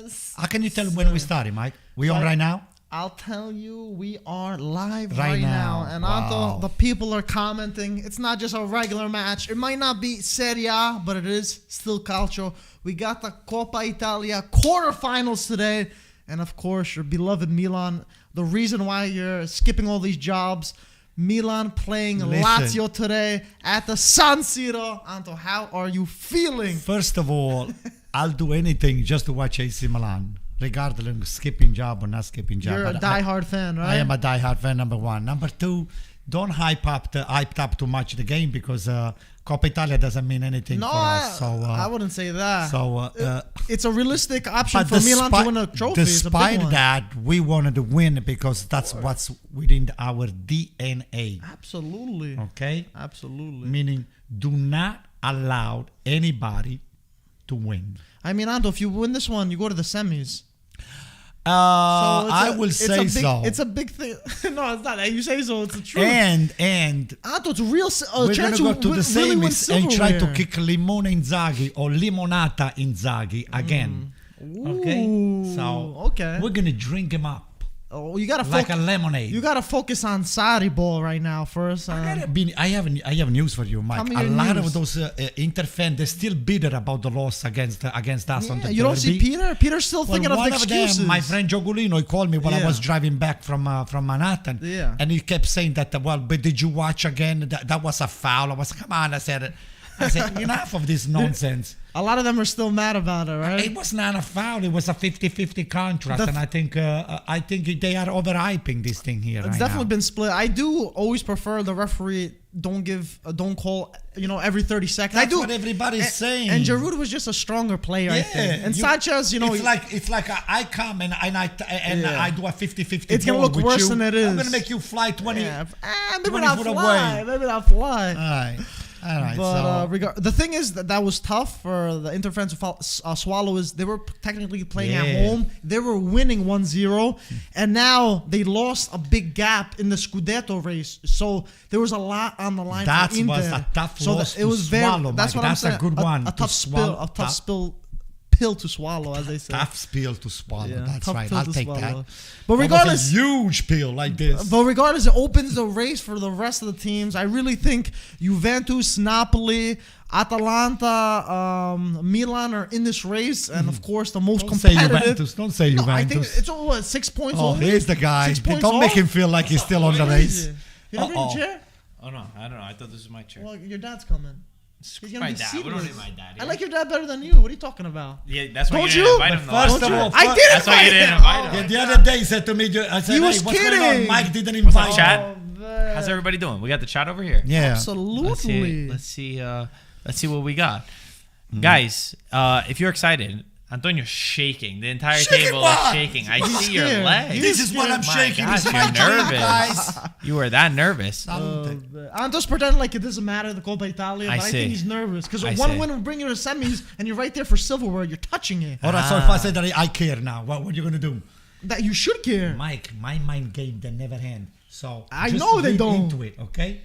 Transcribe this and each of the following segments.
Yes. How can you tell when we started, Mike? We on right now? I'll tell you, we are live Right right now. now. And Wow. Anto, the people are commenting. It's not just a regular match. It might not be Serie A, but it is still calcio. We got the Coppa Italia quarterfinals today. And of course, your beloved Milan. The reason why you're skipping all these jobs, Milan playing Lazio today at the San Siro. Anto, how are you feeling? First of all, I'll do anything just to watch AC Milan, regardless of skipping job or not skipping job. You're a But diehard fan, right? I am a diehard fan, number one. Number two, don't hype up too much the game because Coppa Italia doesn't mean anything for us. So I wouldn't say that. So it's a realistic option for Milan to win a trophy. Despite that, we wanted to win because that's what's within our DNA. Absolutely. Okay? Absolutely. Meaning, do not allow anybody to win. I mean, Anto, if you win this one, you go to the semis. I will say so. It's a big thing. No, it's not. You say so. It's the truth. And Anto, it's a real we're going to go to the semis and try to silverware. kick Limone Inzaghi or Limonata Inzaghi again. Okay? So okay. we're going to drink him up. Oh, you gotta like a lemonade. You gotta focus on Sarri ball right now first. I have news for you, Mike. A lot of those Inter fans, they're still bitter about the loss against us on the you don't see Peter? Peter's still thinking of the excuses. Them, my friend Joe Gulino, he called me while I was driving back from Manhattan. Yeah. And he kept saying that, but did you watch again? That was a foul. I was, come on, I said, enough of this nonsense. A lot of them are still mad about it, right? It was not a foul. It was a 50-50 contract. And I think they are overhyping this thing here. It's definitely been split. I do always prefer the referee don't call, every 30 seconds. That's what everybody's saying. And Giroud was just a stronger player, I think. And Sanchez, it's like I come and I do a 50-50. It's gonna look worse than it is. I'm gonna make you fly 20. Maybe not fly. Maybe not fly. All right. But the thing is that was tough for the Inter fans to swallow is they were technically playing at home. They were winning 1-0, and now they lost a big gap in the Scudetto race. So there was a lot on the line for Inter. That was a tough loss to swallow, That's what I'm saying. A good one. A tough pill to swallow, as they say. Tough pill to swallow. Yeah, that's right. I'll take that. But regardless, a huge pill like this. But regardless, it opens the race for the rest of the teams. I really think Juventus, Napoli, Atalanta, Milan are in this race, and of course the most competitive. Don't say Juventus. I think it's 6 points. Oh, here's the guy. Don't make him feel like he's still on the race. You don't bring a chair? Oh no, I don't know. I thought this was my chair. Well, your dad's coming. He's my dad. We don't need my dad. I like your dad better than you. What are you talking about? Yeah, that's why you didn't invite him. First of all, I did. That's why you didn't invite him. The other day he said to me, I said, he was what's kidding. going on? Mike didn't invite chat. How's everybody doing? We got the chat over here. Yeah, absolutely. Let's see what we got, guys. If you're excited. Antonio's shaking. The entire table is shaking. I see your legs. This is what I'm shaking. Gosh, you're nervous. You were that nervous. Anto's pretending like it doesn't matter, the Coppa Italia, but I think he's nervous. Because one win will bring you to semis, and you're right there for silverware. You're touching it. All right, so if I say that I care now, what are you going to do? That you should care. Mike, my mind game, they never end. So I know they don't. Into it, okay?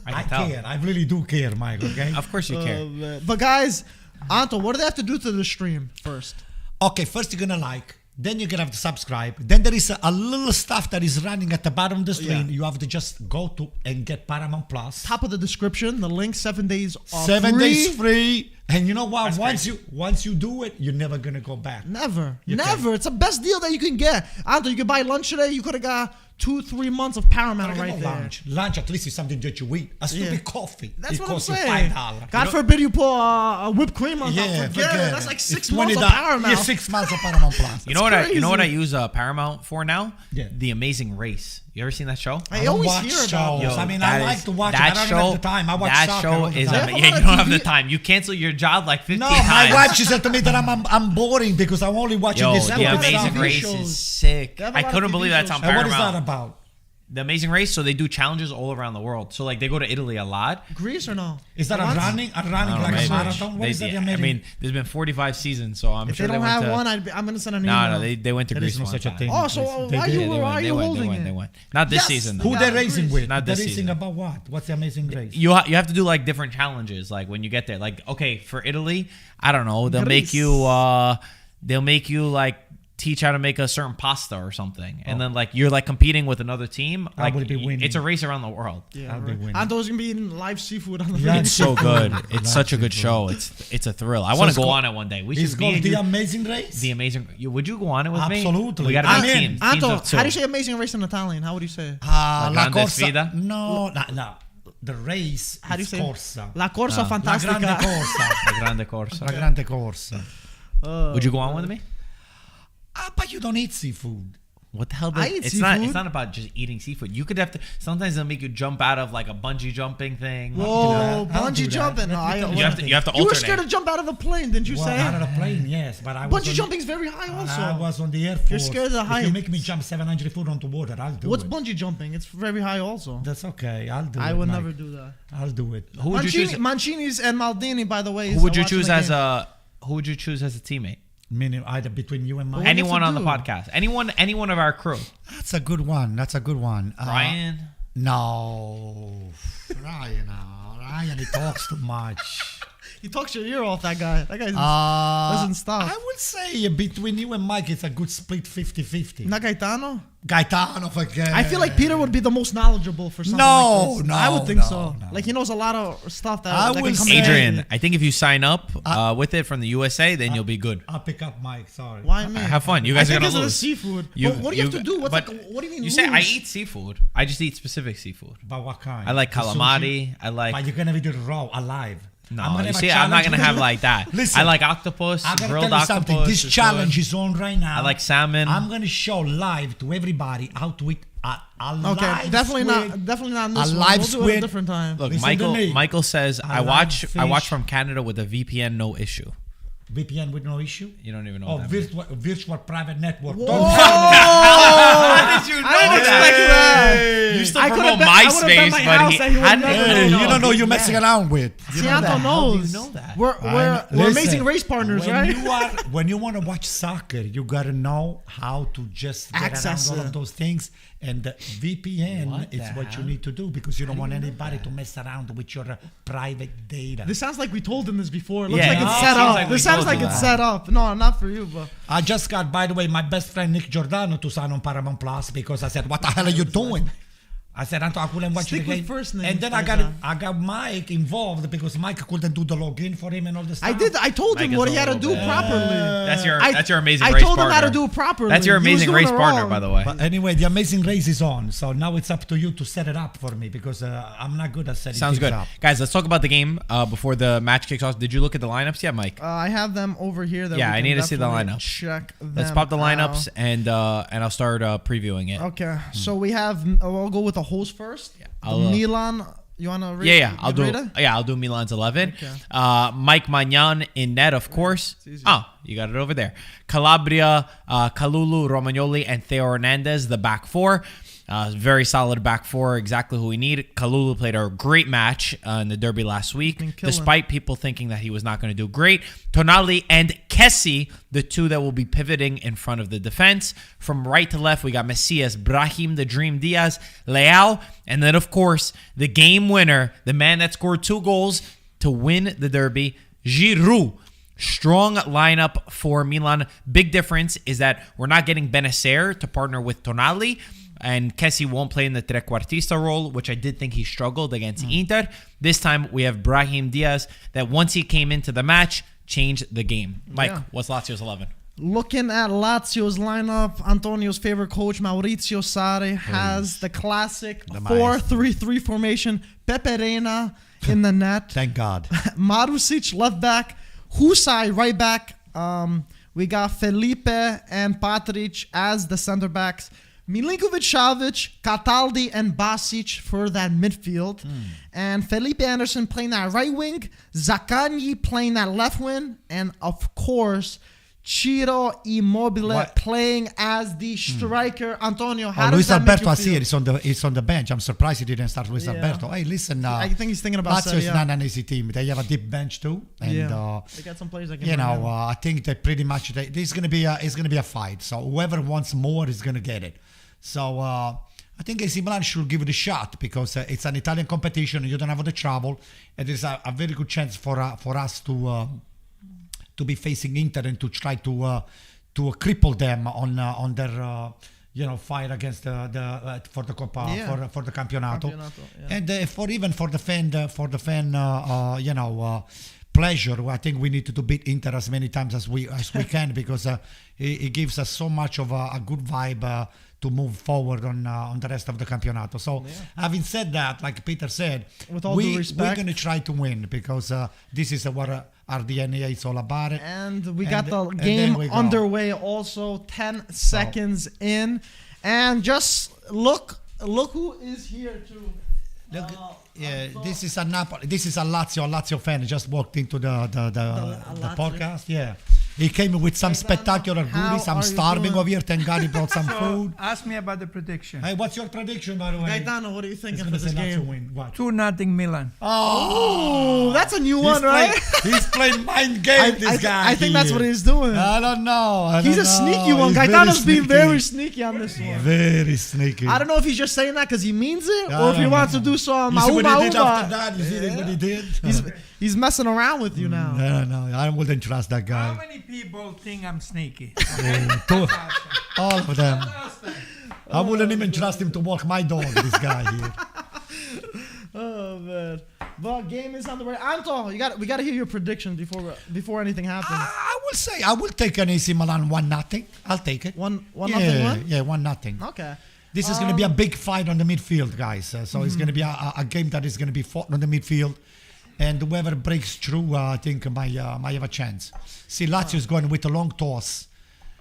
I tell. care. I really do care, Mike, okay? Of course you care. But guys, Anto, what do they have to do to the stream first? Okay, first you're gonna like, then you're gonna have to subscribe. Then there is a little stuff that is running at the bottom of the screen. You have to just go to and get Paramount Plus. Top of the description, the link. 7 days off. 7 days free. And you know what? Once you do it, you're never gonna go back. Never. It's the best deal that you can get. Anto, you can buy lunch today. You could have got 2-3 months of Paramount right there. Lunch at least is something that you eat. A stupid coffee. That's what I'm costs you saying. $5. God forbid you put a whipped cream on top. Forget it. That's like 6 months of Paramount. Yeah, 6 months of Paramount Plus. You know what I use Paramount for now? Yeah. The Amazing Race. You ever seen that show? I always hear about it. I mean, I like to watch it. I don't have the time. I watch that show is amazing. Yeah, you don't have the time. You cancel your job like 50 times. No, my wife, she said to me that I'm boring because I'm only watching this. The Amazing Race is sick. I couldn't believe that's on Paramount. What is that about? The Amazing Race, so they do challenges all around the world. So like they go to Italy a lot. Greece or no? Is that a running like a marathon? What is that? I mean, there's been 45 seasons, so I'm sure they don't have one. I'm gonna send an email. No, they went to Greece. There is no such a thing. Oh, so why are you holding it? They went. Not this season. Who they're racing with? Not this season. They're racing about what? What's the Amazing Race? You have to do like different challenges. Like when you get there, like okay, for Italy, I don't know, they'll make you they'll make you like teach how to make a certain pasta or something, and then like you're like competing with another team. Like will be winning. it's a race around the world. Yeah, I'll be winning. Anto's gonna be eating live seafood on the Yeah, It's so good. It's Live such a good seafood. show. It's a thrill. I want to it's go called- on it one day. We It's should called be The Amazing Race. the amazing. Would you go on it with me? Absolutely. We got to I'm be in. teams. Anto, Teams of two. how do you say amazing race in Italian? How would you say it? La grande corsa. sfida? No. The race How do you is say it? corsa. La Corsa La grande Fantastica. corsa. La grande corsa. La grande corsa. Would you go on with me? But you don't eat seafood. What the hell? I eat It's not. It's seafood. not about just eating seafood. You could have to. Sometimes they'll make you jump out of like a bungee jumping thing. Whoa, I'll do bungee that. jumping. No, Let me tell You have to. You have to You were alternate. scared to jump out of a plane, didn't you Well, say? out of the plane, yes, but I was Bungee on- jumping's very high also. I was on the Air Force. scared of the If heights. you make me jump 700 foot onto water, I'll do What's it. bungee jumping? It's very high also. That's okay. I'll do it. I would Mike. never do that. I'll do it. Who would you choose? Mancini's and Maldini, by the way. Who would you choose as a? Who would you choose as a teammate? Meaning either between you and Mike. What do you Anyone have on to the do? podcast. Anyone of our crew. That's a good one. That's a good one. Ryan. No. Ryan, he talks too much. He talks your ear off, that guy. That guy doesn't stop. I would say between you and Mike, it's a good split 50-50. Not Gaetano? Gaetano again. I feel like Peter would be the most knowledgeable for something No, like this. no, I would think no, so. no. Like he knows a lot of stuff that, I that would can come say- in Adrian, handy. I think if you sign up with it from the USA, then you'll be good. I'll pick up Mike. Sorry. Why me? Have fun. You I guys are think gonna it's the lose. seafood. You- But what do you have to do? What's but like, what do you mean You lose? say I eat seafood. I just eat specific seafood. But what kind? I like The sushi? calamari. I like. But you're gonna be doing raw, alive. No, I'm gonna you have a see, I'm not challenge gonna have with you. like that. Listen, I like octopus, I gotta grilled tell you something. octopus. This is challenge good. is on right now. I like salmon. I'm gonna show live to everybody how to eat a Okay, live definitely squid. not. Definitely not in A this one. live We'll do it at a squid. different time. Look, Listen to me. Michael says I like watch fish. from Canada with a VPN, no issue. VPN with no issue. You don't even know. Oh, what that means. virtual private network. Whoa! Don't tell How did you know I didn't expect that. You still I could've promote bet- I would've bet MySpace, my but house he that he would had never me. know. Hey, No, you don't know you're messing around with. You know Sianto that. How do you knows. know that? We're Listen, amazing race partners, when right? when you want to watch soccer, you gotta know how to just get Access around all it. of those things. And the VPN What is the what you hell? need to do because you don't want anybody to mess around with your private data. This sounds like we told him this before. It looks Yeah, like it it's seems set like up. we This sounds told like you it's that. set up. No, not for you, but I just got, by the way, my best friend Nick Giordano to sign on Paramount Plus because I said, "What the hell are you doing?" I said, "Anto, I couldn't watch Stick the with game." first names, And then I Gaetano. got Mike involved because Mike couldn't do the login for him and all this stuff. I did. I told him Mike what is he a had to little do bit- properly. That's your I- that's your amazing I race told him partner. how to do it properly. That's your He was amazing doing race it partner, wrong. by the way. But anyway, the Amazing Race is on, so now it's up to you to set it up for me because I'm not good at setting Sounds things good, up. guys. Let's talk about the game before the match kicks off. Did you look at the lineups yet, Mike? I have them over here. That Yeah, we I can need to see the definitely lineups. Check them Let's pop the lineups out. and I'll start previewing it. Okay, so we have. I'll go with the host first. I'll, The Milan. You wanna read? Yeah, I'll do. read it? Yeah, I'll do Milan's 11. Okay. Mike Magnan in net, of course. easy. Oh, you got it over there. Calabria, Kalulu, Romagnoli, and Theo Hernandez, the back four. Very solid back four, exactly who we need. Kalulu played a great match in the derby last week, been killing. despite people thinking that he was not going to do great. Tonali and Kessie, the two that will be pivoting in front of the defense. From right to left, we got Messias, Brahim, the Dream Diaz, Leao, and then, of course, the game winner, the man that scored 2 goals to win the derby, Giroud. Strong lineup for Milan. Big difference is that we're not getting Benacer to partner with Tonali, and Kessie won't play in the trequartista role, which I did think he struggled against Inter. This time we have Brahim Diaz that once he came into the match, changed the game. Mike, Yeah. what's Lazio's 11? Looking at Lazio's lineup, Antonio's favorite coach, Maurizio Sarri, has the classic The 4-3-3 formation. Pepe Reina in the net. Thank God. Marusic left back. Husai right back. We got Felipe and Patric as the center backs. Milinkovic, Savic, Cataldi, and Basic for that midfield. And Felipe Anderson playing that right wing. Zaccagni playing that left wing. And, of course, Ciro Immobile What? playing as the striker. Antonio, how does Luis that make Alberto you I see feel? it. It's on the bench. I'm surprised he didn't start Luis Yeah. Alberto. Hey, listen. I think he's thinking about Lazio Serie is A. not an easy team. They have a deep bench too, and Yeah. They got some players that can you bring know, in. I think that pretty much it's gonna be a fight. So whoever wants more is gonna get it. So I think AC Milan should give it a shot because it's an Italian competition. You don't have the travel, and there's a very good chance for us to be facing Inter and to try to cripple them on their fight against for the Coppa for the Campionato. Yeah. And for the fan pleasure, I think we need to beat Inter as many times as we can, because it gives us so much of a good vibe to move forward on the rest of the Campionato. So having said that, like Peter said, with all due respect, we're going to try to win, because this is what our DNA is all about. And we got the game underway also, 10 seconds in. And just look who is here too. This is a Napoli. This is a Lazio fan. He just walked into the podcast. Yeah, he came with some spectacular goodies. I'm starving over here. Thank God he brought some food. Ask me about the prediction. Hey, what's your prediction, by the way? Gaetano, what are you thinking for this game? Win. What? 2-0 Milan. Oh, that's a new one, right? He's playing mind game. This guy. I think that's what he's doing. I don't know. He's a sneaky one. Gaetano's being very sneaky on this one. Very sneaky. I don't know if he's just saying that because he means it, or if he wants to do some. You see what he did after that? You see what he did? He's messing around with you now. No, I wouldn't trust that guy. How many people think I'm sneaky? All of them. I wouldn't even trust him to walk my dog, this guy here. Oh man! But game is on the way. Anto, we got to hear your prediction before anything happens. I will say I will take an AC Milan 1-0. I'll take it. 1-0 win? Yeah, 1-0. Okay. This is going to be a big fight on the midfield, guys. So it's going to be a game that is going to be fought on the midfield. And whoever breaks through, I think, might have a chance. See, Lazio is going with a long toss.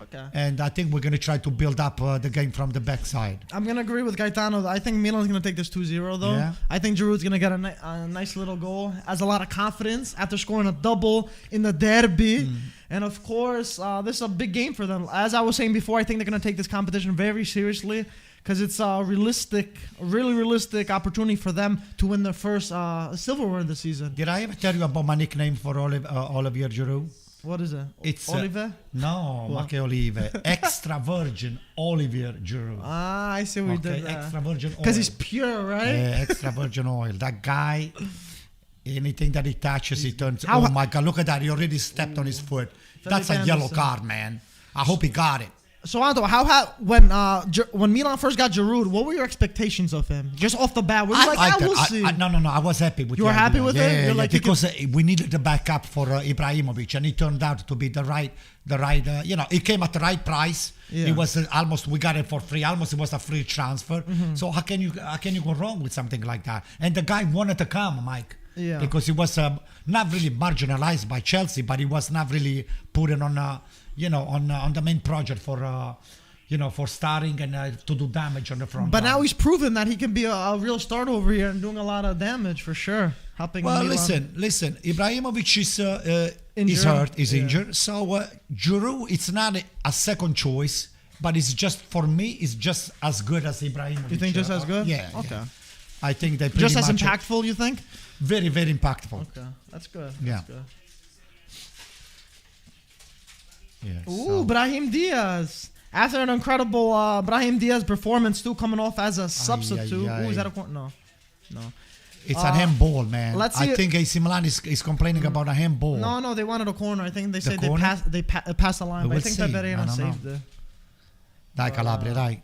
Okay. And I think we're going to try to build up the game from the backside. I'm going to agree with Gaetano. I think Milan's going to take this 2-0, though. Yeah. I think Giroud's going to get a nice little goal. Has a lot of confidence after scoring a double in the derby. And, of course, this is a big game for them. As I was saying before, I think they're going to take this competition very seriously, because it's a really realistic opportunity for them to win their first silverware this season. Did I ever tell you about my nickname for Olivier Giroud? What is it? It's Olive? No, ma che Olive. Extra virgin Olivier Giroud. Ah, I see what we did there. Extra virgin oil. Because he's pure, right? Yeah, extra virgin oil. That guy, anything that he touches, he turns. Oh my God, look at that. He already stepped on his foot. That's a yellow card, man. I hope he got it. So, Anto, when Milan first got Giroud, what were your expectations of him? Just off the bat, were you we'll see? No, I was happy with. You were happy with it? You're like, because we needed the backup for Ibrahimovic, and he turned out to be the right. It came at the right price. Yeah. It was almost, we got it for free. Almost, it was a free transfer. So how can you go wrong with something like that? And the guy wanted to come, Mike. Yeah. Because he was not really marginalized by Chelsea, but he was not really put on on the main project for starting and to do damage on the front. But now he's proven that he can be a real starter over here and doing a lot of damage for sure. Helping Milan. Listen. Ibrahimovic is hurt, injured. So Giroud, it's not a second choice, but it's just, for me, it's just as good as Ibrahimovic. You think just as good? Yeah. Okay. Yeah. I think they just as impactful. You think? Very, very impactful. Okay, that's good. Yeah. That's good. Yeah, Ooh, Brahim Diaz. After an incredible Brahim Diaz performance, too, coming off as a substitute. Ooh, is that a corner? No. It's a handball, man. I think AC Milan is complaining about a handball. No, they wanted a corner. I think they said they passed the line, but I think that Verena saved it. Dai Calabria, dai.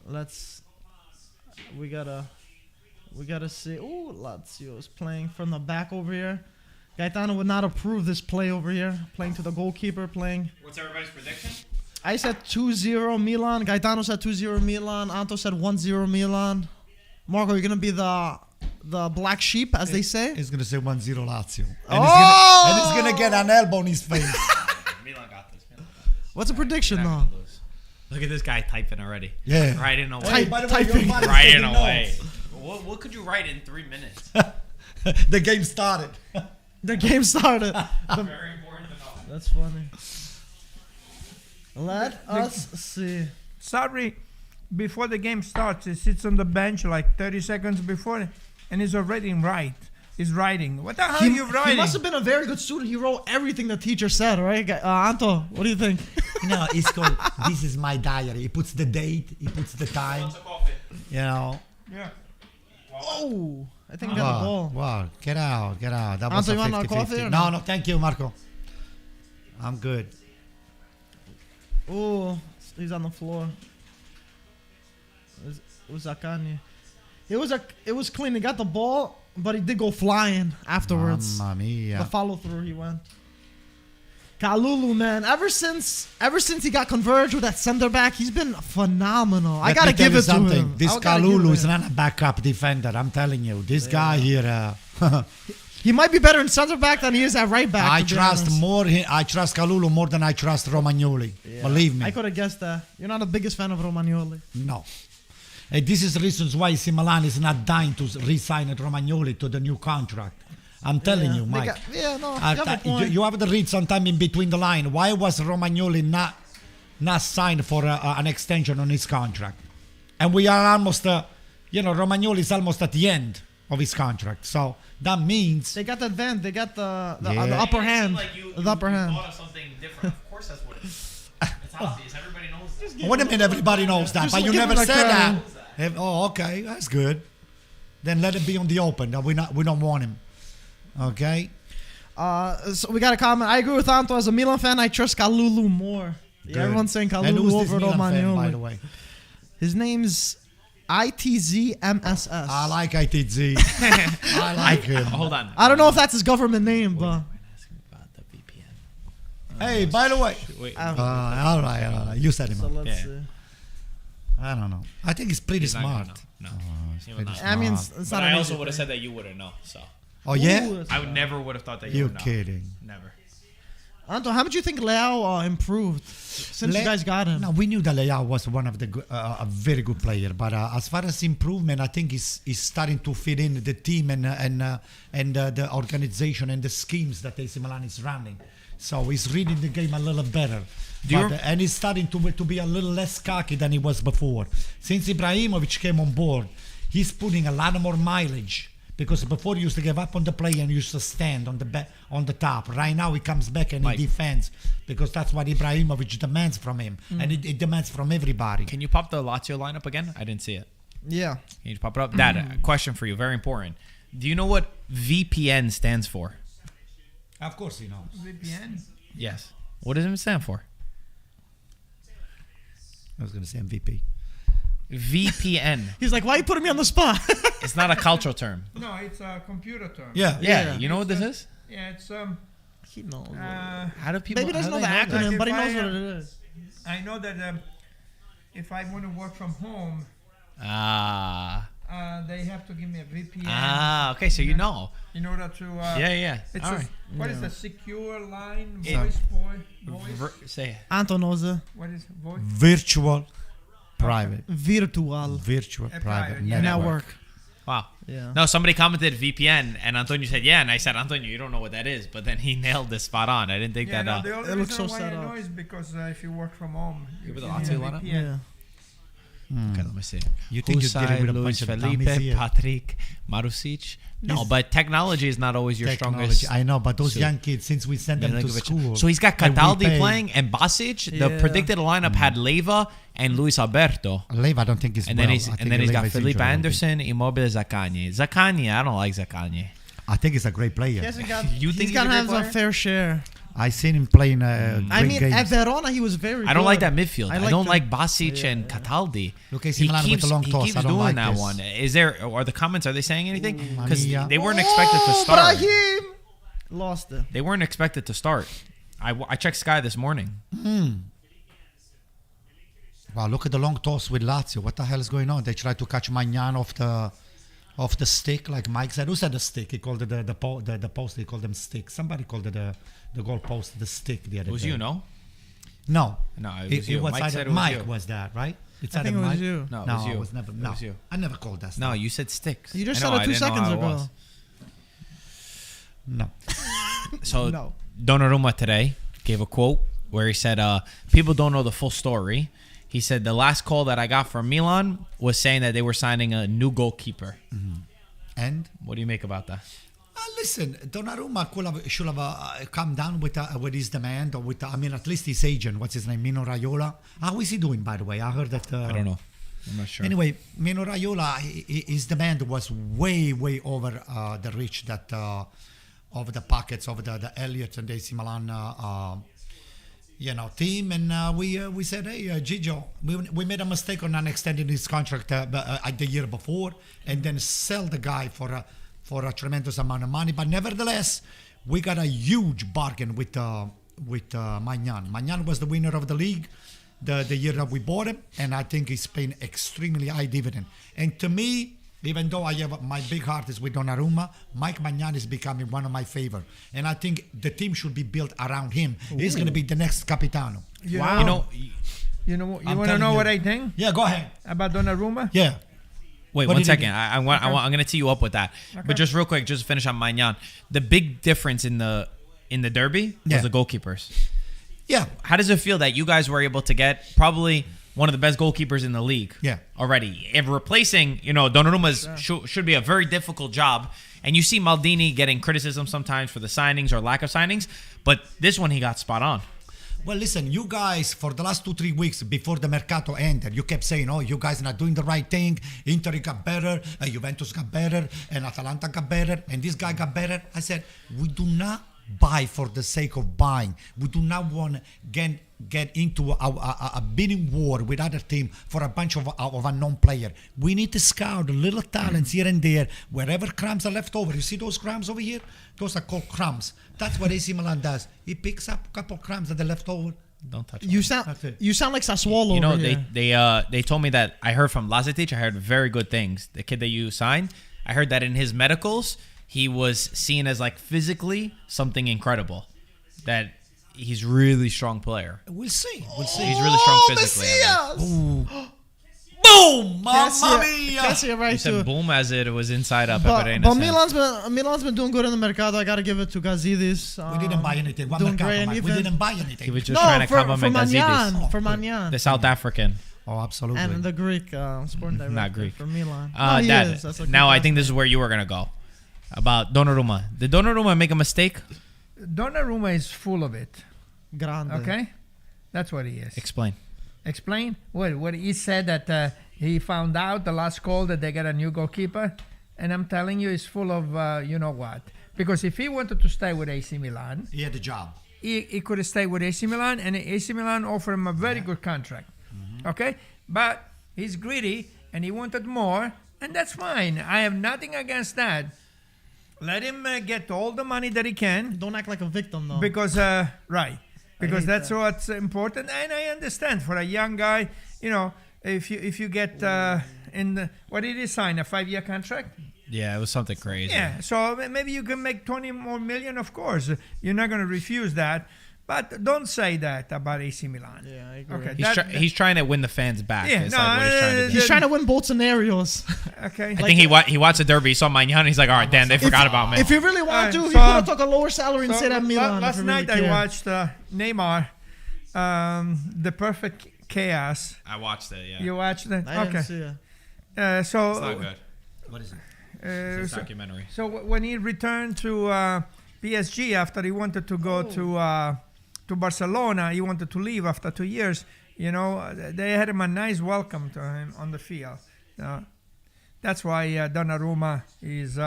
We gotta see. Ooh, Lazio is playing from the back over here. Gaetano would not approve this play over here. Playing to the goalkeeper, playing. What's everybody's prediction? I said 2-0 Milan. Gaetano said 2-0 Milan. Anto said 1-0 Milan. Marco, you're going to be the black sheep, as they say? He's going to say 1-0 Lazio. And he's going to get an elbow in his face. Milan got this. What's a prediction, though? Look at this guy typing already. Yeah. Writing away. Typing. Writing away. What could you write in 3 minutes? The game started. The game started. Very important to know. That's funny. Let us see. Sorry, before the game starts, he sits on the bench like 30 seconds before, and he's already He's writing. What the hell are you writing? He must have been a very good student. He wrote everything the teacher said, right? Anto, what do you think? No, it's called, this is my diary. He puts the date, he puts the time. Yeah. Oh, I think I got the ball. Wow, get out. That Anto, was you a want 50-50. coffee or No, thank you, Marco. I'm good. Oh, he's on the floor. It was Zakani. It was clean. He got the ball, but he did go flying afterwards. Mamma mia. The follow through he went. Kalulu, man, ever since he got converged with that center back, he's been phenomenal. I gotta give it to him. This Kalulu is not a backup defender. I'm telling you, this guy here. He might be better in center back than he is at right back. I trust Kalulu more than I trust Romagnoli. Yeah. Believe me. I could have guessed that. You're not the biggest fan of Romagnoli. No. And this is the reasons why AC Milan is not dying to re-sign Romagnoli to the new contract. I'm telling you, Mike. You have a point. You have to read sometime in between the line. Why was Romagnoli not signed for an extension on his contract? And we are almost, Romagnoli is almost at the end of his contract. So that means they got the advantage. They got the Yeah. upper hand. The upper hand. Thought of something different. Of course, that's what it is. It's obvious. Everybody knows that. what do you mean everybody knows that? Just But you give never him a said that. crown. Oh, okay, that's good. Then let it be on the open. We don't want him. Okay. So we got a comment. I agree with Anto. As a Milan fan, I trust Kalulu more. Yeah, Good. everyone's saying And Kalulu who's this over Milan fan, by the Romagnoli. way? His name's ITZMSS. I like ITZ. I like him. Hold on. I don't know if that's his government name, but Asking about the VPN. Hey, by the way. Wait. All right. You set him so up. let's Yeah. see. I don't know. I think he's pretty He's not gonna smart. know. No. He's He would pretty not. I mean, smart. it's But not I an also easy would have thing. said that you wouldn't know. So Oh, yeah? Ooh, I would never would have thought that you You're would know. kidding. Never. Anto, how much do you think Leao improved since you guys got him? No, we knew that Leao was one of the a very good player, but as far as improvement, I think he's starting to fit in the team and the organization and the schemes that AC Milan is running. So he's reading the game a little better. And he's starting to be a little less cocky than he was before. Since Ibrahimovic came on board, he's putting a lot more mileage. Because before he used to give up on the play and used to stand on the top. Right now he comes back and he defends because that's what Ibrahimovic demands from him, and it demands from everybody. Can you pop the Lazio lineup again? I didn't see it. Yeah. Can you pop it up? Dad, question for you, very important. Do you know what VPN stands for? Of course he knows. VPN. Yes. What does it stand for? I was going to say MVP. VPN. He's like, why are you putting me on the spot? It's not a cultural term. No, it's a computer term. Yeah. Yeah. You know what this is? Yeah, it's He knows. How do people? Maybe he doesn't know the how do they acronym, Like but he if knows I, what it is. I know that if I want to work from home, Ah. they have to give me a VPN Okay. So you know. in order to. Yeah. It's All a, right. what is a secure line Yeah. voice? Say it. Anto knows it. What is voice? Virtual private. Virtual Virtual A private private, yeah. network. Wow. Yeah. No, somebody commented VPN, and Antonio said, yeah. And I said, Antonio, you don't know what that is. But then he nailed this spot on. I didn't think Yeah, that. no, the only It looks reason so why set I up. know is because if you work from home, Give it you the need Lazio a lineup? VPN. Yeah. Okay, let me see. You think you're dealing with a Luis bunch of Felipe, dummies here? Patrick, Marusic. No, Yes. but technology is not always your Technology. strongest. I know, but those suit. young kids, since we send them to school. So he's got and we Cataldi pay- playing and Basic. The Yeah. predicted lineup had Leva and Luis Alberto. Leiva, I don't think he's And then well. he's I and think then he's got Leiva is Felipe injured a little bit. Anderson, Immobile, Zaccagni. Zaccagni, I don't like Zaccagni. I think he's a great player. He hasn't got. You think he's he's gonna a have great a player? fair share. I seen him playing I great mean, games. at Verona, he was very. I don't good. like that midfield. I, don't the- like Basic Yeah, and yeah. Cataldi. Look, AC Milan with the long toss. He I keeps don't doing like that this. one. Is there? Are the comments? Are they saying anything? Because Mania. they weren't expected to Oh, start. Brahim! Lost it. They weren't expected to start. I checked Sky this morning. Wow, look at the long toss with Lazio. What the hell is going on? They tried to catch Magnan off the stick, like Mike said. Who said the stick? He called it the post. He called them stick. Somebody called it the goal post the stick the other It was day. you, no? No, No, it was you. was Mike either said it was Mike you. was that right? It's I either think it was Mike. you. No, it No, was you. it was never. No, It was you. I never called that. No, stuff. you said sticks. You just I said know, it I 2 didn't know seconds how it ago. was. No. So No. Donnarumma today gave a quote where he said, people don't know the full story. He said, the last call that I got from Milan was saying that they were signing a new goalkeeper. And What do you make about that? listen, Donnarumma should have come down with his demand, or with I mean, at least his agent. What's his name? Mino Raiola. How is he doing, by the way? I heard that. I don't know. I'm not sure. Anyway, Mino Raiola, his demand was way over the reach that of the pockets of the Elliott and AC Milan team, and we said, hey, Gigio, we made a mistake on not extending his contract the year before, and then sell the guy for a tremendous amount of money. But nevertheless, we got a huge bargain with Magnan. Magnan was the winner of the league the year that we bought him, and I think he's paying extremely high dividend. And to me, even though I have my big heart is with Donnarumma, Mike Magnan is becoming one of my favorite. And I think the team should be built around him. Ooh. He's going to be the next Capitano. Wow. You want to know what I think? Yeah, go ahead. About Donnarumma? Yeah. Wait, one second. I'm going to tee you up with that. Okay. But just real quick, just to finish on Magnan. The big difference in the derby was the goalkeepers. Yeah. How does it feel that you guys were able to get probably one of the best goalkeepers in the league already? And replacing, Donnarumma's should be a very difficult job. And you see Maldini getting criticism sometimes for the signings or lack of signings. But this one, he got spot on. Well, listen, you guys, for the last 2-3 weeks before the Mercato ended, you kept saying, you guys are not doing the right thing. Inter got better, Juventus got better, and Atalanta got better, and this guy got better. I said, we do not buy for the sake of buying. We do not want to get into a bidding war with other team for a bunch of unknown player. We need to scout little talents here and there, wherever crumbs are left over. You see those crumbs over here? Those are called crumbs. That's what AC Milan does. He picks up a couple of crumbs that are left over. Don't touch you sound like Sassuolo. They told me that I heard from Lazetic. I heard very good things. The kid that you signed, I heard that in his medicals, he was seen as like physically something incredible. That he's really strong player. We'll see. He's really strong physically. Boom! Mamma mia! Right, you said boom as it was inside up. But Milan's been doing good in the Mercato. I got to give it to Gazidis. We didn't buy anything. We didn't buy anything. He was just trying to compliment Gazidis. For Magnan. The South African. Oh, absolutely. And the Greek sporting director. Not Greek. For Milan. Now I think this is where you were going to go. About Donnarumma. Did Donnarumma make a mistake? Donnarumma is full of it. Grande. Okay? That's what he is. Explain. Well, what he said that he found out the last call that they got a new goalkeeper. And I'm telling you, he's full of you know what. Because if he wanted to stay with AC Milan... He had a job. He could have stayed with AC Milan, and AC Milan offered him a very good contract. Mm-hmm. Okay? But he's greedy, and he wanted more, and that's fine. I have nothing against that. Let him get all the money that he can. Don't act like a victim, though. Because, right. Because that's what's important. And I understand for a young guy, if you get what did he sign, a 5-year contract? Yeah, it was something crazy. Yeah, so maybe you can make 20 more million, of course. You're not going to refuse that. But don't say that about AC Milan. Yeah, I agree. Okay, he's trying to win the fans back. Yeah, he's trying to win both scenarios. Okay. I think he watched the derby, he saw Magnan, and he's like, all right, damn, they forgot about me. If he really wanted to, he could have took a lower salary and stayed at Milan. Last night I watched Neymar, The Perfect Chaos. I watched it, yeah. You watched it? I didn't see it. It's not good. What is it? It's a documentary. So when he returned to PSG after he wanted to go to Barcelona, he wanted to leave after 2 years. They had him a nice welcome to him on the field. That's why Donnarumma is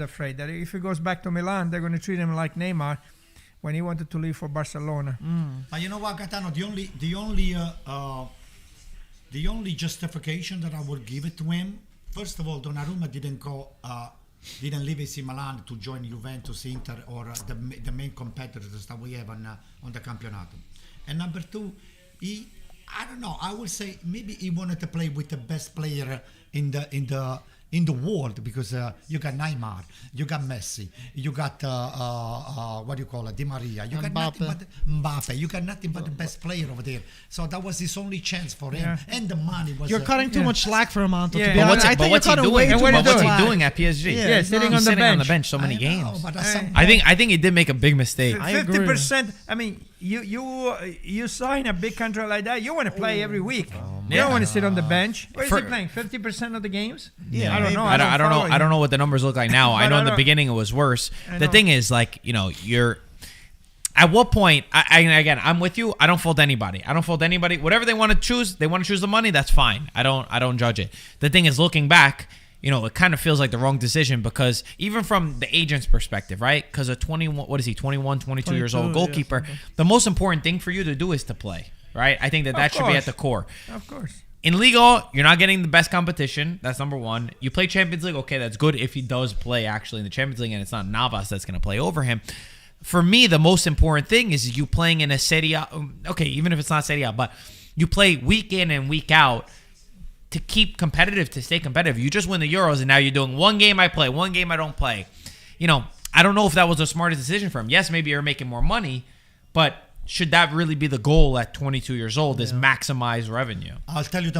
afraid that if he goes back to Milan, they're going to treat him like Neymar when he wanted to leave for Barcelona. But you know what, Gaetano? The only justification that I would give it to him. First of all, Donnarumma didn't leave AC Milan to join Juventus, Inter, or the main competitors that we have on the Campionato. And number two, I don't know. I would say maybe he wanted to play with the best player in the world, because you got Neymar, you got Messi, you got what do you call it, Di Maria, you got nothing but Mbappe, you got nothing but the best player over there. So that was his only chance for him, and the money was. You're cutting too much slack for him, Anto. But what's he doing? What's he doing at PSG? Yeah, sitting on the bench so many games. I think he did make a big mistake. 50%. I mean, you sign a big contract like that, you want to play every week. You don't want to sit on the bench. Where is he playing? 50% of the games? Yeah, I don't know. I don't know what the numbers look like now. I know in the beginning it was worse. The thing is, you're. At what point? I'm with you. I don't fault anybody. Whatever they want to choose, the money. That's fine. I don't judge it. The thing is, looking back, it kind of feels like the wrong decision because even from the agent's perspective, right? Because a 22 years old goalkeeper, the most important thing for you to do is to play, right? I think that should be at the core. Of course. In Liga, you're not getting the best competition. That's number one. You play Champions League, okay, that's good if he does play actually in the Champions League and it's not Navas that's going to play over him. For me, the most important thing is you playing in a Serie A. Okay, even if it's not Serie A, but you play week in and week out to keep competitive, to stay competitive. You just win the Euros, and now you're doing one game I play, one game I don't play. I don't know if that was the smartest decision for him. Yes, maybe you're making more money, but should that really be the goal at 22 years old is maximize revenue? I'll tell you the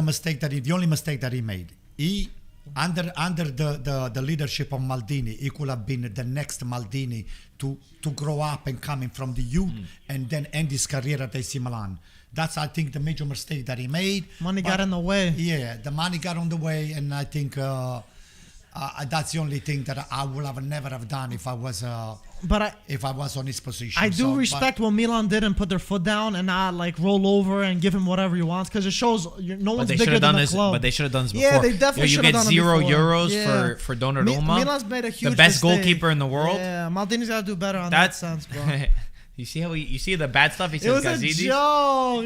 only mistake that he made. He under the leadership of Maldini, he could have been the next Maldini to grow up and coming from the youth and then end his career at AC Milan. That's, I think, the major mistake that he made. Money got in the way. Yeah, the money got on the way, and I think that's the only thing that I would have never have done if I was on his position. I do respect what Milan did and put their foot down and not like roll over and give him whatever he wants because it shows no one's bigger than the club. But they should have done this before. Yeah, they definitely should have done it before. You get €0 for Donnarumma. Milan's made a huge the best mistake. goalkeeper in the world. Yeah, Maldini's got to do better on that sense, bro. You see how you see the bad stuff he It says. was a joke.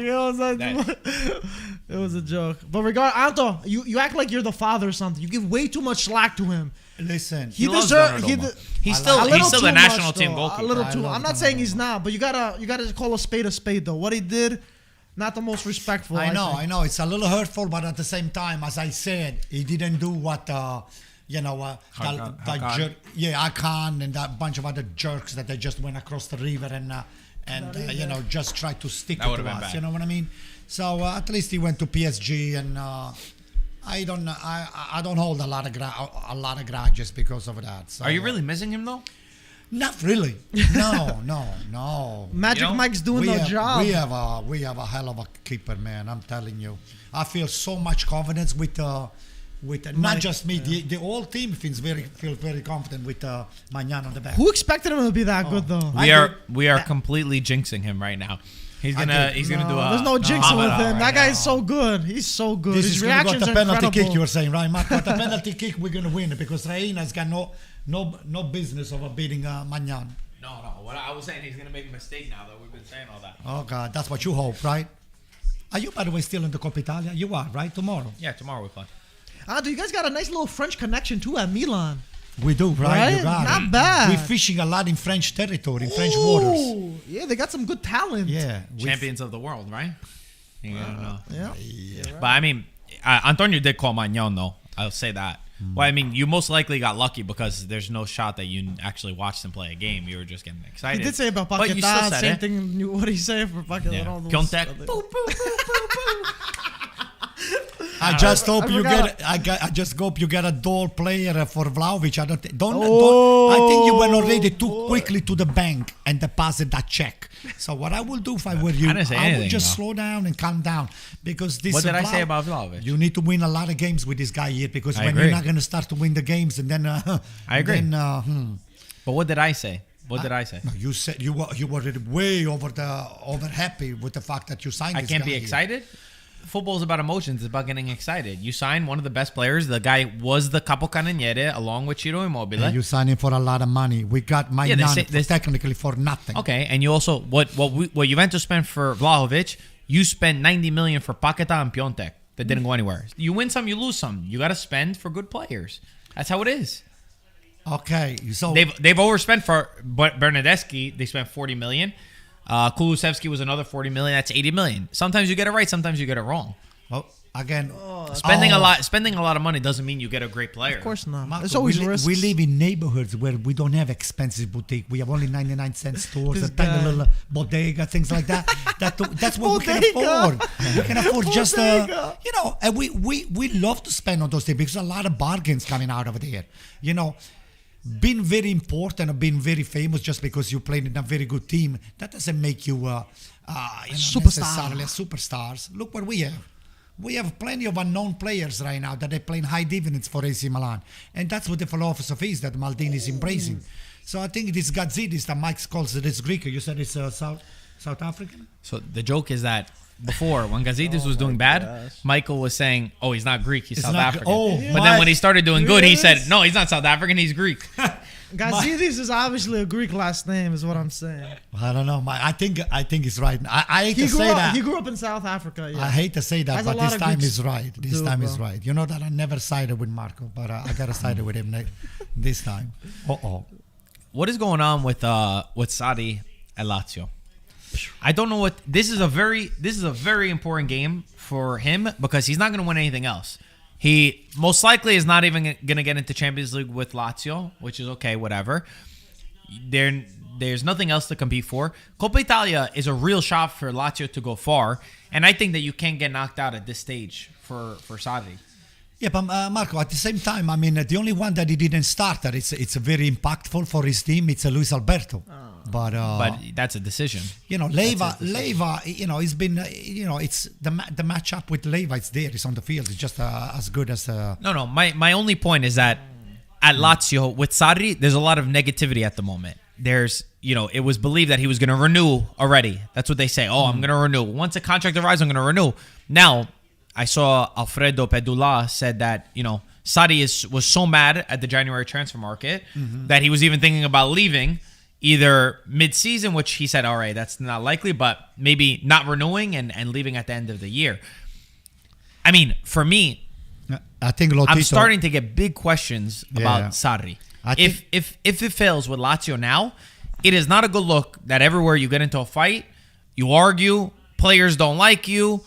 It was a joke. But Anto, you act like you're the father or something. You give way too much slack to him. Listen, he loves Donnarumma. He's still the national team goalkeeper. A little too. I'm not saying he's not, but you gotta call a spade though. What he did, not the most respectful. I know. It's a little hurtful, but at the same time, as I said, he didn't do what Hakan and that bunch of other jerks that they just went across the river and just tried to stick to us. Bad. You know what I mean? So at least he went to PSG, and I don't hold a lot of grudges because of that. So, are you really missing him though? Not really. No. Magic Mike's doing the job. We have a hell of a keeper, man. I'm telling you. I feel so much confidence with not just me, the whole team feels very confident with Magnan on the back. Who expected him to be that good though? We are completely jinxing him right now. He's gonna do a. There's no jinxing with him. That guy's so good. He's so good. His reactions are incredible. Penalty kick, you were saying, right, Mark? But the penalty kick, we're gonna win because Reina's got no business of beating Magnan. No. What I was saying, he's gonna make a mistake now that we've been saying all that. Oh God, that's what you hope, right? Are you, by the way, still in the Coppa Italia? You are, right? Tomorrow. Yeah, tomorrow we play. Do you guys got a nice little French connection too at Milan? We do, right? You got Not bad. We're fishing a lot in French territory, in French waters. Yeah, they got some good talent. Yeah. Champions of the world, right? You gotta know. Yeah. But I mean, Antonio did call Magnan though. I'll say that. Well, I mean, you most likely got lucky because there's no shot that you actually watched him play a game. You were just getting excited. He did say about Paquetá, same thing. What did he say for Paquetá? Yeah. Contact. I just hope you get. I just hope you get a dual player for Vlahovic. I think you went already too quickly to the bank and deposit that check. So what I will do if I were you, I would just slow down and calm down because this. What did I say about Vlahovic? You need to win a lot of games with this guy here because when you're not going to start to win the games and then. I agree. But what did I say? What did I say? No, you said you were way over happy with the fact that you signed. I this can't guy be excited. Football is about emotions. It's about getting excited. You sign one of the best players. The guy was the capocannoniere along with Ciro Immobile. And you sign him for a lot of money. We got technically for nothing. Okay, and you also what Juventus spent for Vlahovic, you spent 90 million for Paquetá and Piontek that didn't go anywhere. You win some, you lose some. You got to spend for good players. That's how it is. Okay, so they've overspent for Bernardeschi. They spent 40 million. Kulusevski was another 40 million. That's 80 million. Sometimes you get it right. Sometimes you get it wrong. Spending a lot of money doesn't mean you get a great player. Of course not. Marco, There's always risks. We live in neighborhoods where we don't have expensive boutique. We have only 99-cent stores, a tiny little bodega, things like that. That's what we can afford. We can afford just and we love to spend on those things because a lot of bargains coming out of there. Being very important or being very famous just because you played in a very good team, that doesn't make you necessarily superstars. Look what we have. We have plenty of unknown players right now that are playing high dividends for AC Milan. And that's what the philosophy is that Maldini is embracing. So I think this Gazidis that Mike calls it is Greek. You said it's South African? So the joke is that before when Gazidis was doing bad, Michael was saying, "Oh, he's not Greek, he's South not- African." oh, but then when he started doing good, he said, "No, he's not South African, he's Greek." Gazidis is obviously a Greek last name, is what I'm saying. I don't know. I think he's right. I hate to say that. He grew up in South Africa. Yeah. I hate to say that, Has a but lot this of time Greeks is right. This too, time is bro. right. You know that I never sided with Marco, but I gotta side with him this time. What is going on with Sarri at Lazio? I don't know what this is a very important game for him because he's not going to win anything else. He most likely is not even going to get into Champions League with Lazio, which is okay, whatever. There's nothing else to compete for. Coppa Italia is a real shot for Lazio to go far, and I think that you can't get knocked out at this stage for Sarri. Yeah, but Marco, at the same time, I mean, the only one that he didn't start that it's very impactful for his team. It's Luis Alberto, but that's a decision. You know, Leva, you know, he's been, you know, it's the matchup with Leva. It's there. It's on the field. It's just as good as. No. My only point is that at Lazio with Sarri, there's a lot of negativity at the moment. There's, you know, it was believed that he was going to renew already. That's what they say. Oh, I'm going to renew. Once a contract arrives, I'm going to renew. Now, I saw Alfredo Pedula said that, you know, Sarri was so mad at the January transfer market that he was even thinking about leaving either mid-season, which he said, all right, that's not likely, but maybe not renewing and leaving at the end of the year. I mean, for me, I think Lotito, I'm starting to get big questions about Sarri. If it fails with Lazio now, it is not a good look that everywhere you get into a fight, you argue, players don't like you,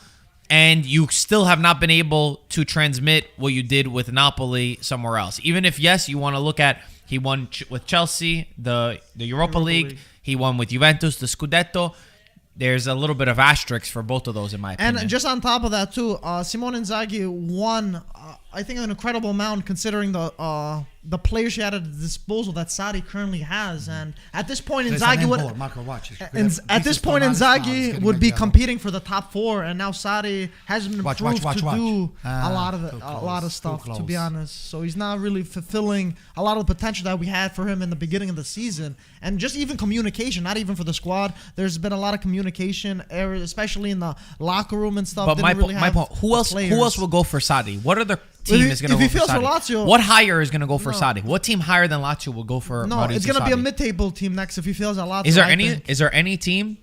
and you still have not been able to transmit what you did with Napoli somewhere else. Even if, yes, you want to look at, he won with Chelsea, the Europa League. He won with Juventus, the Scudetto. There's a little bit of asterisks for both of those, in my opinion. And just on top of that, too, Simone Inzaghi won, I think, an incredible amount considering the players he had at his disposal that Sarri currently has. And at this point, Inzaghi would. Marco, watch it. At this point, Inzaghi would be competing for the top four, and now Sarri hasn't been proved to do a lot of stuff. To be honest, so he's not really fulfilling a lot of the potential that we had for him in the beginning of the season, and just even communication. Not even for the squad. There's been a lot of communication errors, especially in the locker room and stuff. But my point, who else will go for Sarri? What other team is going to go for Sarri? Lazio, what higher is going to go for Sarri? What team higher than Lazio will go for? No, Maurizio it's going to be Sarri? a mid-table team next if he fails at Lazio. Is there any team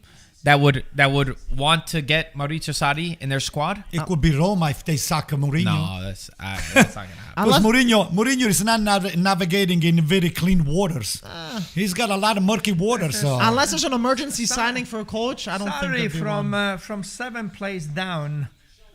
that would want to get Maurizio Sarri in their squad? It could be Roma if they sack Mourinho. No, that's not going to happen. Because Mourinho is not navigating in very clean waters. He's got a lot of murky waters. So. Unless there's an emergency signing for a coach, I don't think Sorry, there'll be from 7th place down.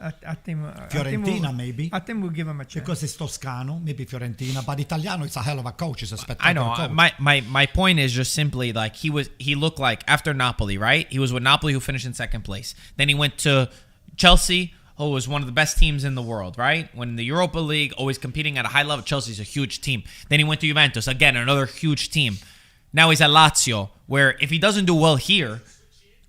I think Fiorentina, maybe. I think we'll give him a chance. Because it's Toscano, maybe Fiorentina, but Italiano, it's a hell of a coach. It's a I spectacular know. coach. My point is just simply like he looked like after Napoli, right? He was with Napoli, who finished in 2nd place. Then he went to Chelsea, who was one of the best teams in the world, right? When in the Europa League, always competing at a high level. Chelsea's a huge team. Then he went to Juventus, again, another huge team. Now he's at Lazio, where if he doesn't do well here,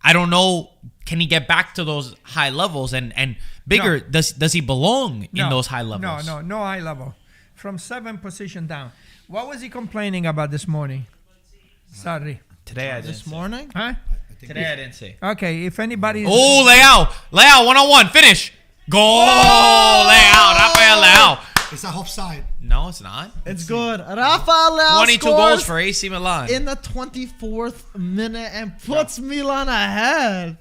I don't know, can he get back to those high levels and bigger? No. Does he belong in those high levels? No high level. From 7th position down. What was he complaining about this morning? Sorry. Today I didn't this morning? Huh? Today I didn't see. Okay, if anybody... Oh, Leao, one-on-one, finish. Goal, Rafael Leao. It's a offside. No, it's not. It's good. Rafael Leao 22 goals for AC Milan. In the 24th minute and puts Milan ahead.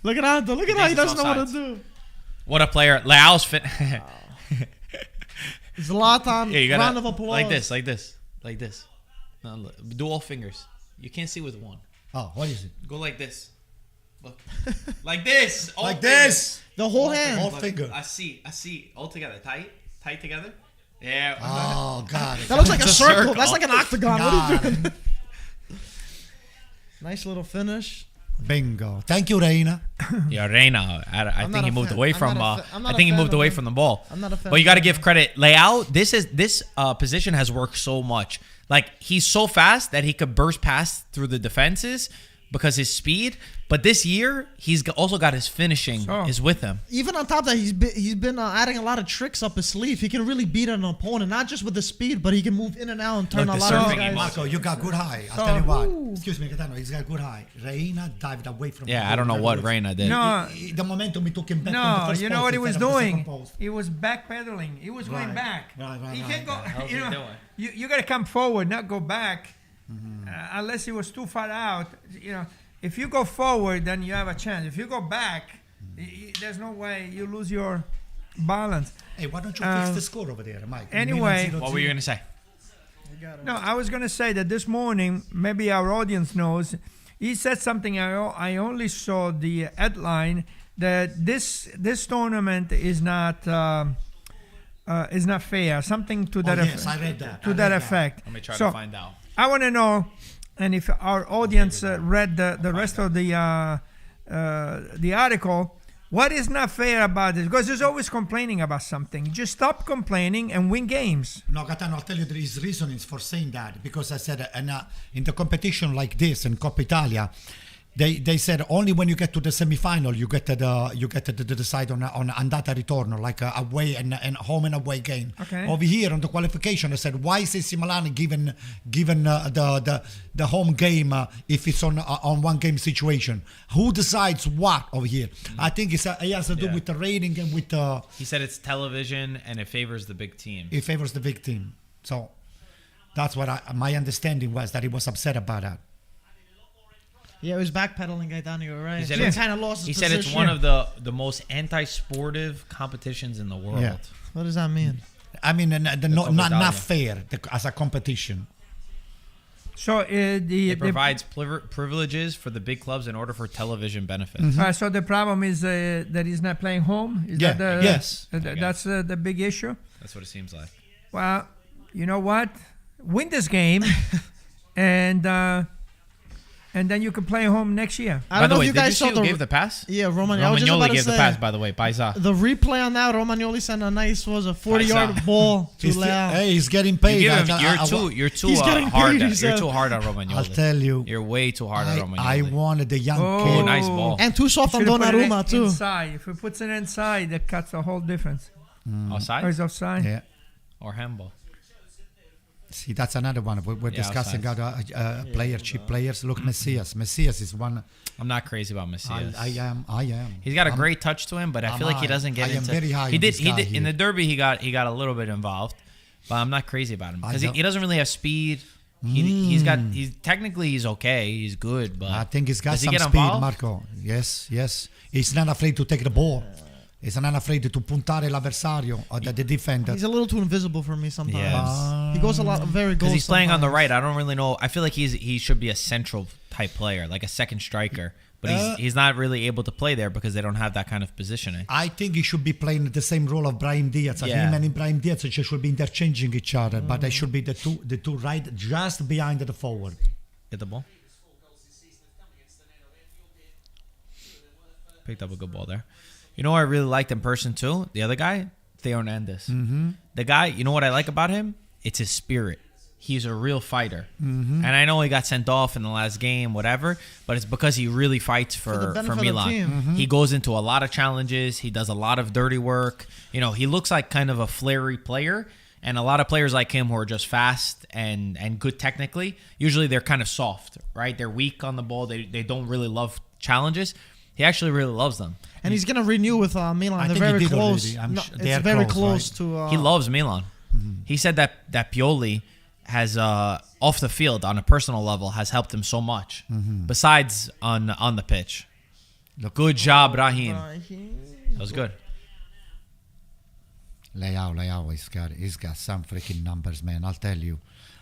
Look at how he doesn't know what to do. What a player. Leao's fit. Zlatan, round of applause. Like this. No, look, do all fingers. You can't see with one. Oh, what is it? Go like this. Look. Like this. Like this. The whole hand. Whole finger. I see. All together. Tight together. Yeah. Oh, God. That looks like a circle. That's like an octagon. God. What are you doing? Nice little finish. Bingo. Thank you, Reina. Yeah, Reina. I think he moved away from. I think he moved away from the ball. I'm not a fan. But you got to give credit. Leao. This position has worked so much. Like he's so fast that he could burst past through the defenses. because his speed. But this year, he's also got his finishing is with him. Even on top of that, he's been adding a lot of tricks up his sleeve. He can really beat an opponent, not just with the speed, but he can move in and out and turn a lot of guys. Marco, you got good high. I'll tell you what. Excuse me, Gaetano, he's got good high. Reina dived away from Yeah, I don't know what Reina did. No, the momentum he took him back no, from the first you know post what he was instead of the doing? second post. He was backpedaling. He was going Right. back. Right, He right, can't right. go. How's You he know, doing? you got to come forward, not go back, unless he was too far out. You know, if you go forward, then you have a chance. If you go back, there's no way you lose your balance. Hey, why don't you fix the score over there, Mike? Anyway- Milan 0-0. What were you going to say? No, I was going to say that this morning, maybe our audience knows, he said something. I only saw the headline that this tournament is not fair. Something to that Yes, I read that. to that effect. Let me try So, to find out. I want to know, and if our audience read the rest of the article, what is not fair about this? Because there's always complaining about something. Just stop complaining and win games. No, Gaetano, I'll tell you there is reasons for saying that because I said in the competition like this in Coppa Italia, they said only when you get to the semi-final you get to decide on andata ritorno, like a away and home and away game. Okay. Over here on the qualification, I said why is AC Milan given the home game if it's on one game situation? Who decides what over here? I think it has to do with the rating and with He said it's television and it favors the big team. it favors the big team. So that's what my understanding was, that he was upset about that. Yeah, he was backpedaling, Gaetano. You're right. He said He it's- kind of lost his He said position. it's one of the most anti-sportive competitions in the world. Yeah. What does that mean? I mean, not Italia. fair as a competition. So It provides privileges for the big clubs in order for television benefits. so the problem is that he's not playing home. Is Yeah, that yes. That's the big issue. That's what it seems like. Well, you know what? Win this game, and then you can play home next year. I By don't the know way, if you did you guys see saw who gave the pass? Yeah, Romagnoli. I was just about Romagnoli to gave the say, pass, by the way. Paisa. the replay on that, Romagnoli sent a nice, was a 40-yard ball to Leao. Hey, he's getting paid. You're too He's getting hard. paid, he You're said. too hard on Romagnoli. I'll tell you. You're way too hard on Romagnoli. I wanted the young Oh, kid. nice ball. And too soft on Should've put it Donnarumma, too. Inside. If he puts it inside, that cuts the whole difference. Offside Or is offside? Yeah. or handball? See, that's another one. We're discussing outside. about player, cheap players. Look, Messias. Messias is one. I'm not crazy about Messias. I am. He's got a great touch to him, but I feel like he doesn't get I am into. very high He on did. this He guy did in here. the derby. He got a little bit involved, but I'm not crazy about him because he doesn't really have speed. He's technically he's okay. He's good, but I think he's got does he some get speed, involved? Marco. Yes. He's not afraid to take the ball. He's not afraid to puntare l'avversario or the defender. He's a little too invisible for me sometimes. Yes. He goes a lot very Because goals he's playing on the sometimes. right. I don't really know. I feel like he should be a central type player, like a second striker. But he's not really able to play there because they don't have that kind of positioning. I think he should be playing the same role of Brahim Diaz. Yeah. Him and Brahim Diaz should be interchanging each other, but they should be the two right just behind the forward. Get the ball. Picked up a good ball there. You know what I really liked in person too? The other guy, Theo Hernandez. Mm-hmm. The guy, you know what I like about him? It's his spirit. He's a real fighter. Mm-hmm. And I know he got sent off in the last game, whatever, but it's because he really fights the for benefit of the Milan. team. Mm-hmm. He goes into a lot of challenges. He does a lot of dirty work. You know, he looks like kind of a flary player. And a lot of players like him who are just fast and good technically, usually they're kind of soft, right? They're weak on the ball. They don't really love challenges. He actually really loves them. And he's going to renew with Milan. I They're think he very did close. already. No, they it's are very close, close right? to... He loves Milan. He said that Pioli has off the field on a personal level has helped him so much. Besides on the pitch. Good job, Brahim. That was good. Leao, he's got some freaking numbers, man. I'll tell you.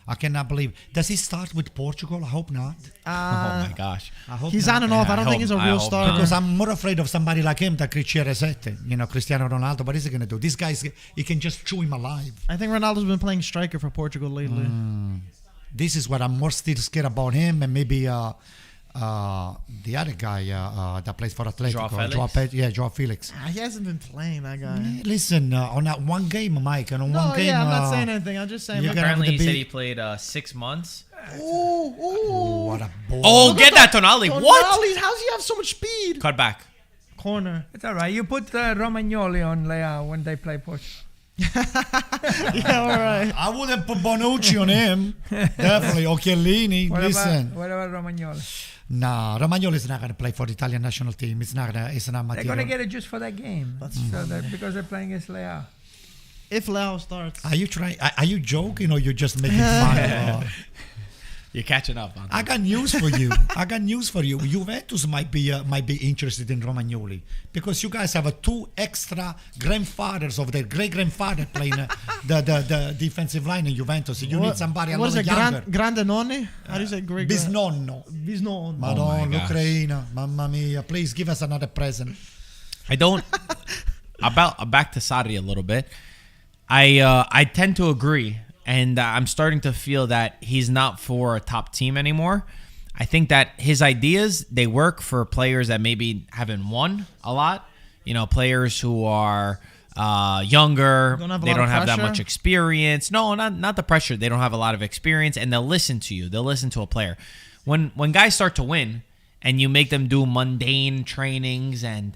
I cannot believe. Does he start with Portugal? I hope not. Oh my gosh. I hope He's not. on and off. I don't I think he's a hope- I real hope starter. not. Because I'm more afraid of somebody like him that could share a set. Cristiano Ronaldo. What is he going to do? This guy, he can just chew him alive. I think Ronaldo's been playing striker for Portugal lately. This is what I'm more still scared about him, and maybe the other guy that plays for Atletico. Joao Felix? Joao Felix. He hasn't been playing, that guy. Listen, on that one game, Mike, and on No, one game. I'm not saying anything. I'm just saying. you Look, gotta have Apparently the he said big- he played 6 months Ooh. What a ball. Oh, get that, Tonali. What? Tonali, how's he have so much speed? Cut back. Corner. It's all right. You put Romagnoli on Leao when they play Portugal. Yeah, all right. I wouldn't put Bonucci on him. Definitely. Or Chiellini. Listen. What about Romagnoli? Nah, Romagnoli is not going to play for the Italian national team. It's not They're material. going to get it just for that game. Because they're playing against Leao. If Leao starts. Are you trying? Are you joking or you just making fun of? You're catching up. Anton. I got news for you. Juventus might be interested in Romagnoli because you guys have two extra grandfathers of their great grandfather playing the defensive line in Juventus. You need somebody a what is little it? younger. Grande nonni? How do you say great? Bisnonno. Bisnonno. Madonna, gosh. Ucraina, mamma mia! Please give us another present. I don't. Back to Sarri a little bit. I tend to agree. And I'm starting to feel that he's not for a top team anymore. I think that his ideas, they work for players that maybe haven't won a lot. You know, players who are younger. They don't have that much experience. No, not the pressure. They don't have a lot of experience, and they'll listen to you. They'll listen to a player. When guys start to win, and you make them do mundane trainings and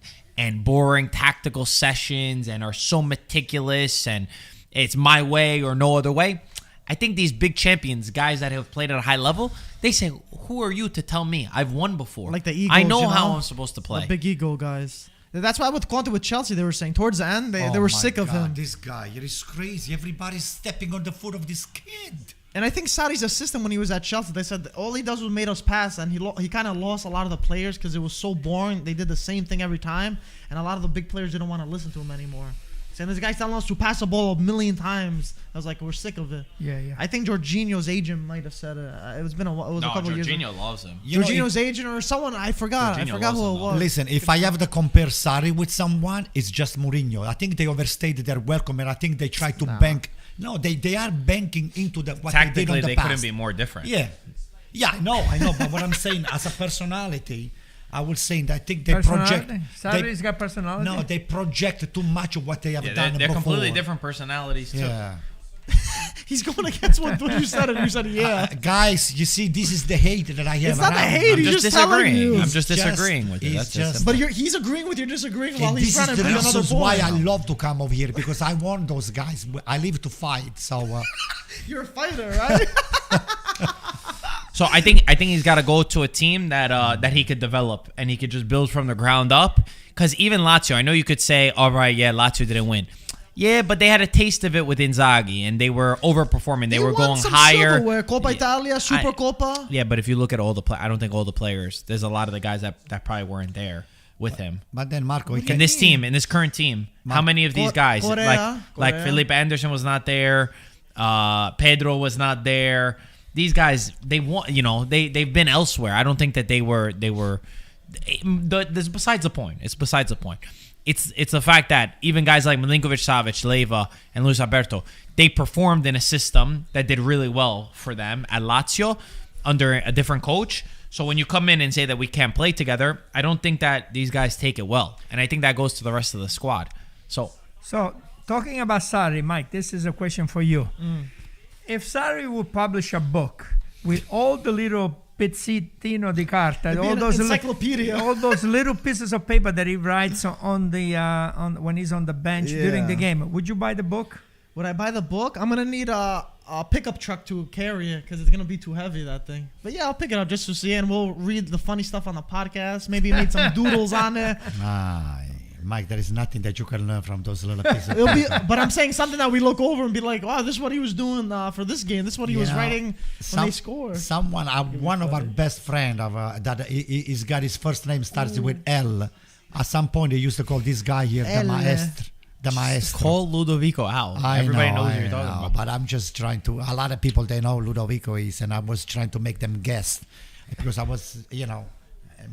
boring tactical sessions and are so meticulous and it's my way or no other way. I think these big champions, guys that have played at a high level, they say, who are you to tell me? I've won before. Like the egos, I know how I'm supposed to play. The big ego guys. That's why with Conte with Chelsea, they were saying towards the end, they were sick of him. This guy, it is crazy. Everybody's stepping on the foot of this kid. And I think Sarri's assistant, when he was at Chelsea, they said all he does was made us pass, and he kind of lost a lot of the players because it was so boring. They did the same thing every time, and a lot of the big players didn't want to listen to him anymore. And this guy's telling us to pass the ball a million times. I was like, we're sick of it. Yeah. I think Jorginho's agent might have said it. It was a couple of years ago. Jorginho loves him. Jorginho's agent or someone, I forgot. Jorginho I forgot who it was. Listen, if I have to compare Sarri with someone, it's just Mourinho. I think they overstayed their welcome, and I think they try to bank. No, they are banking into what they did on the they past. couldn't be more different. Yeah, I know. But what I'm saying, as a personality, I would say that I think they project. Sarri's got personality. No, they project too much of what they have done they're before. completely different personalities too. Yeah. He's going against what you said, and you said, yeah. Guys, you see, this is the hate that I have. It's not the around. hate. I'm He's just just telling disagreeing. you. I'm just disagreeing with you. That's just. But he's agreeing with you disagreeing while And he's this trying is to the bring another reasons why I point. love to come over here because I want those guys. I live to fight, so. You're a fighter, right? So I think he's got to go to a team that he could develop and he could just build from the ground up. Because even Lazio, I know you could say, all right, yeah, Lazio didn't win. Yeah, but they had a taste of it with Inzaghi and they were overperforming. They were going higher. Silverware, Coppa Italia, Super Coppa. Yeah, but if you look at all the I don't think all the players. There's a lot of the guys that probably weren't there with him. But then Marco, In this current team, how many of these guys like Felipe Anderson was not there, Pedro was not there. These guys, they've been elsewhere. I don't think that they were. This besides the point. It's besides the point. It's the fact that even guys like Milinkovic-Savic, Leiva, and Luis Alberto, they performed in a system that did really well for them at Lazio under a different coach. So when you come in and say that we can't play together, I don't think that these guys take it well, and I think that goes to the rest of the squad. So talking about Sarri, Mike, this is a question for you. If Sarri would publish a book with all the little pezzettino di carta, all those encyclopedia, all those little pieces of paper that he writes on when he's on the bench during the game, would you buy the book? Would I buy the book? I'm gonna need a pickup truck to carry it because it's gonna be too heavy, that thing. But yeah, I'll pick it up just to see it, and we'll read the funny stuff on the podcast. Maybe make some doodles on it. Mike, there is nothing that you can learn from those little pieces. But I'm saying something that we look over and be like, wow, this is what he was doing for this game. This is what he was writing when they score. One of our best friend that he's got his first name starts with L. At some point, they used to call this guy here the maestro. The maestro. Call Ludovico out. Everybody knows what you're talking about. But I'm just trying to. A lot of people they know Ludovico is, and I was trying to make them guess because I was,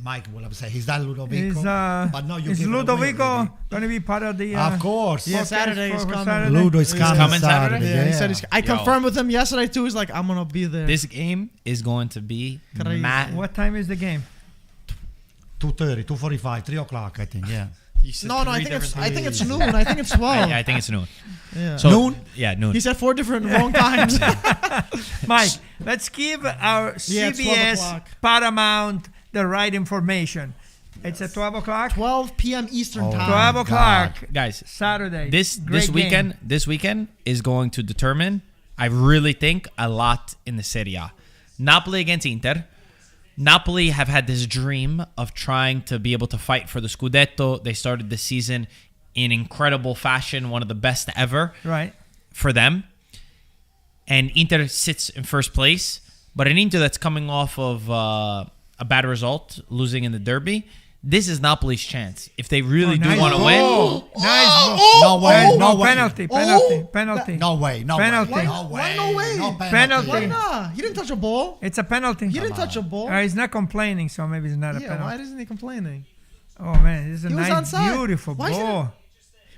Mike will have said he's not Ludovico. But no, is Ludovico going to be part of the? Of course. Yeah, Saturday is coming. Ludo is coming Saturday. Yeah, he said I confirmed with him yesterday too. He's like, I'm gonna be there. This game is going to be What time is the game? 2:30, 2:45, 3 o'clock, I think. Yeah. You said No, I three think it's different I think it's times. noon. I think it's 12. I think it's noon. Yeah. So, Noon? Yeah, noon. He said 4 different wrong times. Mike, let's give our Yeah, it's 12 CBS o'clock. Paramount the right information. It's at 12 o'clock. 12 p.m. Eastern time. 12 o'clock. Guys, Saturday. this Great weekend game. this weekend is going to determine, I really think, a lot in the Serie A. Napoli against Inter. Napoli have had this dream of trying to be able to fight for the Scudetto. They started the season in incredible fashion, one of the best ever Right. for them. And Inter sits in first place, but an Inter that's coming off of a bad result, losing in the derby. This is Napoli's chance. If they really do nice want to ball. win, Nice. No way, no way. Penalty. No way, no Penalty. way. Why no way? No Penalty. Why not? He didn't touch a ball. It's a penalty. He didn't touch a ball. He's not complaining, so maybe it's not a Yeah, penalty. why isn't he complaining? Oh, man. This is a He was nice, onside. beautiful Why is it ball.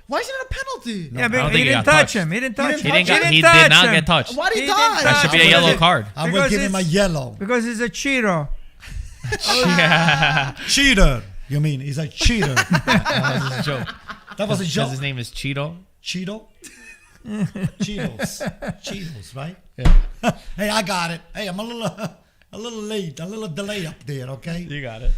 Why is it a penalty? Yeah, I but don't he think he didn't got touch touched. him. He didn't touch him. he did touch not him. get touched. Why did he didn't die? touch That should be a him. yellow card. I will Because give him a it's- yellow. Because he's a cheater. Cheater. You mean he's a cheater? That was a joke. That was a Because joke. his name is Cheeto. Cheeto? Cheetos. Cheetos, right? Yeah. Hey, I got it. Hey, I'm a little late, a little delay up there, okay? You got it.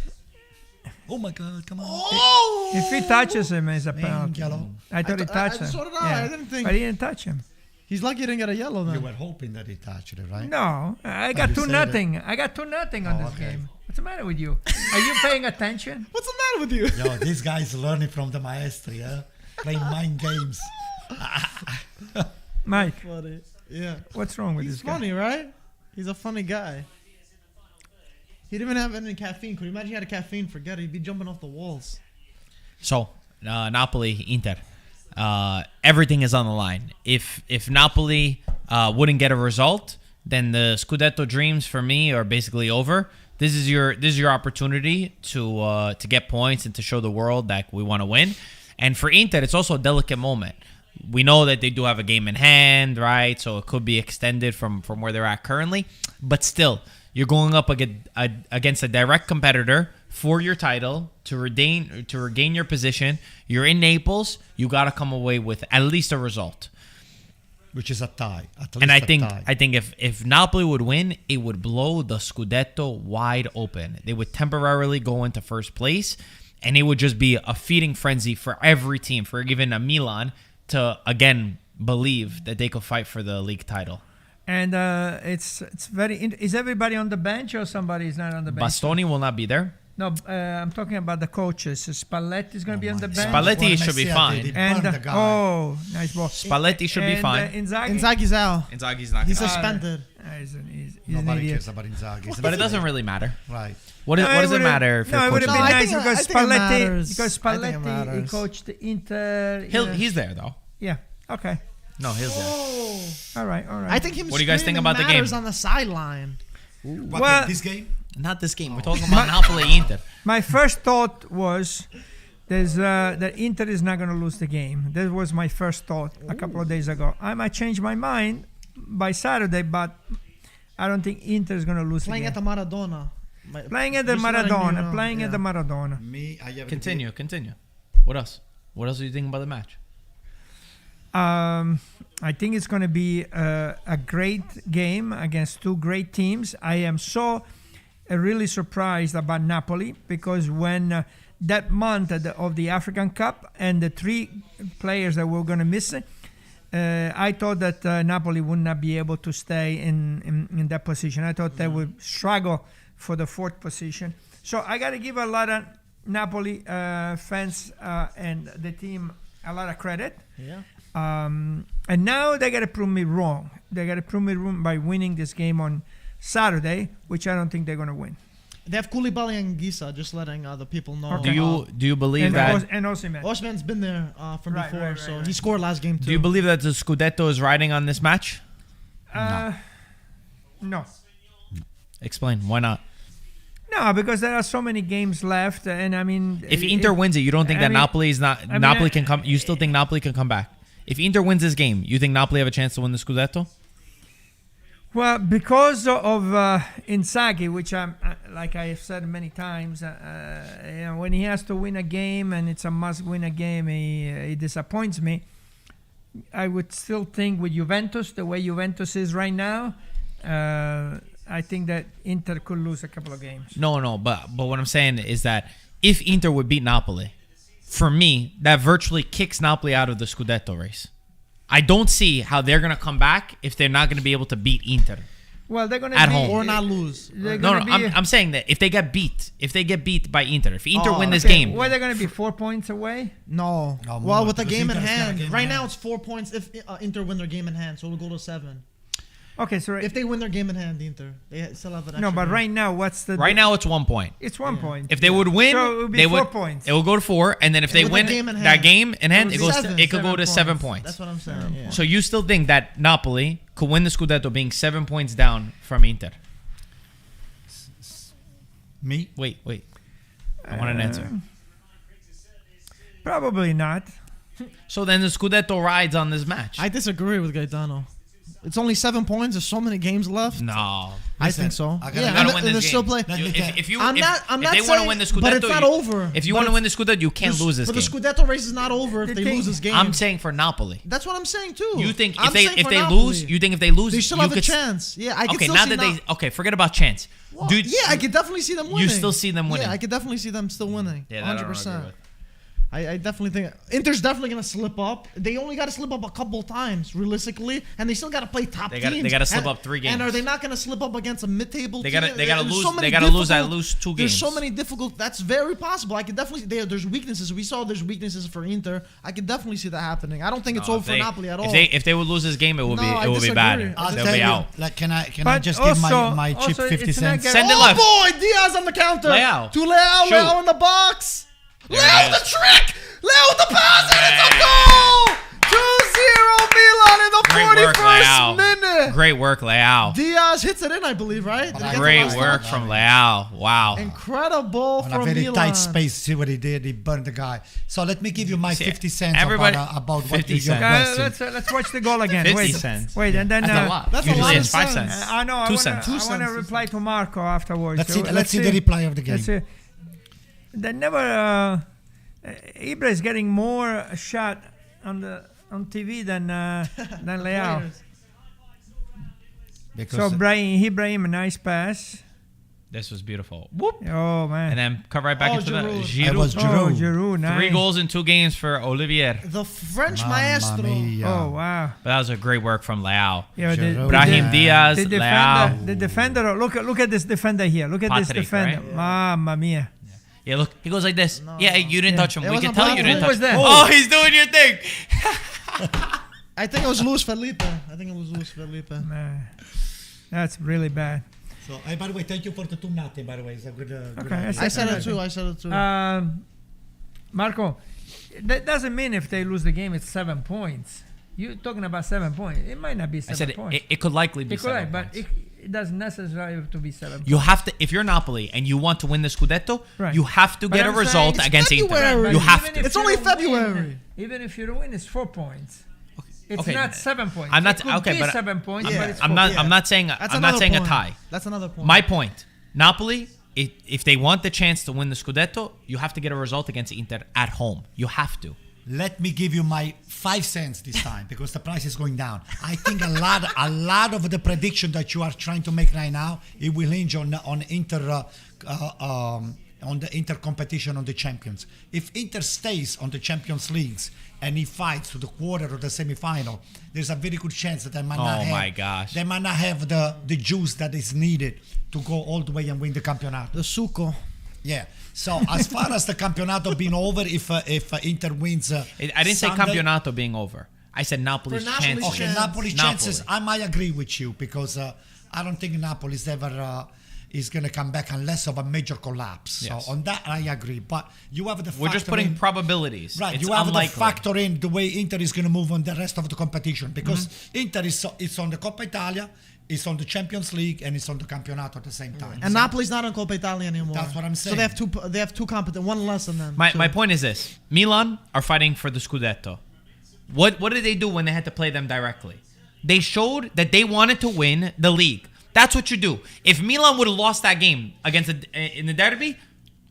Oh my God, come on. Oh! If he touches him, it's a Man, penalty. yellow. I thought he touched him. so did I. I didn't think- But he didn't touch him. He's lucky he didn't get a yellow You then. were hoping that he touched it, right? No, I But got you said 2-0. I got 2-0 on this okay. game. What's the matter with you? Are you paying attention? What's the matter with you? Yo, this guy's learning from the maestro, yeah? Playing mind games. Mike, Funny. Yeah. what's wrong with He's this guy? funny, right? He's a funny guy. He didn't even have any caffeine. Could you imagine he had a caffeine? Forget it. He'd be jumping off the walls. So, Napoli, Inter. Everything is on the line. If Napoli wouldn't get a result, then the Scudetto dreams for me are basically over. This is your opportunity to get points and to show the world that we want to win. And for Inter, it's also a delicate moment. We know that they do have a game in hand, right? So it could be extended from where they're at currently. But still, you're going up against a direct competitor for your title to regain your position. You're in Naples. You got to come away with at least a result. Which is a tie. At least And I a think tie. if Napoli would win, it would blow the Scudetto wide open. They would temporarily go into first place, and it would just be a feeding frenzy for every team, for even a Milan to again believe that they could fight for the league title. And it's very. Is everybody on the bench or somebody is not on the bench? Bastoni will not be there. No, I'm talking about the coaches. Spalletti is going to be on the bench. Spalletti What should be Messina fine. did, he And burned the guy. oh, nice ball. Spalletti should be And, fine. Inzaghi. Inzaghi's out. Inzaghi's not. He's gonna- suspended. He's an Nobody idiot. cares about Inzaghi. but it doesn't really matter. Right. What does it matter if No, it you're would have coaching? been I nice think- because I think it Spalletti. matters. Because I think it Spalletti, he matters. coached Inter. you know. He's there though. Yeah. Okay. No, he's there. Oh. All right. All right. I think him What do you guys think screaming about the game? matters on the sideline. What, Well- this game? Not this game. We're talking about Napoli Inter. My first thought was that Inter is not going to lose the game. That was my first thought a couple of days ago. I might change my mind by Saturday, but I don't think Inter is going to lose Playing the at game. the Maradona. Playing at the Just letting you Maradona. know, Playing at the yeah. Maradona. Me, I have Continue. What else? What else do you think about the match? I think it's going to be a great game against two great teams. I am so really surprised about Napoli because when that month of the African Cup and the three players that were going to miss, I thought that Napoli would not be able to stay in that position. I thought they would struggle for the fourth position. So I got to give a lot of Napoli fans and the team a lot of credit. Yeah. And now they got to prove me wrong. They got to prove me wrong by winning this game on Saturday, which I don't think they're going to win. They have Koulibaly and Gisa, just letting the people know. Okay. Do you believe And that? Osimhen. Osimhen's been there from Right, before, right, so right. he scored last game too. Do you believe that the Scudetto is riding on this match? No. Explain. Why not? No, because there are so many games left, and I mean, If Inter wins it, you don't think I that mean- Napoli is not. I mean, Napoli I- can come. You still think Napoli can come back? If Inter wins this game, you think Napoli have a chance to win the Scudetto? Well, because of Inzaghi, which like I have said many times, when he has to win a game and it's a must-win a game, he disappoints me. I would still think with Juventus, the way Juventus is right now, I think that Inter could lose a couple of games. No, but what I'm saying is that if Inter would beat Napoli, for me, that virtually kicks Napoli out of the Scudetto race. I don't see how they're going to come back if they're not going to be able to beat Inter. Well, they're going to At be, home. Or not lose. I'm saying that if they get beat by Inter, if Inter win this Okay, game, Well, they're going to be 4 points away. No. No, Well, more, with the because game in Inter's got a hand. game in Right hand. now it's 4 points if Inter win their game in hand, so it'll go to 7. Okay, so If they win their game in hand, Inter, they still have an extra no, but game. right now, what's the? right now it's 1 point. it's 1 point. If they would win, So it would be they 4 would. points. It will go to 4, and then if they with the win game in that hand, game in hand, it it would goes. be It could go to 7 points. points. That's what I'm saying. Yeah. So you still think that Napoli could win the Scudetto being 7 points down from Inter? Me? Wait. I want an answer. Probably not. So then the Scudetto rides on this match. I disagree with Gaetano. It's only 7 points. There's so many games left. No. I think so. I gotta- Yeah, you gotta and win they're this still game. playing. If you I'm if, not if they saying, want to win the Scudetto, but it's not over. If you But want to it's- win the Scudetto, you can't lose this But game. the Scudetto race is not over if The they thing- lose this game. I'm saying for Napoli. That's what I'm saying too. You think I'm if they saying if for they Napoli, lose, you think if they lose, they still you have a could chance. Yeah, I can Okay, still now see that okay, forget about chance. Well, Dude, yeah, I could definitely see them winning. You still see them winning. Yeah, I could definitely see them still winning. Yeah, that I don't agree 100%. with. I definitely think Inter's definitely gonna slip up. They only got to slip up a couple times, realistically, and they still got to play top They teams. gotta slip And- up 3 games. And are they not gonna slip up against a mid-table They team? gotta- they gotta There's lose- so many they gotta lose at difficult- least 2 There's so games. many difficult. That's very possible. I could definitely. There's weaknesses. We saw there's weaknesses for Inter. I could definitely see that happening. I don't think it's No, over for Napoli at all. If they would lose this game, it would No, I be disagree. bad. I'll They'll tell be you, out. like, can I But just give also- my cheap also 50 it's not cents? gonna- Send it Oh left. boy, Diaz on the counter. Leao. To Leao. Shoot. Leao in the box. There Leao it with is. the trick. Leao with the pass, and it's a goal. 2-0 Milan in the Great work, 41st Leao. minute. Great work, Leao. Diaz hits it in, I believe, right? Did he get the Great last work touch? from Leao. Wow. Incredible On from a very Milan. tight space, see what he did. He burned the guy. So let me give you my See, 50 cents everybody- about what 50 your cents. question. Let's watch the goal again. 50 wait, cents. Wait, and then That's a lot. That's a Usually lot it's of 5 cents. cents. I know. I 2 wanna, cents. I want to cents. reply to Marco afterwards. Let's So see the replay of the game. Let's see. They never. Ibra is getting more shot on TV than Leao. Players. Because So Ibrahim, a nice pass. This was beautiful. Whoop. Oh man. And then come right back Oh, into Giroud. the It was Giroud. Oh, Giroud, nice. 3 goals in 2 games for Olivier. The French Mamma maestro. mia. Oh wow. But that was a great work from Leao. Yeah, Giroud. Brahim Diaz, the defender, Leao. the defender. Look at this defender here. Look at this Patrick, defender. right? Mamma mia. Yeah, look, he goes like this. No. Yeah, you didn't Yeah. touch him. It We can wasn't tell you Patrick. didn't Who touch was that? him. Oh, he's doing your thing. I think it was Luis Felipe. Man, that's really bad. So, by the way, thank you for the 2-0. By the way, it's a good. Okay, idea. I said it too. Marco, that doesn't mean if they lose the game, it's 7 points. You're talking about 7 points. It might not be 7 I said points. it could likely be It could, 7 but points. it doesn't necessarily have to be 7 You have to, if you're Napoli and you want to win the Scudetto, Right. you have to But get a I'm saying result it's against Inter. February. You But have even to. if It's you only don't win, February. even if you don't win, it's 4 points. It's Okay. not 7 points. I'm not It could okay, be but 7 points, Yeah. but it's I'm 4 not. points. I'm not saying. That's I'm not another saying point. a tie. That's another point. My point. Napoli, if they want the chance to win the Scudetto, you have to get a result against Inter at home. You have to. Let me give you my 5 cents this time because the price is going down. I think a lot of the prediction that you are trying to make right now, it will hinge on Inter on the Inter competition on the champions. If Inter stays on the Champions Leagues and he fights to the quarter or the semi-final, there's a very good chance that they might not Oh have. my gosh. They might not have the juice that is needed to go all the way and win the Campionato. The suco. Yeah. So as far as the Campionato being over, if Inter wins, I didn't say Sunday- Campionato being over. I said Napoli's For Napoli's chances. Okay, chance. Napoli Napoli. chances. I might agree with you because I don't think Napoli's ever is going to come back unless of a major collapse. Yes. So on that I agree. But you have the We're just factor putting in, probabilities. right. It's You have unlikely. to factor in the way Inter is going to move on the rest of the competition because Inter is on the Coppa Italia, it's on the Champions League, and it's on the Campionato at the same time. And Napoli's not in Coppa Italia anymore. That's what I'm So saying. they have two competent, one less than them. My point is this: Milan are fighting for the Scudetto. What did they do when they had to play them directly? They showed that they wanted to win the league. That's what you do. If Milan would have lost that game in the derby,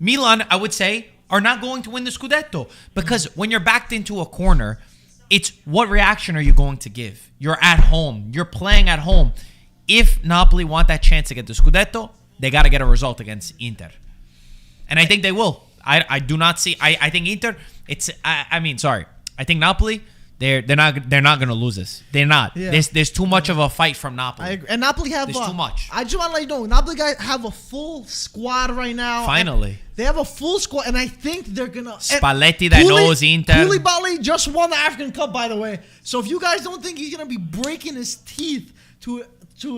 Milan, I would say, are not going to win the Scudetto. Because when you're backed into a corner, it's what reaction are you going to give? You're at home. You're playing at home. If Napoli want that chance to get the Scudetto, they got to get a result against Inter. And I think they will. I do not see. I think Inter. I think Napoli. They're not going to lose this. They're not. Yeah. There's too much of a fight from Napoli. I agree. And Napoli have too much. I just want to let you know, Napoli guys have a full squad right now. Finally. They have a full squad, and I think they're gonna. Spalletti that knows Inter. Koulibaly just won the African Cup, by the way. So if you guys don't think he's gonna be breaking his teeth to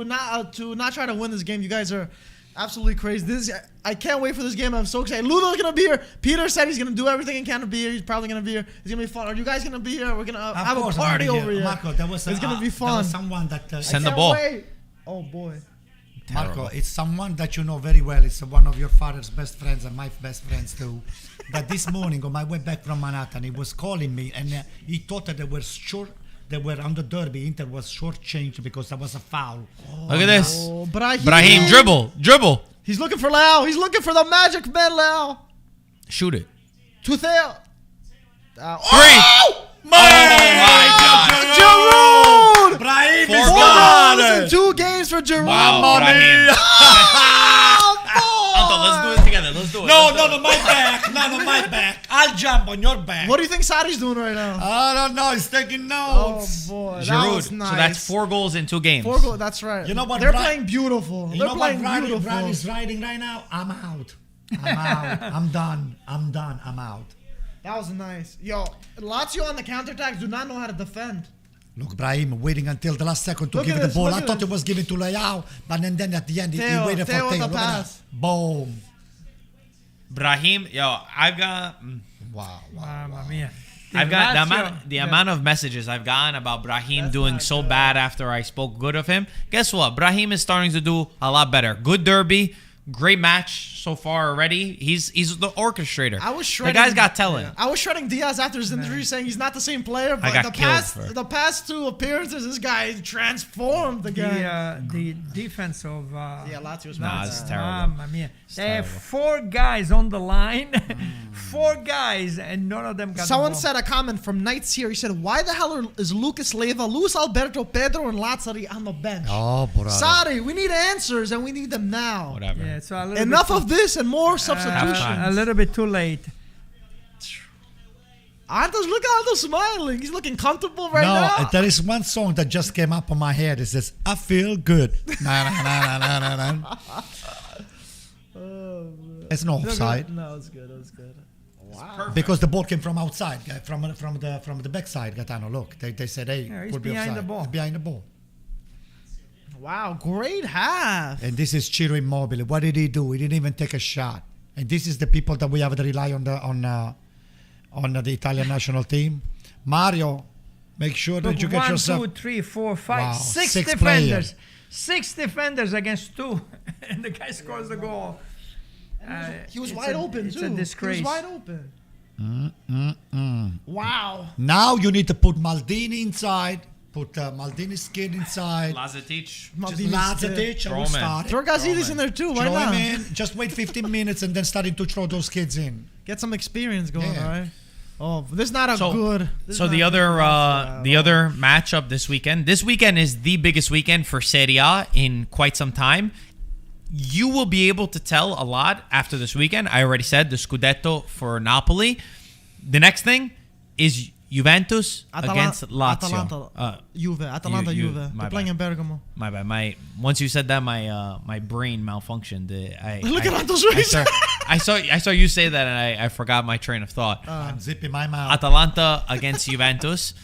not try to win this game, you guys are absolutely crazy. I can't wait for this game. I'm so excited. Ludo's gonna be here. Peter said he's gonna do everything he can to be here. He's probably gonna be here. It's gonna be fun. Are you guys gonna be here? We're gonna have a party over here. Marco, it's gonna be fun. There was someone that Send the ball. Wait. Oh boy. Marco, it's someone that you know very well. It's one of your father's best friends and my best friends too. That this morning on my way back from Manhattan, he was calling me and he thought that they were on the derby. Inter was shortchanged because there was a foul. Look at this. Oh, Brahim, dribble. He's looking for Lau. He's looking for the magic man, Lau. Shoot it. To Theo. Oh my God. Giroud! Brahim 4 is Four gone! goals in 2 games for Giroud. Wow, Brahim. Oh, Anto, let's do it together. Let's do it. No, my back. No, my back. I'll jump on your back. What do you think Sari's doing right now? I don't know. He's taking Oh notes. boy, that Giroud. was nice. So that's 4 goals in 2 games. 4 goals. That's right. You know what, They're Brad- playing beautiful. You They're know what playing beautiful. Brad is riding right now? I'm out. I'm done. I'm out. That was nice. Yo, Lazio on the counterattacks do not know how to defend. Look, Brahim waiting until the last second to Look give at the this, ball. look I at thought this. it was given to Leao, but then at the end he Theo waited for with Theo. the Look at that. pass. Boom. Brahim, I've got Wow. Mamma mia. the amount of messages I've gotten about Brahim doing so bad after I spoke good of him. Guess what? Brahim is starting to do a lot better. Good derby. Great match so far already. He's the orchestrator. I was the shredding. guy's got talent. I was shredding Diaz after his injury, saying he's not the same player. But got killed the past 2 appearances, this guy transformed the game. The defense of Lazio's Nah, bad. it's terrible. Mamma mia. They have 4 guys on the line. 4 guys, and none of them got Someone the ball. said a comment from Knights here. He said, "Why the hell is Lucas Leiva, Luis Alberto, Pedro, and Lazzari on the bench? Oh, brother. Sari, we need answers, and we need them now. Whatever. Yeah, so a little Enough bit of this and more substitutions." a little bit too late. Anto's, look at Anto smiling. He's looking comfortable right now. No, there is one song that just came up on my head. It says, I feel good. Nah. It's no offside. No, it's good. It was good. Wow. Because the ball came from outside, from the backside, Gaetano. Look, they said, hey, Yeah, he's could be behind offside. the ball. It's behind the ball. Wow, great half. And this is Ciro Immobile. What did he do? He didn't even take a shot. And this is the people that we have to rely on the Italian national team. Mario, make sure that Look, you get 1, yourself. 2, 3, 4, 5, Wow, 6 6 defenders. players. 6 defenders against 2, and the guy scores the goal. He was It's wide a- open, it's too. a disgrace. He was wide open. Wow. Now you need to put Maldini inside. Put Maldini's kid inside. Lazetic. Just Maldini's Lazetic, Throw I will him in. start it. Throw Gazidis in there, too. Why Throw not? him in. Just wait 15 minutes and then starting to throw those kids in. Get some experience going, Yeah. all right? Oh, this is not a good. this So is the not other good. the other matchup this weekend. This weekend is the biggest weekend for Serie A in quite some time. You will be able to tell a lot after this weekend. I already said the Scudetto for Napoli. The next thing is Juventus against Lazio. Atalanta, you- Juve. my They're playing bad. in Bergamo. My bad. Once you said that, my brain malfunctioned. Look at Anto's face. I saw you say that, and I forgot my train of thought. I'm zipping my mouth. Atalanta against Juventus,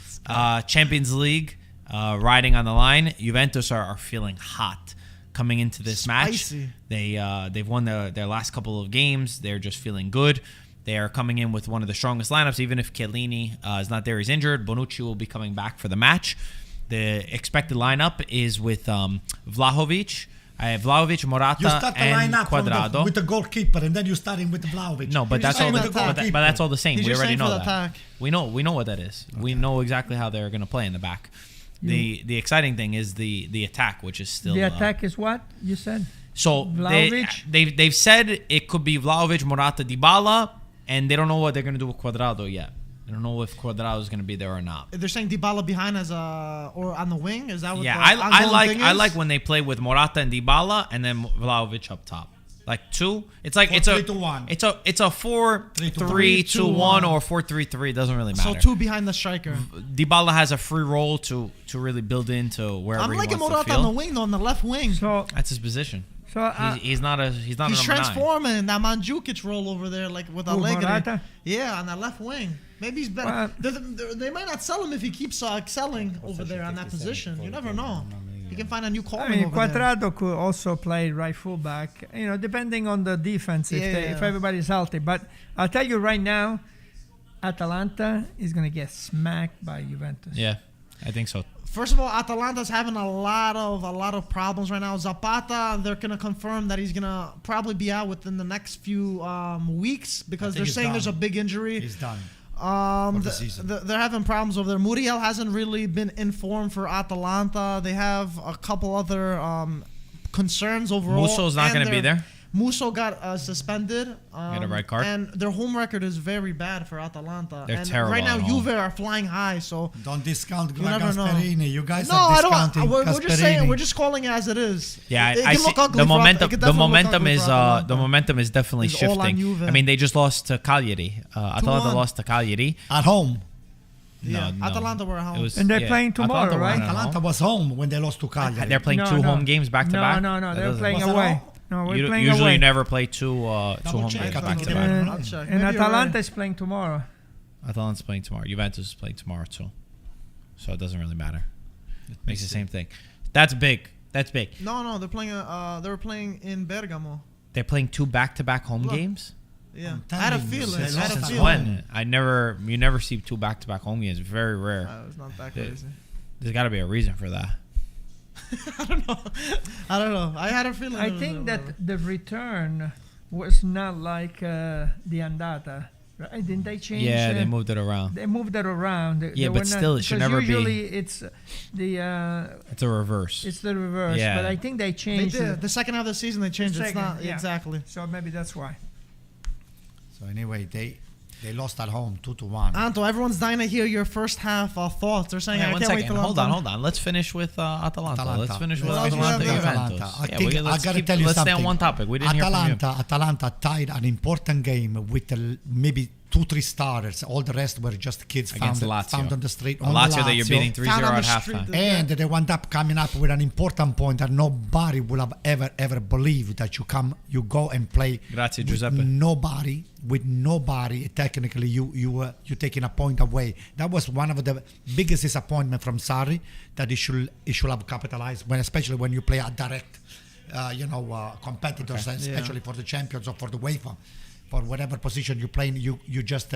Champions League, riding on the line. Juventus are feeling hot coming into this match. Spicy. They've won their last couple of games. They're just feeling good. They are coming in with one of the strongest lineups. Even if Chiellini is not there, he's injured. Bonucci will be coming back for the match. The expected lineup is with Vlahovic. I have Vlahovic, Morata, You start the and lineup Quadrado. with the goalkeeper, and then you starting with Vlahovic. No, but He's that's all. just saying But attack. that's all the same. He's We just already saying for know the that. attack. We know what that is. We know exactly how they're going to play in the back. The exciting thing is the attack, which is still The attack is what you said? So Vlahovic? they've said it could be Vlahovic, Morata, Dybala, and they don't know what they're gonna do with Cuadrado yet. They don't know if Cuadrado is gonna be there or not. They're saying Dybala behind as or on the wing. Is that what? Yeah, the I like when they play with Morata and Dybala and then Vlahovic up top. Like two. It's like it's a 4-3-2-1. It's a 4-3-2-1 or 4-3-3. It doesn't really matter. So two behind the striker. Dybala has a free role to really build into wherever I'm he liking wants to Morata feel. on the wing though, on the left wing. So That's his position. so He's not a He's number 9. transforming that Mandzukic role over there, like with Allegri. Morata? Yeah, on that left wing. Maybe he's better. Well, They might not sell him if he keeps excelling over there on that position. You never know. He can find a new I calling mean, over there. Cuadrado could also play right fullback, depending on the defense if everybody's healthy. But I'll tell you right now, Atalanta is going to get smacked by Juventus. Yeah, I think so. First of all, Atalanta's having a lot of problems right now. Zapata, they're gonna confirm that he's gonna probably be out within the next few weeks because they're saying there's a big injury. He's done. For the season. They're having problems over there. Muriel hasn't really been informed for Atalanta. They have a couple other concerns overall. Musso's not going to be there. Musso got suspended. Got a red card. And their home record is very bad for Atalanta. They're and terrible right now, at home. Juve are flying high. So Don't discount never know. Gasperini. You guys no, are I discounting don't. We're just saying. Gasperini. We're just calling it as it is. Yeah, It I can see look ugly the for momentum. it could The definitely look momentum ugly is for Atalanta. the momentum is definitely It's all on shifting. Juve. I mean, they just lost to Cagliari. Atalanta 2-1. lost to Cagliari. At home. Yeah, No. Atalanta were at home. It was- And they're playing tomorrow, Atalanta were right? at Atalanta home. was home when they lost to Cagliari. They're playing two home games back to back. No, That they're doesn't- playing Was that away. all? No, we're You playing usually away. never play two home check. games I back don't to know. back. I'll check. And Maybe you're Atalanta right. is playing tomorrow. Atalanta's playing tomorrow. Juventus is playing tomorrow too. So it doesn't really matter. It makes the same thing. That's big. That's big. No, they're playing. They were playing in Bergamo. They're playing two back-to-back home Look. games. Yeah, I'm I had a telling you, feeling. they I had a lost Since feeling. when? You never see two back-to-back home games. Very rare. It's not that Yeah. crazy. There's got to be a reason for that. I don't know. I had a feeling. I it was think whatever. that the return was not like the andata. Right? Didn't they change? Yeah, they moved it around. They moved it around. Yeah, but still, it should because never be- usually it's the It's a reverse. it's the reverse. Yeah. But I think they They changed did. it. The second half of the season, they changed it. It's Second, not yeah. exactly. So maybe that's why. So anyway, they lost at home 2-1. Anto, everyone's dying to hear your first half thoughts. They're saying, Hey, I one can't wait second. till Hold on. Let's finish with Atalanta. Let's finish with Let's Atalanta finish with Juventus. Atalanta. I Yeah, think let's I gotta keep- tell you let's stay something. on one topic. We didn't hear from you. Atalanta tied an important game with maybe 2-3 starters. All the rest were just kids Against found Lazio. on the street. Lazio that you're beating 3-0 Found on at the street. halftime. And they wound up coming up with an important point that nobody would have ever believed, that you go and play Grazie, with Giuseppe. nobody. Technically, you taking a point away. That was one of the biggest disappointment from Sarri, that he should have capitalized especially when you play a direct, competitors, especially for the champions or for the UEFA, for whatever position you play. You just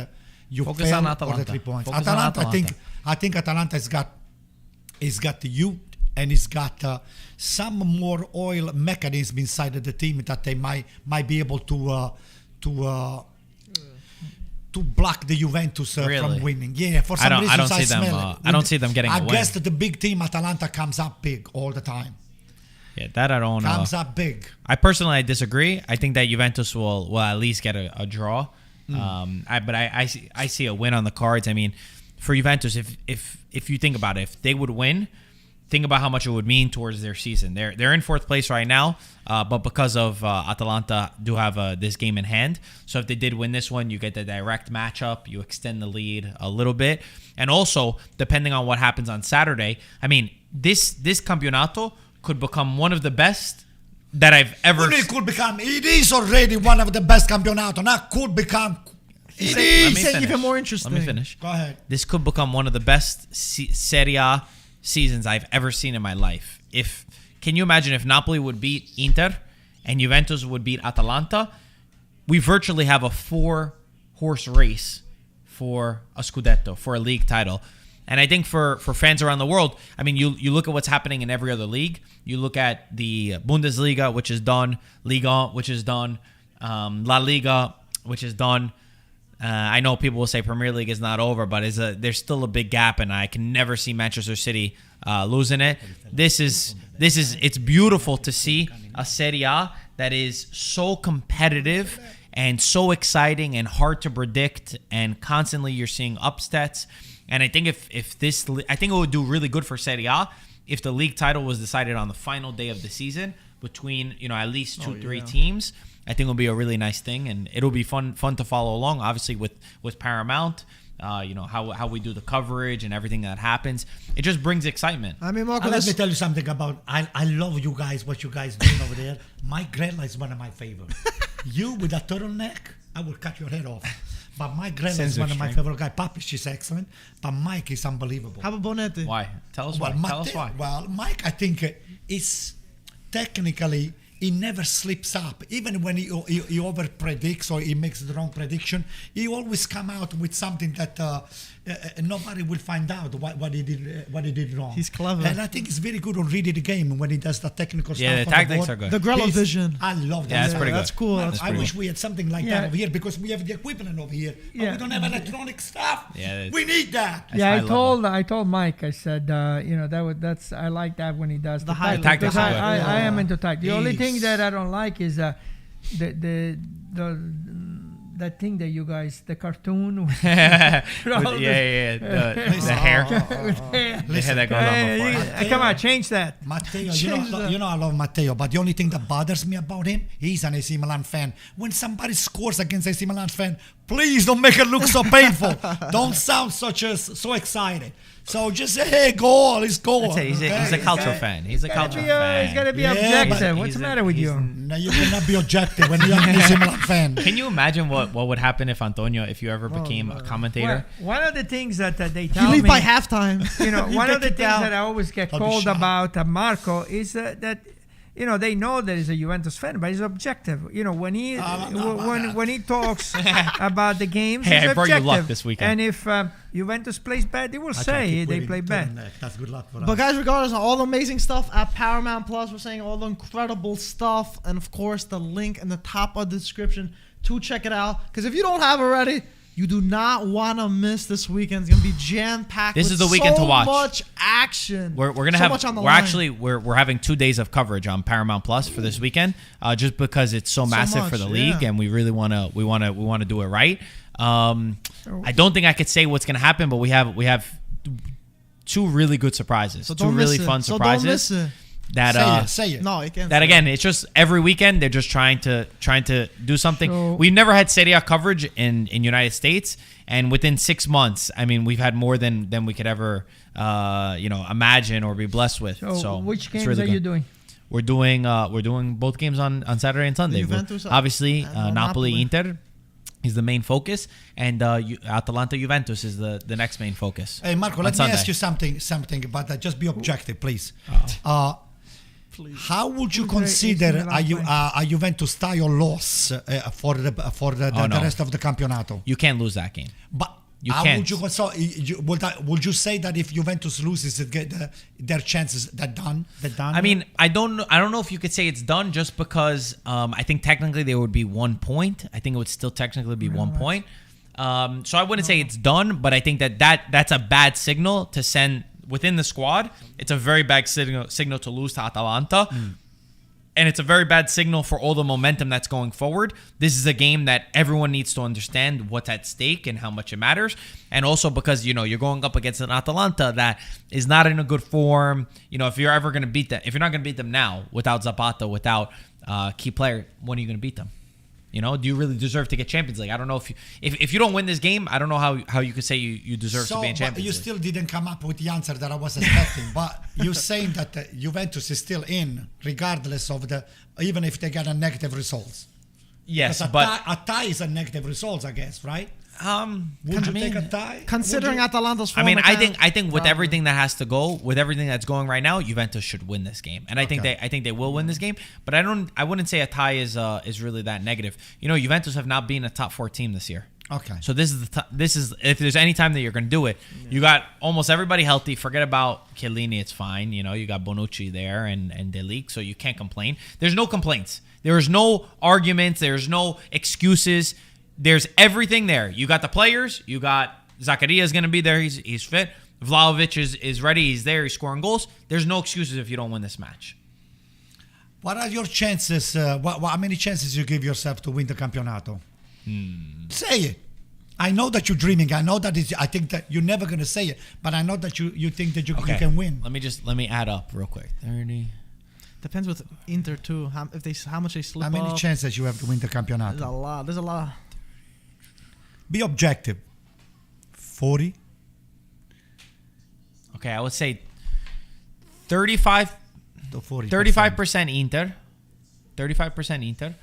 you Focus fail on for Atalanta. the 3 points. Focus on Atalanta. I think Atalanta has got the youth, and it's got some more oil mechanism inside of the team that they might be able to block the Juventus Really? from winning. Yeah, for some reason I don't see them. smell it. I don't see them getting I a win. guess that the big team Atalanta comes up big all the time. Yeah, that I don't know. Comes up big. I disagree. I think that Juventus will at least get a draw. I see a win on the cards. I mean, for Juventus, if you think about it, if they would win, think about how much it would mean towards their season. They're in 4th place right now, but because of Atalanta do have this game in hand. So if they did win this one, you get the direct matchup. You extend the lead a little bit, and also depending on what happens on Saturday. I mean, this Campionato could become one of the best that I've ever. It is already one of the best campionato. Now could become. It Let is. me Say finish. even more interesting. Let me finish. Go ahead. This could become one of the best Serie A seasons I've ever seen in my life. Can you imagine if Napoli would beat Inter and Juventus would beat Atalanta? We virtually have a 4-horse race for a Scudetto, for a league title. And I think for fans around the world, I mean, you look at what's happening in every other league. You look at the Bundesliga, which is done, Liga, which is done, La Liga, which is done, I know people will say Premier League is not over, but there's still a big gap, and I can never see Manchester City losing it. It's beautiful to see a Serie A that is so competitive and so exciting and hard to predict, and constantly you're seeing upsets. And I think I think it would do really good for Serie A if the league title was decided on the final day of the season between at least three teams. I think it'll be a really nice thing, and it'll be fun to follow along. Obviously, with Paramount, how we do the coverage and everything that happens, it just brings excitement. I mean, Marco, let me tell you something about. I love you guys. What you guys doing over there? Mike Grella is one of my favorites. You with a turtleneck, I will cut your head off. But Mike Grella is one of my favorite guys. Papic is excellent, but Mike is unbelievable. How about Bonetti? Why? Tell us why. Tell us why. Well, Mike, I think is technically. He never slips up. Even when he over predicts or he makes the wrong prediction, he always come out with something that nobody will find out what he did wrong. He's clever, and I think it's very good on reading the game when he does the technical stuff. Yeah, the tactics are good. The Grella vision. I love that. Yeah, that's pretty good. That's cool. I wish we had something like that over here, because we have the equivalent over here, but we don't have electronic stuff. Yeah, we need that. Yeah, I told Mike. I said, that's I like that when he does the tactics. I am into tactics. The only thing that I don't like is the that thing that you guys, the cartoon with the hair. The hair that goes on the floor. Come on, change that. Matteo, you know I love Matteo, but the only thing that bothers me about him, he's an AC Milan fan. When somebody scores against AC Milan fan, please don't make it look so painful. Don't sound so excited. So just say, hey, goal, it's goal. He's a cultural fan. He's a cultural fan. He's got to be objective. What's the matter with you? No, you cannot be objective when you're an AC Milan fan. Can you imagine what would happen if you ever became a commentator? One of the things that they tell me... You leave by halftime. One of the things that I always get called about Marco is that... they know that he's a Juventus fan, but he's objective. When he talks about the games, hey, he's I brought objective. you luck this weekend. And if Juventus plays bad, they will say they play bad. That's good luck for us. But guys, regardless of all the amazing stuff at Paramount Plus, we're saying all the incredible stuff, and of course the link in the top of the description to check it out. Because if you don't have it already, you do not want to miss this weekend. It's gonna be jam packed. This is the weekend to watch. So much action. We're gonna have. We're having 2 days of coverage on Paramount Plus for this weekend, just because it's so massive for the league, and we really wanna do it right. I don't think I could say what's gonna happen, but we have two really good surprises, two really fun surprises. So don't miss it. Say it. No, you can't. That again, it's just every weekend they're just trying to do something. So, we've never had Serie A coverage in United States, and within 6 months, I mean, we've had more than we could ever imagine or be blessed with. So which games really are you doing? We're doing both games on Saturday and Sunday. Obviously, Napoli Inter is the main focus, and Atalanta Juventus is the next main focus. Hey Marco, let me ask you something about that. Just be objective, please. How would you consider a Juventus style loss for the rest of the campionato? You can't lose that game. But you how can't. Would you say that if Juventus loses, their chances that done? I mean, I don't know if you could say it's done, just because I think technically there would be 1 point. I think it would still technically be 1 point. So I wouldn't say it's done, but I think that's a bad signal to send within the squad. It's a very bad signal to lose to Atalanta. And it's a very bad signal for all the momentum that's going forward. This is a game that everyone needs to understand what's at stake and how much it matters. And also because, you're going up against an Atalanta that is not in a good form. If you're ever going to beat them, if you're not going to beat them now without Zapata, without key player, when are you going to beat them? Do you really deserve to get Champions League? I don't know if you don't win this game, I don't know how you could say you deserve to be in Champions League. You still didn't come up with the answer that I was expecting. But you're saying that Juventus is still in, regardless of even if they get a negative results. Yes, but a tie is a negative result, I guess, right? Would you take a tie? Considering Atalanta's form, I think with everything that has to go, with everything that's going right now, Juventus should win this game, and I think they will win this game. But I wouldn't say a tie is really that negative. Juventus have not been a top 4 team this year. Okay. So this is if there's any time that you're going to do it, you got almost everybody healthy. Forget about Chiellini, it's fine. You got Bonucci there and De Ligt, so you can't complain. There's no complaints. There's no arguments. There's no excuses. there's everything there. You got the players. You got Zakaria is going to be there. He's fit. Vlahovic is ready. He's there. He's scoring goals. There's no excuses if you don't win this match. What are your chances? How many chances you give yourself to win the campionato? Say it. I know that you're dreaming. I know that I think that you're never going to say it, but I know that you think that you can win. Let me add up real quick. 30. Depends with Inter too. How much they slip How many up. chances you have to win the campionato? There's a lot. Be objective. 40. Okay, I would say 35. To 40%. 35% Inter. 35% Inter.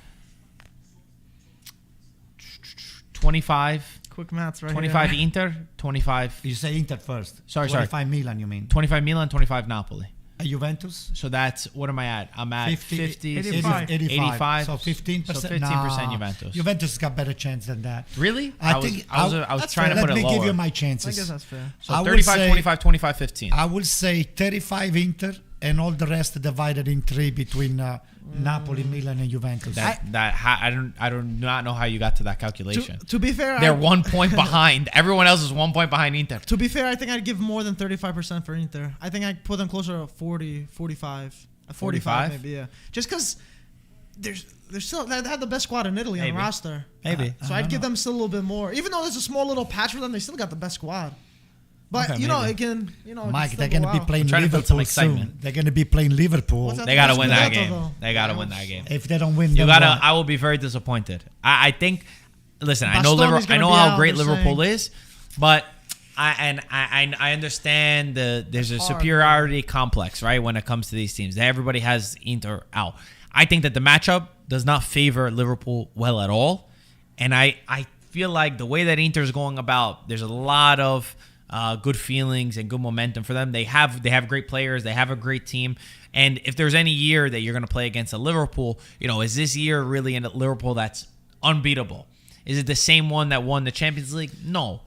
25. Quick maths right 25 here. Inter. 25. You say Inter first. Sorry. 25 Milan, you mean? 25 Milan. 25 Napoli. Juventus? So that's, what am I at? I'm at 50, 85. 85. So 15%. So 15% Nah. Juventus. Juventus got better chance than that. Really? I was that's trying to fair. put Let it me give lower. you my I chances. guess that's fair. So I would 35, say- 25, 25, 15. I will say 35 Inter and all the rest divided in 3 between Napoli, Milan, and Juventus. I do not know how you got to that calculation. To be fair, They're 1 point behind. Everyone else is 1 point behind Inter. To be fair, I think I'd give more than 35% for Inter. I think I'd put them closer to 40, 45. 45 maybe, yeah. Just because they're still, they have the best squad in Italy on Maybe. the roster. Maybe. So I'd give them still a little bit more. Even though there's a small little patch for them, they still got the best squad. But, Okay, you know, maybe. it can, you know, Mike, it they're can going still to be go playing I'm trying to build some Liverpool soon. excitement. They're going to be playing Liverpool. What's that? They got to That's win that Scudetto, game. though. They got to win that game. If they don't win, You then gotta. what? I will be very disappointed. I think. Listen, I know Bastoni's I gonna know be how out, great they're Liverpool saying. is, but I understand there's a It's hard, superiority complex, right? When it comes to these teams, everybody has Inter out. I think that the matchup does not favor Liverpool well at all, and I feel like the way that Inter is going about, there's a lot of good feelings and good momentum for them. They have great players. They have a great team. And if there's any year that you're going to play against a Liverpool, you know, is this year really in Liverpool that's unbeatable? Is it the same one that won the Champions League? No.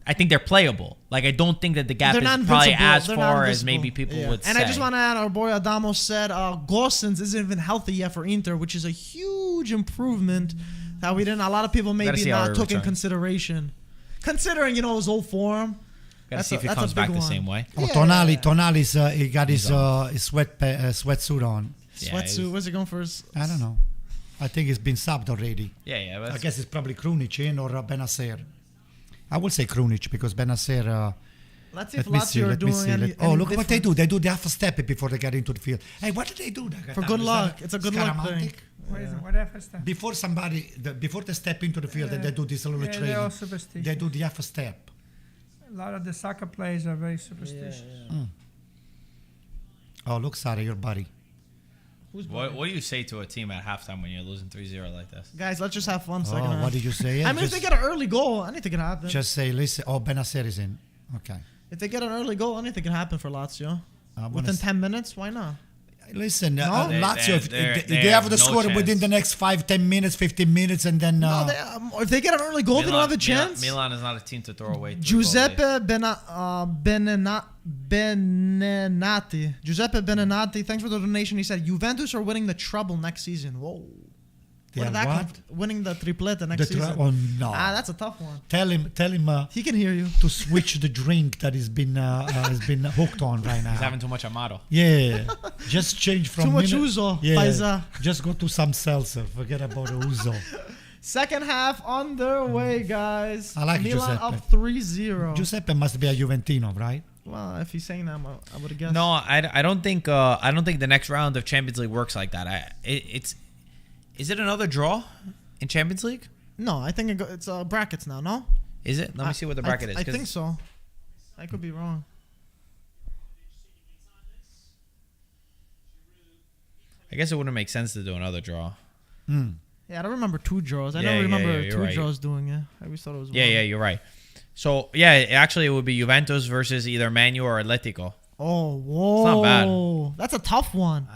I think they're playable. Like, I don't think that the gap They're is not probably invincible. as They're far not as maybe invincible. people would say. And I just want to add, our boy Adamo said Gosens isn't even healthy yet for Inter, which is a huge improvement that we didn't. A lot of people maybe see how not he took in returns. consideration. Considering, you know, his old form. Gotta see if he that's a comes back big the one. same way. Oh, Yeah. Tonali's he got his sweatsuit on. Yeah, Sweatsuit. Where's he going for his? I don't know. I think it's been subbed already. Yeah. I guess it's probably Krunic in or Benacer. I will say Krunic because Benacer. Let's see if Let me see. Lazio are Let me doing see. any. Oh, any look what they different. do. They do the half step before they get into the field. Hey, what did they do? For good luck. It's a good luck thing. What else is that? Before before they step into the field, they do this little Yeah, they're all training. superstitious. They do the half step. A lot of the soccer players are very superstitious. Oh, look, Sarah, your buddy. What do you say to a team at halftime when you're losing 3-0 like this? Guys, let's just have fun. Second Oh, half. what did you say? I mean, if they get an early goal, anything can happen. Just say, listen. Oh, Benacer is in. Okay. If they get an early goal, anything can happen for Lazio. I wanna Within s- 10 minutes, why not? Listen, No? Lazio, if They they have have the no score within chance. the next 5, 10 minutes, 15 minutes, and then No, if they get an early goal, they don't have a chance. Milan is not a team to throw away. to a Giuseppe goalie. Benenati. Giuseppe Benenati, thanks for the donation. He said Juventus are winning the treble next season. Whoa. They Where did are that come what? from? Winning the triplete next season. Oh no! That's a tough one. Tell him He can hear you. to switch the drink that has been hooked on right now. He's having too much Amaro. Yeah, just change from Too much minute- ouzo, Yeah, paisa. just go to some seltzer. Forget about the ouzo. Second half underway, guys. I like Milan Giuseppe. up 3-0. Giuseppe must be a Juventino, right? Well, if he's saying that, I would have guessed. No, I don't think the next round of Champions League works like that. Is it another draw in Champions League? No, I think it's brackets now, no? Is it? Let me see what the bracket is. I 'cause think so. I could be wrong. I guess it wouldn't make sense to do another draw. Yeah, I don't remember 2 draws. I Yeah, don't remember you're 2 right. draws doing it. I always thought it was Yeah, one. you're right. So, yeah, actually it would be Juventus versus either Manu or Atletico. Oh, whoa. not bad. That's a tough one.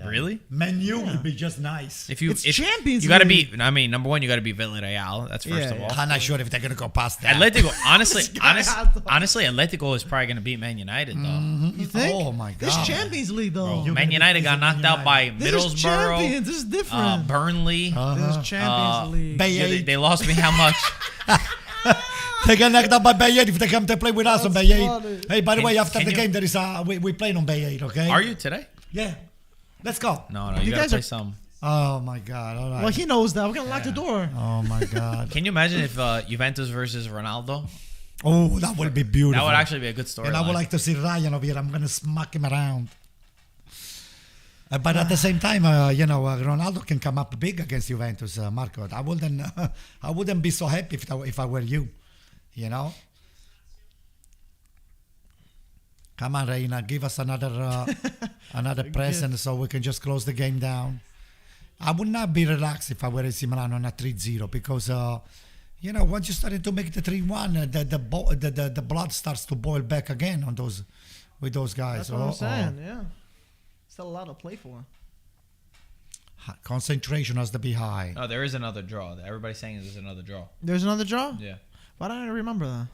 Really? Menu would be just nice. It's Champions you gotta League. be. I mean, number one, you gotta be Villarreal. That's first Yeah, of all. I'm not sure if they're gonna go past that. Atletico, honestly, guy has to- honestly, Atletico is probably gonna beat Man United though. You think? Oh my This God. Champions League though. You're Man gonna be United got facing knocked Man out by United. This is Champions. Middlesbrough, This is different. Burnley. This is Champions League. Bay Yeah, 8. they lost me how much? They get knocked out by Bay 8 if they come to play with us on Bay 8. funny. Hey, by the way, after can the you- game, there is we playing on Bay 8, okay? Are you today? Yeah. Let's go. No, you You gotta guys play are- some. Oh my God. All right. Well, he knows that. We're gonna lock the door. Oh my God. Can you imagine if Juventus versus Ronaldo? Oh, that would be beautiful. That would actually be a good story. And I would like to see Ryan over here. I'm going to smack him around. But at the same time, Ronaldo can come up big against Juventus, Marco. I wouldn't be so happy if I were you. You know. Come on, Reina, give us another present so we can just close the game down. I would not be relaxed if I were AC Milan on a 3-0 because once you started to make the 3-1, the blood starts to boil back again on those with those guys. That's what I'm saying. Yeah. Still a lot to play for. Concentration has to be high. No, there is another draw. Everybody's saying there's another draw. There's another draw? Yeah. Why don't I remember that?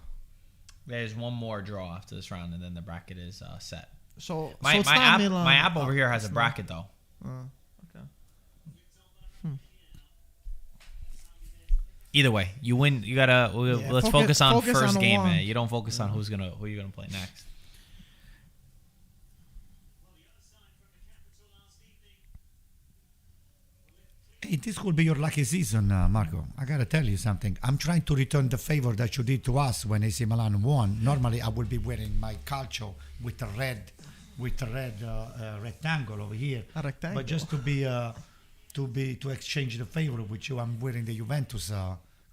There's one more draw after this round, and then the bracket is set. So My it's not Milan. my app over here has a it's bracket though. not. Okay. Either way, you win. You gotta. Let's focus on focus first on game, one. man. You don't focus on who you're gonna play next. Hey, this could be your lucky season, Marco. I gotta tell you something. I'm trying to return the favor that you did to us when AC Milan won. Normally, I would be wearing my calcio with the red rectangle over here. A rectangle. But just to exchange the favor with you, I'm wearing the Juventus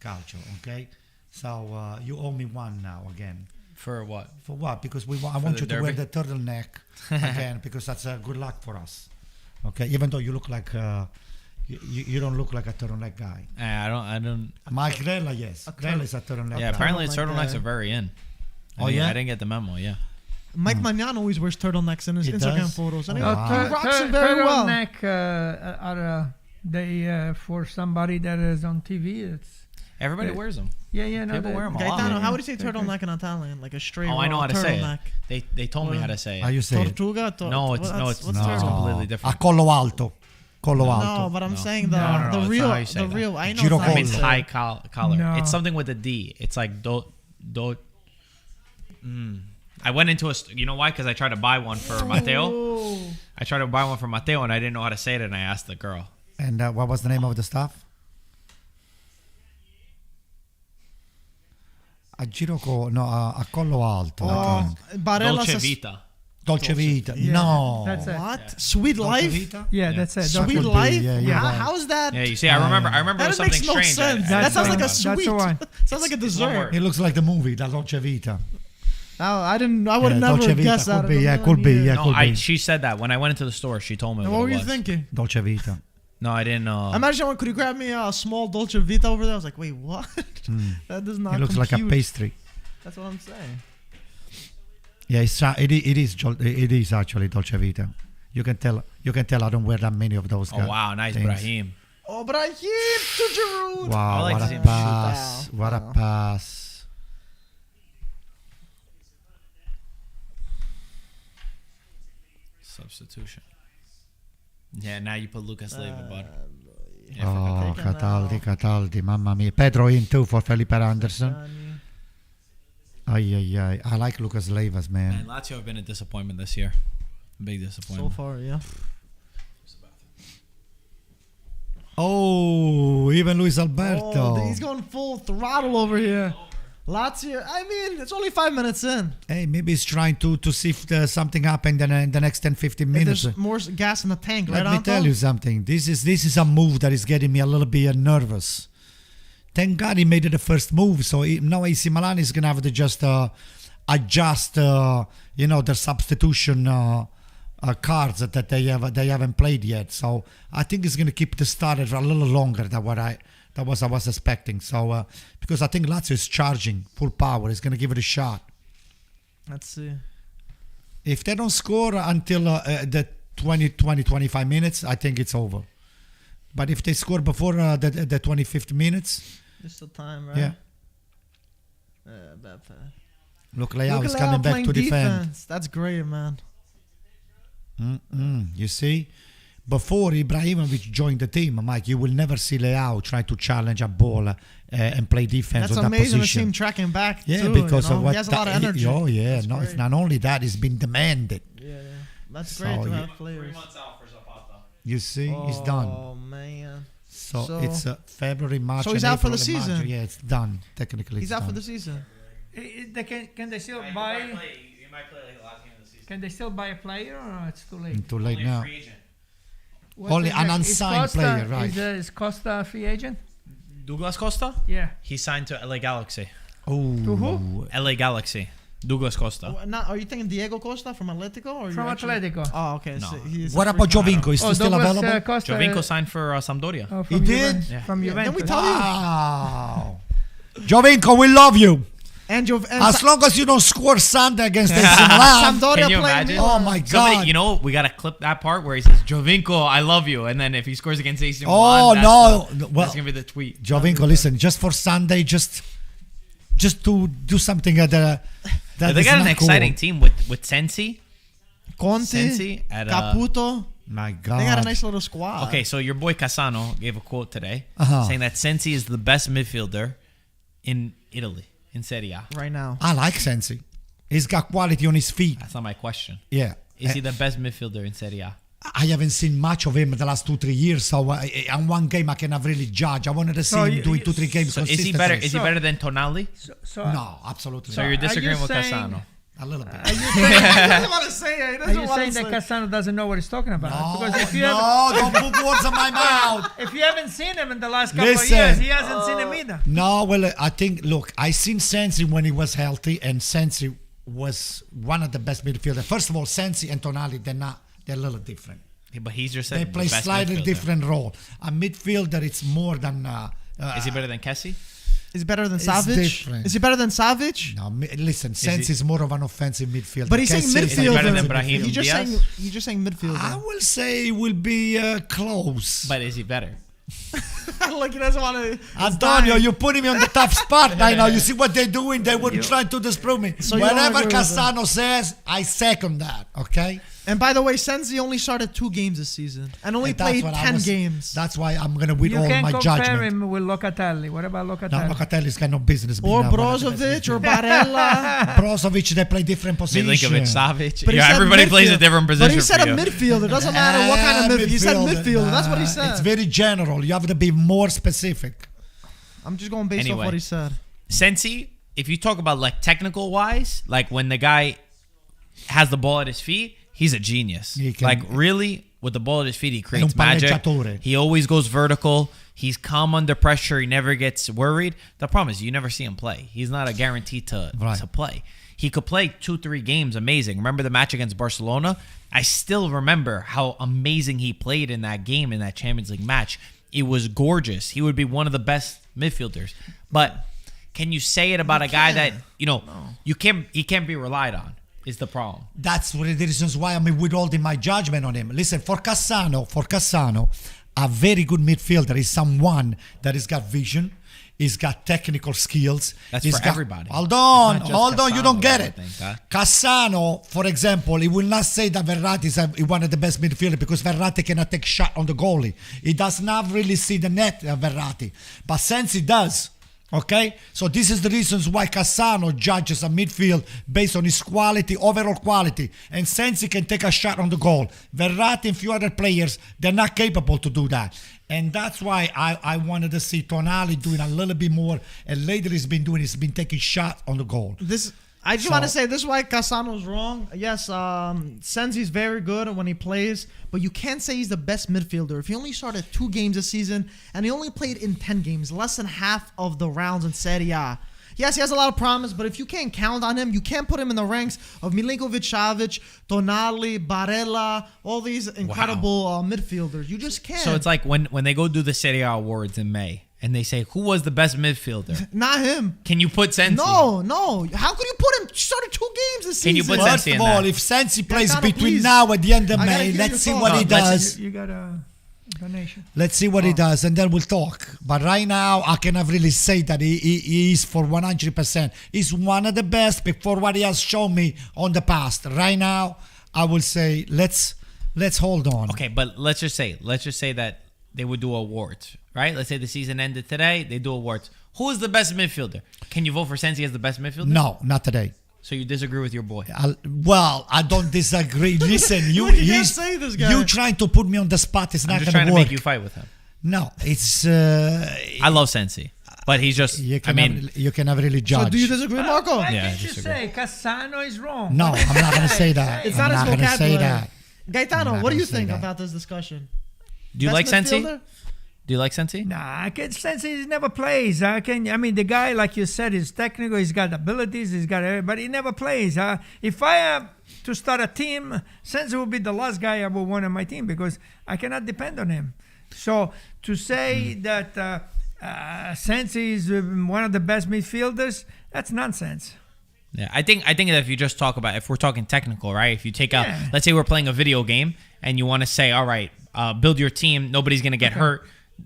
calcio. Okay, so you owe me one now again. For what? For what? Because I want the you to wear derby? the turtleneck again because that's good luck for us. Okay, even though you look like. You don't look like a turtleneck guy. I don't. Mike Grella, yes. Grella is a turtleneck Yeah, guy. apparently like turtlenecks that. are very in. Oh, yeah? I didn't get the memo. Yeah. Mike Magnano always wears turtlenecks in his He Instagram does? photos. And he, Oh, wow. he rocks them very well. Turtleneck are they for somebody that is on TV? It's Everybody wears them. yeah. No, People wear 'em a lot. Gaetano, Yeah. how would you say turtleneck in Italian? Like a straight Oh, I know how to say turtleneck. it. They told me how to say How it. you say it? Tortuga? No, it's what's no, turtle? it's completely different. A collo alto. Collo No, alto. but I'm No. saying No, no, the it's real, not how you say the that. real. I know. Giro it's not I mean, it's how you say high it. collar. No. It's something with a D. It's like do. I went into you know why? Because I tried to buy one for Matteo. Oh. I tried to buy one for Matteo, and I didn't know how to say it, and I asked the girl. And what was the name of the stuff? A a collo alto. I think. Barella Dolce says, Vita. Dolce Vita. Yeah, No. that's it. what? Sweet Dolce life? Vita? Yeah, that's it. Sweet could be, life? yeah, you're right. How's that? Yeah, you see, I remember. I remember it was That something makes no strange. sense. I That sounds like a That's the sweet. one. Sounds like a It's one dessert. word. It looks like the movie, La Dolce Vita. I would Yeah, never Dolce Vita guess could that. be, in a yeah, could be, million yeah. years. No, she said that when I went into the store. She told me And what what were it you was. thinking? Dolce Vita. No, I didn't know. Imagine when could you grab me a small Dolce Vita over there? I was like, wait, what? That does not. It looks like a compute. pastry. That's what I'm saying. Yeah, it is actually Dolce Vita. You can tell I don't wear that many of those. Oh wow, nice things. Brahim. Oh, Brahim to Giroud. Wow, I like what to a see him pass! shoot. What a Wow. pass! Substitution. Yeah, now you put Lucas Leiva, bud. Oh, taken Cataldi, mamma mia. Pedro in too for Felipe Anderson. Ay. I like Lucas Leivas, Man, man. Lazio have been a disappointment this year. Big So disappointment. far, yeah. Oh, even Luis Alberto. Oh, he's going full throttle over here. Lazio. I mean, it's only 5 minutes in. Hey, maybe he's trying to see if something happened in the next 10, 15 If minutes. there's more gas in the tank, Let right, me Anto? tell you something. This is a move that is getting me a little bit nervous. Thank God he made it the first move. So now AC Milan is gonna have to just adjust, their substitution cards that they haven't played yet. So I think it's gonna keep the starter for a little longer than what I was expecting. So because I think Lazio is charging full power, he's gonna give it a shot. Let's see. If they don't score until the 25 minutes, I think it's over. But if they score before the 25th minutes, Just the time, right? yeah. Bad pass. Look, Leao is Leao coming back playing to defend. defense. That's great, man. You see? Before Ibrahimovic joined the team, Mike, you will never see Leao try to challenge a ball and play defense That's on that amazing to see position. him tracking back. Yeah, too, because you know? of what He has a lot of energy. Oh yeah, That's no, great. it's not only that, it's been demanded. Yeah. That's So, great to yeah. have players. out for Zapata. You see, he's done. Oh man. So it's February, March. So he's and out for April the and March. season. Yeah, it's done. Technically, He's it's out for done. the season. Can they still buy? You might play like the last game of the season. Can they still buy a player, or it's too late? Too late now. Free agent. What's Only the an next- is unsigned Costa- player, right. Is Costa a free agent? Douglas Costa? Yeah. He signed to LA Galaxy. Oh, To who? LA Galaxy. Douglas Costa. Are you thinking Diego Costa from Atletico? Or From you actually- Atletico. Oh, okay. No. So he's what a about free Jovinko? Is he still Douglas, available? Costa, Jovinko signed for Sampdoria. from He did? Juventus, Yeah. From Yeah, Juventus. then we tell you. Wow. Jovinko, we love you. And As long as you don't score Sunday against AC Milan. Sampdoria Can you playing imagine? Milan. Oh my Somebody, God. you know, we gotta clip that part where he says, "Jovinko, I love you," and then if he scores against AC Milan, Oh that's no. that's gonna be the tweet. Jovinko, listen, just for Sunday, just to do something that They is got an not exciting cool. team with Sensi. Conte, Sensi at, Caputo. My God. They got a nice little squad. Okay, so your boy Cassano gave a quote today Uh-huh. saying that Sensi is the best midfielder in Italy, in Serie A. Right now. I like Sensi. He's got quality on his feet. That's not my question. Yeah. Is he the best midfielder in Serie A? I haven't seen much of him the last 2-3 years, so on one game I cannot really judge. I wanted to see So him you- doing you- 2-3 games So is he consistently. better? Is he better than Tonali? So, No, absolutely So not. you're are you disagreeing with saying- Cassano. A little bit. He doesn't want to say it. He Are doesn't you want saying to that say it. Cassano doesn't know what he's talking about? No, Because if you don't put words in my mouth. if you haven't seen him in the last couple Listen. of years, he hasn't seen him either. No, well, I think, look, I seen Sensi when he was healthy, and Sensi was one of the best midfielders. First of all, Sensi and Tonali, they're a little different. Yeah, but he's just They the play best slightly midfielder. different role. A midfielder, it's more than... Is he better than Kessie? Is he better than It's Savic? different. Is he better than Savic? No, listen, Sensi is more of an offensive midfielder. But he's saying Kessie is a midfielder. better than defensive Brahim You're just Diaz? saying. You're just saying midfielder. I will say it will be close. But is he better? Like he doesn't want to. Antonio, you're putting me on the tough spot right now. You see what they're doing? They were trying to disprove me. So you don't Whatever agree with Cassano says, I second that, okay? And by the way, Sensi only started 2 games this season and only And that's played what I 10 was- games. That's why I'm going to You withhold can't my compare judgment. him with Locatelli. What about No, Locatelli? Locatelli's got no business being Or one of the best Brozovic or midfielders. Barella. Brozovic, they play different positions. Milinkovic, Savic. But he Yeah, said everybody plays a midfield. different position. But he said for a you. midfielder. Doesn't matter what kind of midfielder. He said midfielder. That's what he Nah, said. It's very general. You have to be more specific. I'm just going based off Anyway. what he said. Sensi, if you talk about like technical wise, like when the guy has the ball at his feet, he's a genius. He can- Like really, with the ball at his feet, he creates un magic. palleggiatore. He always goes vertical. He's calm under pressure. He never gets worried. The problem is you never see him play. He's not a guarantee to play. He could play 2-3 games amazing. Remember the match against Barcelona? I still remember how amazing he played in that game, in that Champions League match. It was gorgeous. He would be one of the best midfielders. But can you say it about a guy that, he can't be relied on is the problem. That's one of the reasons why I'm withholding my judgment on him. Listen, for Cassano, a very good midfielder is someone that has got vision, he's got technical skills. That's he's for got, everybody. Hold on, It's not just you don't Cassano, get I it. think, huh? Cassano, for example, he will not say that Verratti is one of the best midfielders because Verratti cannot take shot on the goalie. He does not really see the net, Verratti. But Sensi does. Okay, so this is the reasons why Cassano judges a midfield based on his quality, overall quality, and Sensi can take a shot on the goal. Verratti and few other players, they're not capable to do that, and that's why I wanted to see Tonali doing a little bit more. And later he's been taking shots on the goal. I just want to say this is why Cassano's wrong. Yes, Sensi's very good when he plays, but you can't say he's the best midfielder. If he only started 2 games this season and he only played in 10 games, less than half of the rounds in Serie A. Yes, he has a lot of promise, but if you can't count on him, you can't put him in the ranks of Milinkovic, Savic, Tonali, Barella, all these incredible midfielders. You just can't. So it's like when they go do the Serie A awards in May, and they say, who was the best midfielder? Not him. Can you put Sensi? No. How could you put him? Started 2 games this Can you season. put First Sensi of in all, that? if Sensi plays Gaetano, between please. now and the end of I gotta May, hear let's your see thoughts. what he No, let's- does. You got a donation. Let's see what he does, and then we'll talk. But right now, I cannot really say that he is for 100%. He's one of the best before what he has shown me on the past. Right now, I will say let's hold on. Okay, but let's just say that they would do awards, right? Let's say the season ended today. They do awards. Who is the best midfielder? Can you vote for Sensi as the best midfielder? No, not today. So you disagree with your boy? I don't disagree. Listen, you can't say this, guy. you trying to put me on the spot. It's I'm not just going trying to work. make you fight with him. No, it's. I love Sensi, but he's just. You I mean, cannot really judge. So do you disagree, Marco? Why Yeah, I can't you disagree. say Cassano is wrong? No, I'm not going to say that. It's I'm not his not going to say vocabulary. that. Gaetano, I'm what not do you gonna say think that. about this discussion? do you Best like Sensi? midfielder? Do you like Sensi? Nah, I can sense he never plays. I mean, the guy, like you said, is technical. He's got abilities. He's got everything, but he never plays. If I have to start a team, Sensi will be the last guy I will want on my team because I cannot depend on him. So to say that Sensi is one of the best midfielders, that's nonsense. Yeah, I think that if you just talk about, if we're talking technical, right? If you take out, Yeah. let's say we're playing a video game and you want to say, all right, build your team. Nobody's gonna get hurt.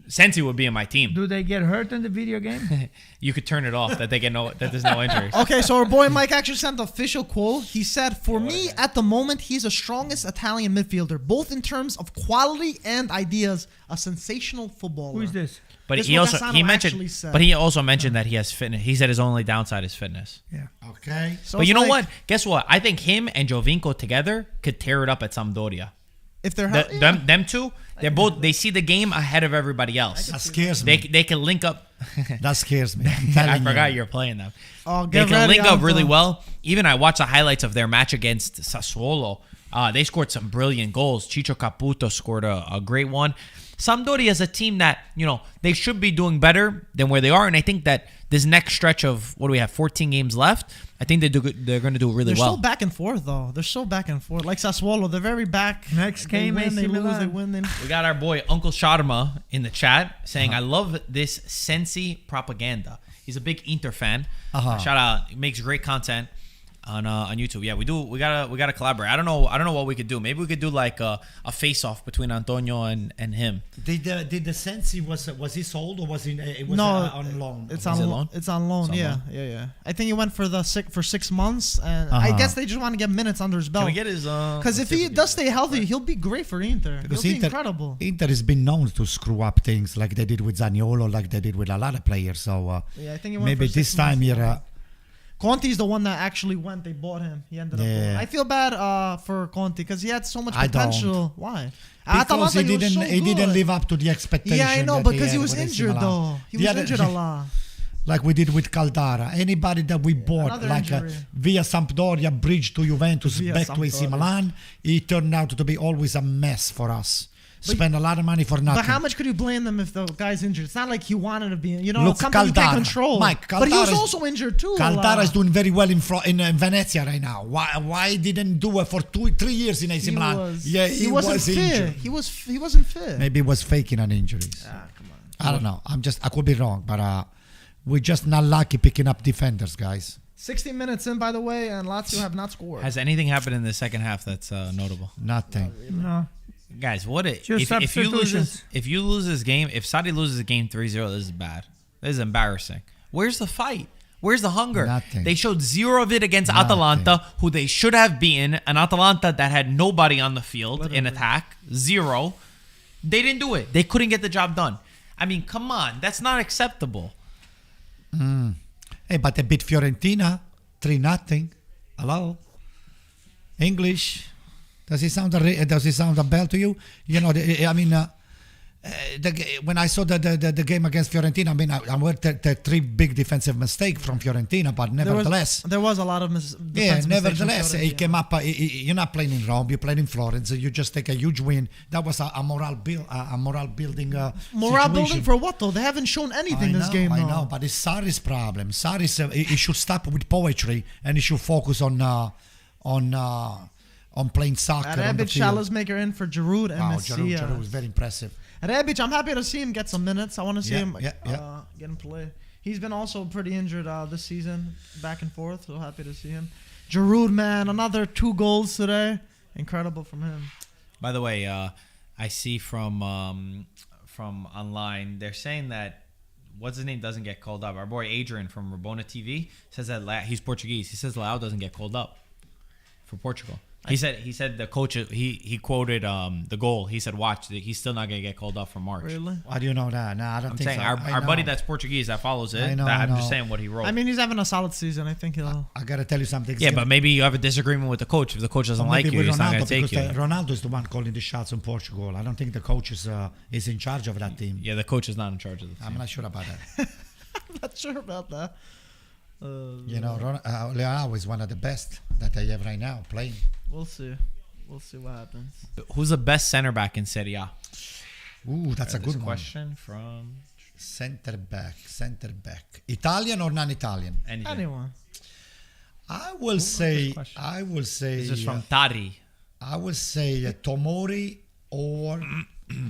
Sensi would be in my team. Do they get hurt in the video game? You could turn it off that there's no injuries. Okay, so our boy Mike actually sent the official quote. He said, "For me, at the moment, he's the strongest Italian midfielder, both in terms of quality and ideas. A sensational footballer." Who is this? But This he what also Gaetano he actually mentioned, said. but he also mentioned that he has fitness. He said his only downside is fitness. Yeah. Okay. So But it's you know like, what? Guess what? I think him and Giovinco together could tear it up at Sampdoria. If they're The- healthy, them two, they see the game ahead of everybody else. That scares me. They can link up. That scares me. I'm I telling forgot you. you're playing them. Oh, They get can ready, link up Anto. really well. Even I watched the highlights of their match against Sassuolo. They scored some brilliant goals. Ciccio Caputo scored a great one. Sampdoria is a team that, they should be doing better than where they are. And I think that this next stretch of, what do we have, 14 games left? I think they're going to do really They're well. so back and forth, though. They're so back and forth. Like Sassuolo, they're very back. Next They game, win, AC they lose, Milan. they win. They... We got our boy Uncle Sharma in the chat saying, I love this Sensi propaganda. He's a big Inter fan. Shout out. He makes great content on YouTube. Yeah, we do. We gotta collaborate. I don't know what we could do. Maybe we could do like a face off between Antonio and him. Did the Sensi was he sold or was he? It was No, on loan. It's Was on it loan. loan? It's on loan. It's on Yeah, loan. yeah. I think he went for 6 months, and I guess they just want to get minutes under his belt. Can we get his? Because if he does stay healthy, he'll be great for Inter. Because He'll be incredible. Inter has been known to screw up things like they did with Zaniolo, like they did with a lot of players. So Yeah, I think he went maybe for 6 this time months. here. Conte's the one that actually went. They bought him. He ended up. Yeah. I feel bad for Conte because he had so much I don't. potential. Why? Because Atalanta, he was so didn't good. live up to the expectation. Yeah, I know, that because he had was with AC injured Milan. though. He The was other- injured a lot. Like we did with Caldara. Anybody that we bought, Another like injury. via Sampdoria, bridge to Juventus, Via back to AC Sampdoria. Milan, it turned out to be always a mess for us. Spend a lot of money for nothing. But how much could you blame them if the guy's injured? It's not like he wanted to be. Look, it's something you Caldara. can't control. Mike, but he was Caldara is- also injured too. Caldara is doing very well in Venezia right now. Why didn't do it for 3 years in AC He Milan? was. Yeah, He wasn't fit. injured. He wasn't fit. Maybe he was faking an injuries. Come on. I don't know. I could be wrong, but we're just not lucky picking up defenders, guys. 60 minutes in, by the way, and Lazio have not scored. Has anything happened in the second half that's notable? Nothing. No. Guys, what it Just if you substitutions. lose this game, if Saudi loses the game 3-0, this is bad. This is embarrassing. Where's the fight? Where's the hunger? Nothing. They showed zero of it against Nothing. Atalanta, who they should have beaten. An Atalanta that had nobody on the field in attack. Zero. They didn't do it. They couldn't get the job done. I mean, come on. That's not acceptable. Hey, but they beat Fiorentina 3-0. Hello? English? Does it sound a bell to you? When I saw the game against Fiorentina, I mean, I heard the 3 big defensive mistakes from Fiorentina, but nevertheless. There was a lot of defensive Nevertheless, mistakes he from came Fiorentina. up. You're not playing in Rome. You're playing in Florence. You just take a huge win. That was a moral building. Morale building situation. for what though? They haven't shown anything this game. I though. know, but it's Sarri's problem. Sarri's he should stop with poetry and he should focus on playing soccer on the Rebic, field. Maker in for Giroud and Wow, Messina. Giroud was very impressive. Rebic, I'm happy to see him get some minutes. I want to see him yeah. get him play. He's been also pretty injured this season, back and forth. So happy to see him. Giroud, man, another 2 goals today. Incredible from him. By the way, I see from online, they're saying that what's his name doesn't get called up. Our boy Adrian from Rabona TV says that he's Portuguese. He says Leao doesn't get called up for Portugal. He said the coach, he quoted the goal. He said, watch, he's still not going to get called up for March. Really? Why do you know that? No, I don't I'm think saying so. our buddy that's Portuguese that follows it. I'm just saying what he wrote. I mean, he's having a solid season. I think he'll. I got to tell you something. Yeah, but maybe you have a disagreement with the coach. If the coach doesn't like you, he's not going to take you. Ronaldo is the one calling the shots in Portugal. I don't think the coach is in charge of that team. Yeah, the coach is not in charge of the team. I'm not sure about that. I'm not sure about that. Leao is one of the best that they have right now playing. We'll see. We'll see what happens. Who's the best center back in Serie A? Ooh, that's a good question from center back. Italian or non-Italian? Anyone. I will say. This is from Tari. I will say Tomori or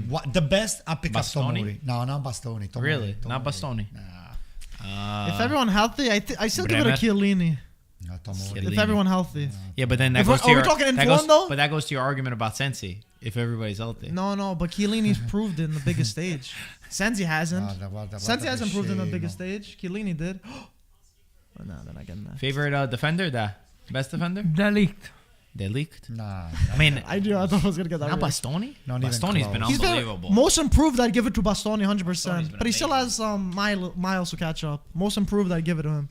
what the best. I pick up Bastoni? Tomori. No, not Bastoni. Tomori, Really? Tomori. Not Bastoni? Nah. If everyone healthy, I still give it a Chiellini. No, Tomori. Chiellini. If everyone healthy. Yeah, but then that If goes we're- to are we talking in form, though? But that goes to your argument about Sensi. If everybody's healthy. No, but Chiellini's proved in the biggest stage. Sensi hasn't. Sensi hasn't proved in the biggest stage. Chiellini did. But no, they're not getting that. Favorite defender? The best defender? Delict. They leaked. Nah. I mean, I thought I was gonna get that. not right. Bastoni. Not even Bastoni's been close. He's very- unbelievable. most improved, I'd give it to Bastoni, Bastoni's 100%. been But he still has miles to catch up. Most improved, I'd give it to him.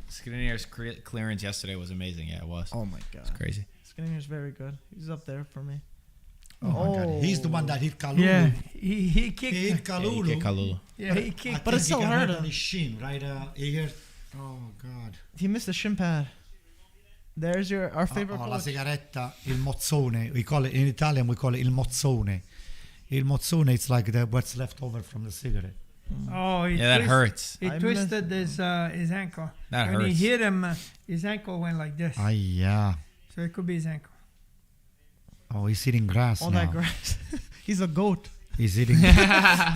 Skriniar's clearance yesterday was amazing. Yeah, it was. Oh my god, It's crazy. Skriniar's very good. He's up there for me. Oh my God. He's the one that hit Kalulu. Yeah, he kicked. He hit Kalulu. Yeah, Kalulu. Yeah, he kicked. But it still hurt him. on his shin, right here. Oh God. He missed the shin pad. There's our favorite la coach. sigaretta, il mozzone. We call it in Italian. We call it il mozzone. Il mozzone. It's like what's left over from the cigarette. Oh, Yeah, that hurts. He I twisted his ankle. That when he hurts. hit him, his ankle went like this. Yeah. So it could be his ankle. Oh, he's eating grass All now. that grass. He's a goat. He's eating. That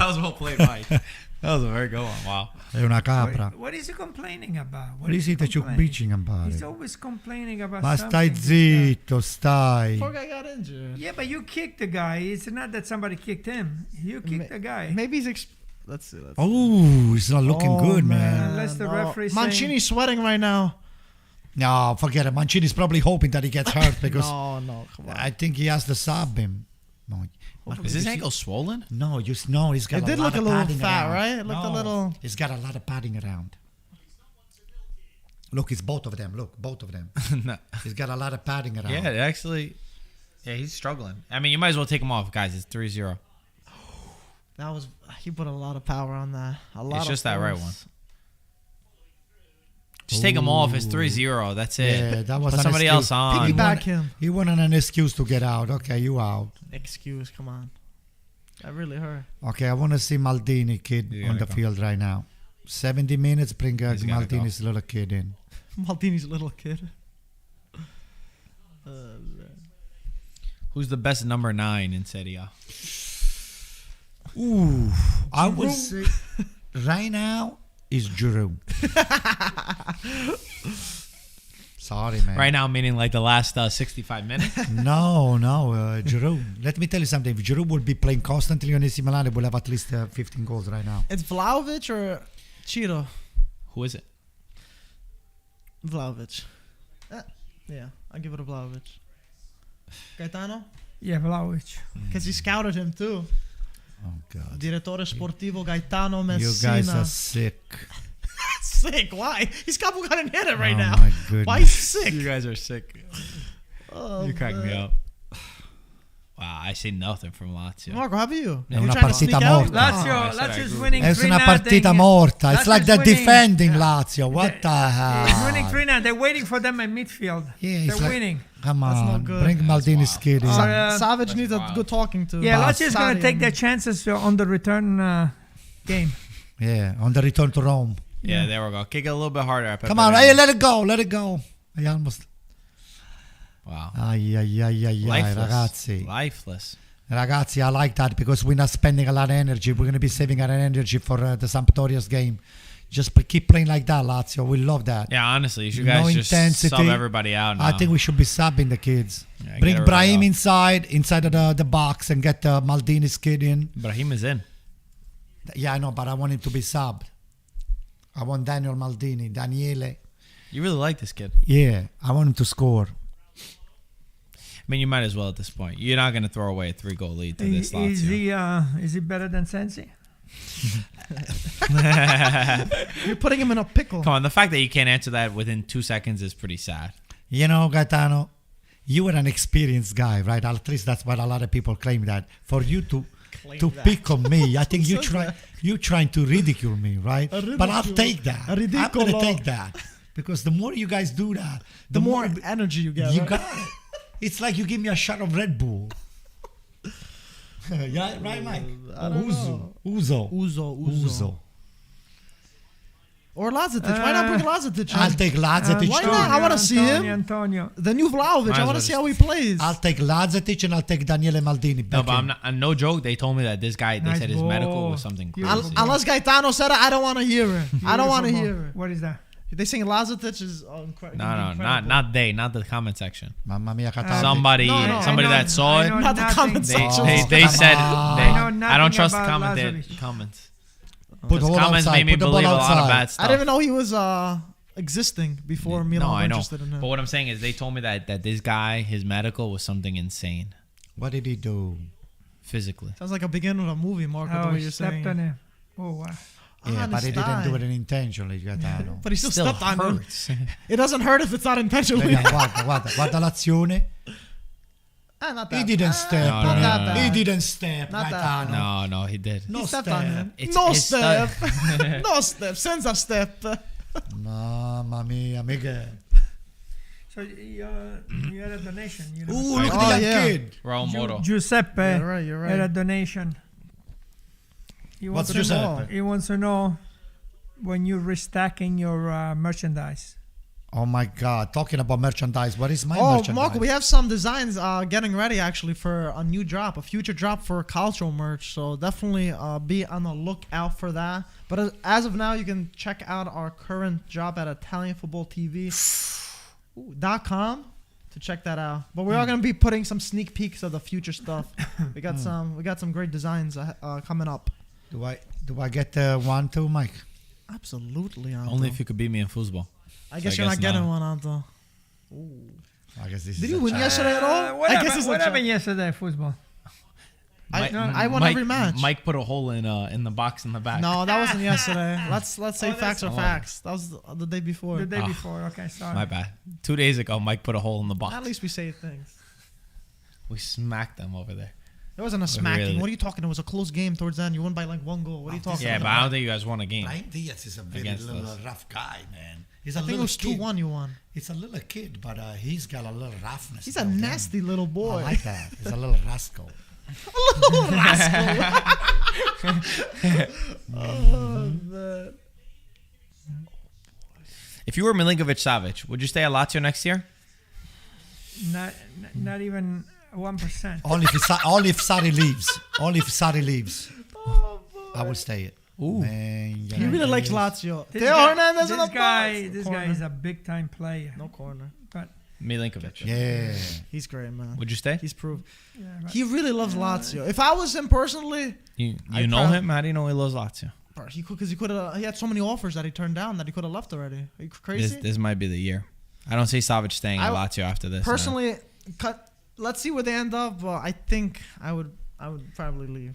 was well played, Mike. That was a very good one. Wow. È una capra. What is he complaining about? What is it that you're complaining? bitching about? He's always complaining about Ma something. stai zitto, stai. Poor guy got injured. Yeah, but you kicked the guy. It's not that somebody kicked him. You kicked the guy. Maybe he's. Let's see. Oh, it's not looking Oh, good, man. Unless the referee saying- Mancini's sweating right now. No, forget it. Mancini's probably hoping that he gets hurt because No, come on. I think he has to sub him. No, Is his ankle swollen? no, he's got It a did lot look a of little padding fat, around. right? It looked a little- He's got a lot of padding around. Look, it's both of them. Look, both of them. No. He's got a lot of padding around. Yeah, actually. Yeah, he's struggling. I mean, you might as well take him off, guys. It's 3-0. That was. He put a lot of power on that. A lot. It's of just that right force. one. Just take him off. It's 3-0. That's it. Yeah, that was Put an somebody excuse. else on. Piggyback him. He wanted an excuse to get out. Okay, you out. Excuse, come on. That really hurt. Okay, I want to see Maldini kid You on gotta the go. field right now. 70 minutes, bring He's gotta go. Maldini's little kid in. Maldini's little kid. Who's the best number 9 in Serie A? Ooh, I would say right now is Giroud. Sorry, man. Right now, meaning like the last 65 minutes. No, Giroud. Let me tell you something. If Giroud would be playing constantly on AC Milan, he will have at least 15 goals right now. It's Vlahovic or Cheeto? Who is it? Vlahovic. Yeah, I'll give it to Vlahovic. Gaetano? Yeah, Vlahovic. Because he scouted him too. Oh, God. Direttore sportivo Gaetano Messina. You guys are sick. Sick. Why? He's couple got hit it right Oh, now. my goodness. Why he's sick? You guys are sick. Oh, You crack me man. up. Wow, I see nothing from Lazio. Marco, how about you? È You una trying to sneak partita out? morta. Lazio, I said I Lazio's agree. winning It's 3-0. una partita morta. It's like they're Lazio's winning. defending Lazio. What the hell? He's winning 3-0. They're waiting for them in midfield. Yeah, it's They're like- winning. Come That's not on, good. bring Maldini's wild. kid in. Savage needs a wild. good talking to. Yeah, But- Lazio's going to take their chances on the return game. Yeah, on the return to Rome. Yeah, there we go. Kick it a little bit harder. Come on, hey, let it go. I almost. Wow. Ay, ay, ay, ay, ay, Lifeless. ragazzi. Lifeless. Ragazzi, I like that because we're not spending a lot of energy. We're going to be saving our energy for the Sampdoria's game. Just keep playing like that, Lazio. We love that. Yeah, honestly, you should No guys just intensity. sub everybody out now. I think we should be subbing the kids. Yeah, Bring get everybody Brahim out. inside of the box and get Maldini's kid in. Brahim is in. Yeah, I know, but I want him to be subbed. I want Daniele. You really like this kid. Yeah, I want him to score. I mean, you might as well at this point. You're not going to throw away a 3-goal lead to this Lazio. Is he better than Sensi? You're putting him in a pickle. Come on, the fact that you can't answer that within 2 seconds is pretty sad. You know, Gaetano, you were an experienced guy, right? At least that's what a lot of people claim that. For you to pick on me, I think you're trying to ridicule me, right? But I'll take that. I'm going to take that. Because the more you guys do that, The more energy you get. you right? got it. It's like you give me a shot of Red Bull. Yeah, right, Mike? I don't know. Uzo. Uzo. Or Lazetic. Why not bring Lazetic in? I'll take Lazetic why too. not? I wanna see him. Antonio. The new Vlahovic. Might I as want well to see just- how he plays. I'll take Lazetic and I'll take Daniele Maldini. No, back but in. I'm not. No joke. They told me that this guy. They Nice said his medical ball. was something Beautiful. crazy. Unless Gaetano said it, I don't want to hear it. I don't want to Beautiful hear ball. it. What is that? They saying Lazetic is incredible. No, not the comment section. Mamma mia, Catania. Somebody No, somebody I know- that saw I it. know Not the nothing. comment They, section. they come said on. they, I know I nothing don't trust the about comments. Lazovic. Put the His ball comments outside. made me Put the ball believe a lot of outside. bad stuff. I didn't even know he was existing before Milan No, were I know. interested in him. But what I'm saying is, they told me that this guy, his medical was something insane What did he do? physically. Sounds like a beginning of a movie, Marco, the Oh, way he you're stepped saying. on him. Oh, wow. Yeah, On but he his didn't do thigh. it intentionally, Gaetano. But he still, Still stepped on him. hurts. It doesn't hurt if it's not intentionally. Guarda l'azione. Not He that. didn't step no, on no, him. no, no. He didn't step, Not that. Gaetano. No, he did. No He stepped step. on him. It's- No it's step. No step. Senza step. Mamma mia, Miguel. So you had a donation. You know? Ooh, look Oh, at that yeah. kid. Raul Moro. Giuseppe You're had a right. donation. He What's wants to know- Giuseppe? He wants to know when you're restacking your merchandise. Oh my God! Talking about merchandise, what is my Oh, merchandise? Marco, we have some designs getting ready actually for a new drop, a future drop for Calcio merch. So definitely be on the lookout for that. But as of now, you can check out our current drop at ItalianFootballTV.com to check that out. But we are going to be putting some sneak peeks of the future stuff. We got some great designs coming up. Do I get one too, Mike? Absolutely, Anto. Only if you could beat me in football. I guess So you're I not guess getting no. one, Anto. I guess this Did is you a win challenge. yesterday at all? What I happened, guess it's what a happened yesterday, football? I won every match. Mike put a hole in the box in the back. No, that wasn't yesterday. Let's say facts are oh. facts. That was the day before. The day Oh. before. Okay, sorry. My bad. 2 days ago, Mike put a hole in the box. At least we say things. We smacked them over there. It wasn't a smacking. Really? What are you talking? It was a close game towards the end. You won by like 1 goal. What are you talking Yeah, but about? I don't think you guys won a game. Brahim Diaz is a very Against little us. rough guy, man. He's a I think it little was kid. 2-1 you won. He's a little kid, but he's got a little roughness. He's a about him. nasty little boy. I like that. He's a little rascal. Little rascal. Oh, man. If you were Milinkovic Savic, would you stay at Lazio next year? Not even 1%. Only if Sari leaves. Only if Sari leaves. I will stay it. Ooh. Man, He really likes Lazio. This Theo guy- Hernandez in the this guy, box. this Corner. guy is a big time player. No corner. But Milinkovic. Yeah. He's great, man. Would you stay? He's proved. yeah, but He really loves Lazio. If I was him personally, You I know prob- him? How do you know he loves Lazio? he had so many offers that he turned down that he could have left already. Are you crazy? This might be the year. I don't see Savic staying at I- Lazio after this. no. Personally, let's see where they end up. I think I would probably leave.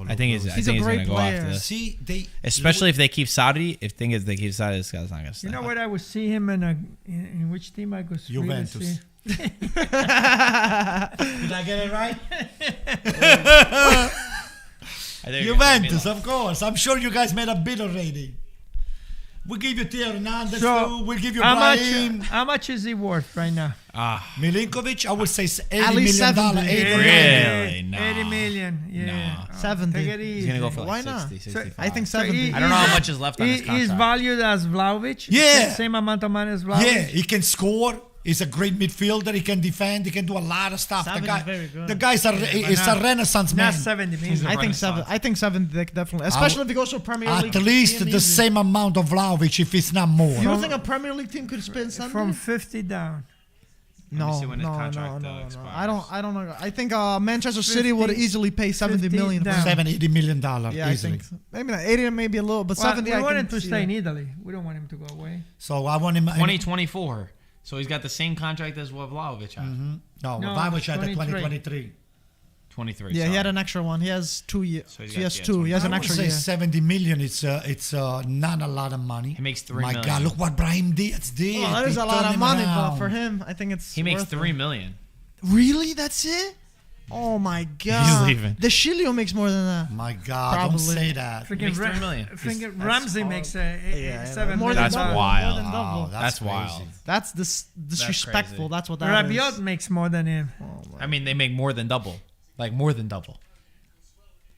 I think he's He's a gonna great go player. after this. See, Especially if they keep Saudi. If they keep Saudi, this guy's not gonna stay. you know what? I would see him in which team I could really Juventus. see. Did I get it right? I think you're gonna say Juventus, Milan. of course. I'm sure you guys made a bid already. We'll give you Theo Hernandez So, too. We'll give you how Brahim. much is he worth right now? Milinkovic, I would say $80 At least million. 70. 80 Really? million. No. 80 million. Yeah. No. Oh, 70. Take it He's easy. gonna go for Why like not? 60, So, 65. I think So 70. I don't know how much is left on his He's contract. valued as Vlahovic. Yeah. Same amount of money as Vlahovic. Yeah, he can score. He's a great midfielder. He can defend. He can do a lot of stuff. 7 is very good. The guy's is a renaissance Not man. 70 million. I think 7. I think 7 definitely, especially if he goes to a Premier League. At least team, the same amount of Vlahovic, if it's not more. You don't think a Premier League team could spend Sunday? From 50 down. No, see when his no, contract, no. expires. I don't know. I think Manchester City 50 would easily pay 70 50 million. For down. him. $80 million Yeah, easily. I think so. Maybe not 80, maybe a little, but Well, 70. we I want can him to see stay in that. Italy. We don't want him to go away. So I want him. 2024. So he's got the same contract as what Vlahovic had. No, No, Vlahovic had the 23. 2023. 23. Yeah, sorry. he had an extra one. He has 2 years. So he's he got- has yeah, 2. He has I an would extra say year. 70 million. It's not a lot of money. He makes $3 My million. God, look what Brahim Diaz did. Well, that is He a lot turned of him money, but around. for him, I think it's He makes worth $3 it. million. Really? That's it? Oh my God. leaving. The Shilio makes more than that. My God, Probably. don't say that. Freaking makes $3 million. Freaking Ramsey makes $7 More million. than That's double. wild. More than double. Wow, That's crazy. wild. That's disrespectful. crazy. That's what that is. Rabiot makes more than him. I mean, they make more than double. Like, more than double.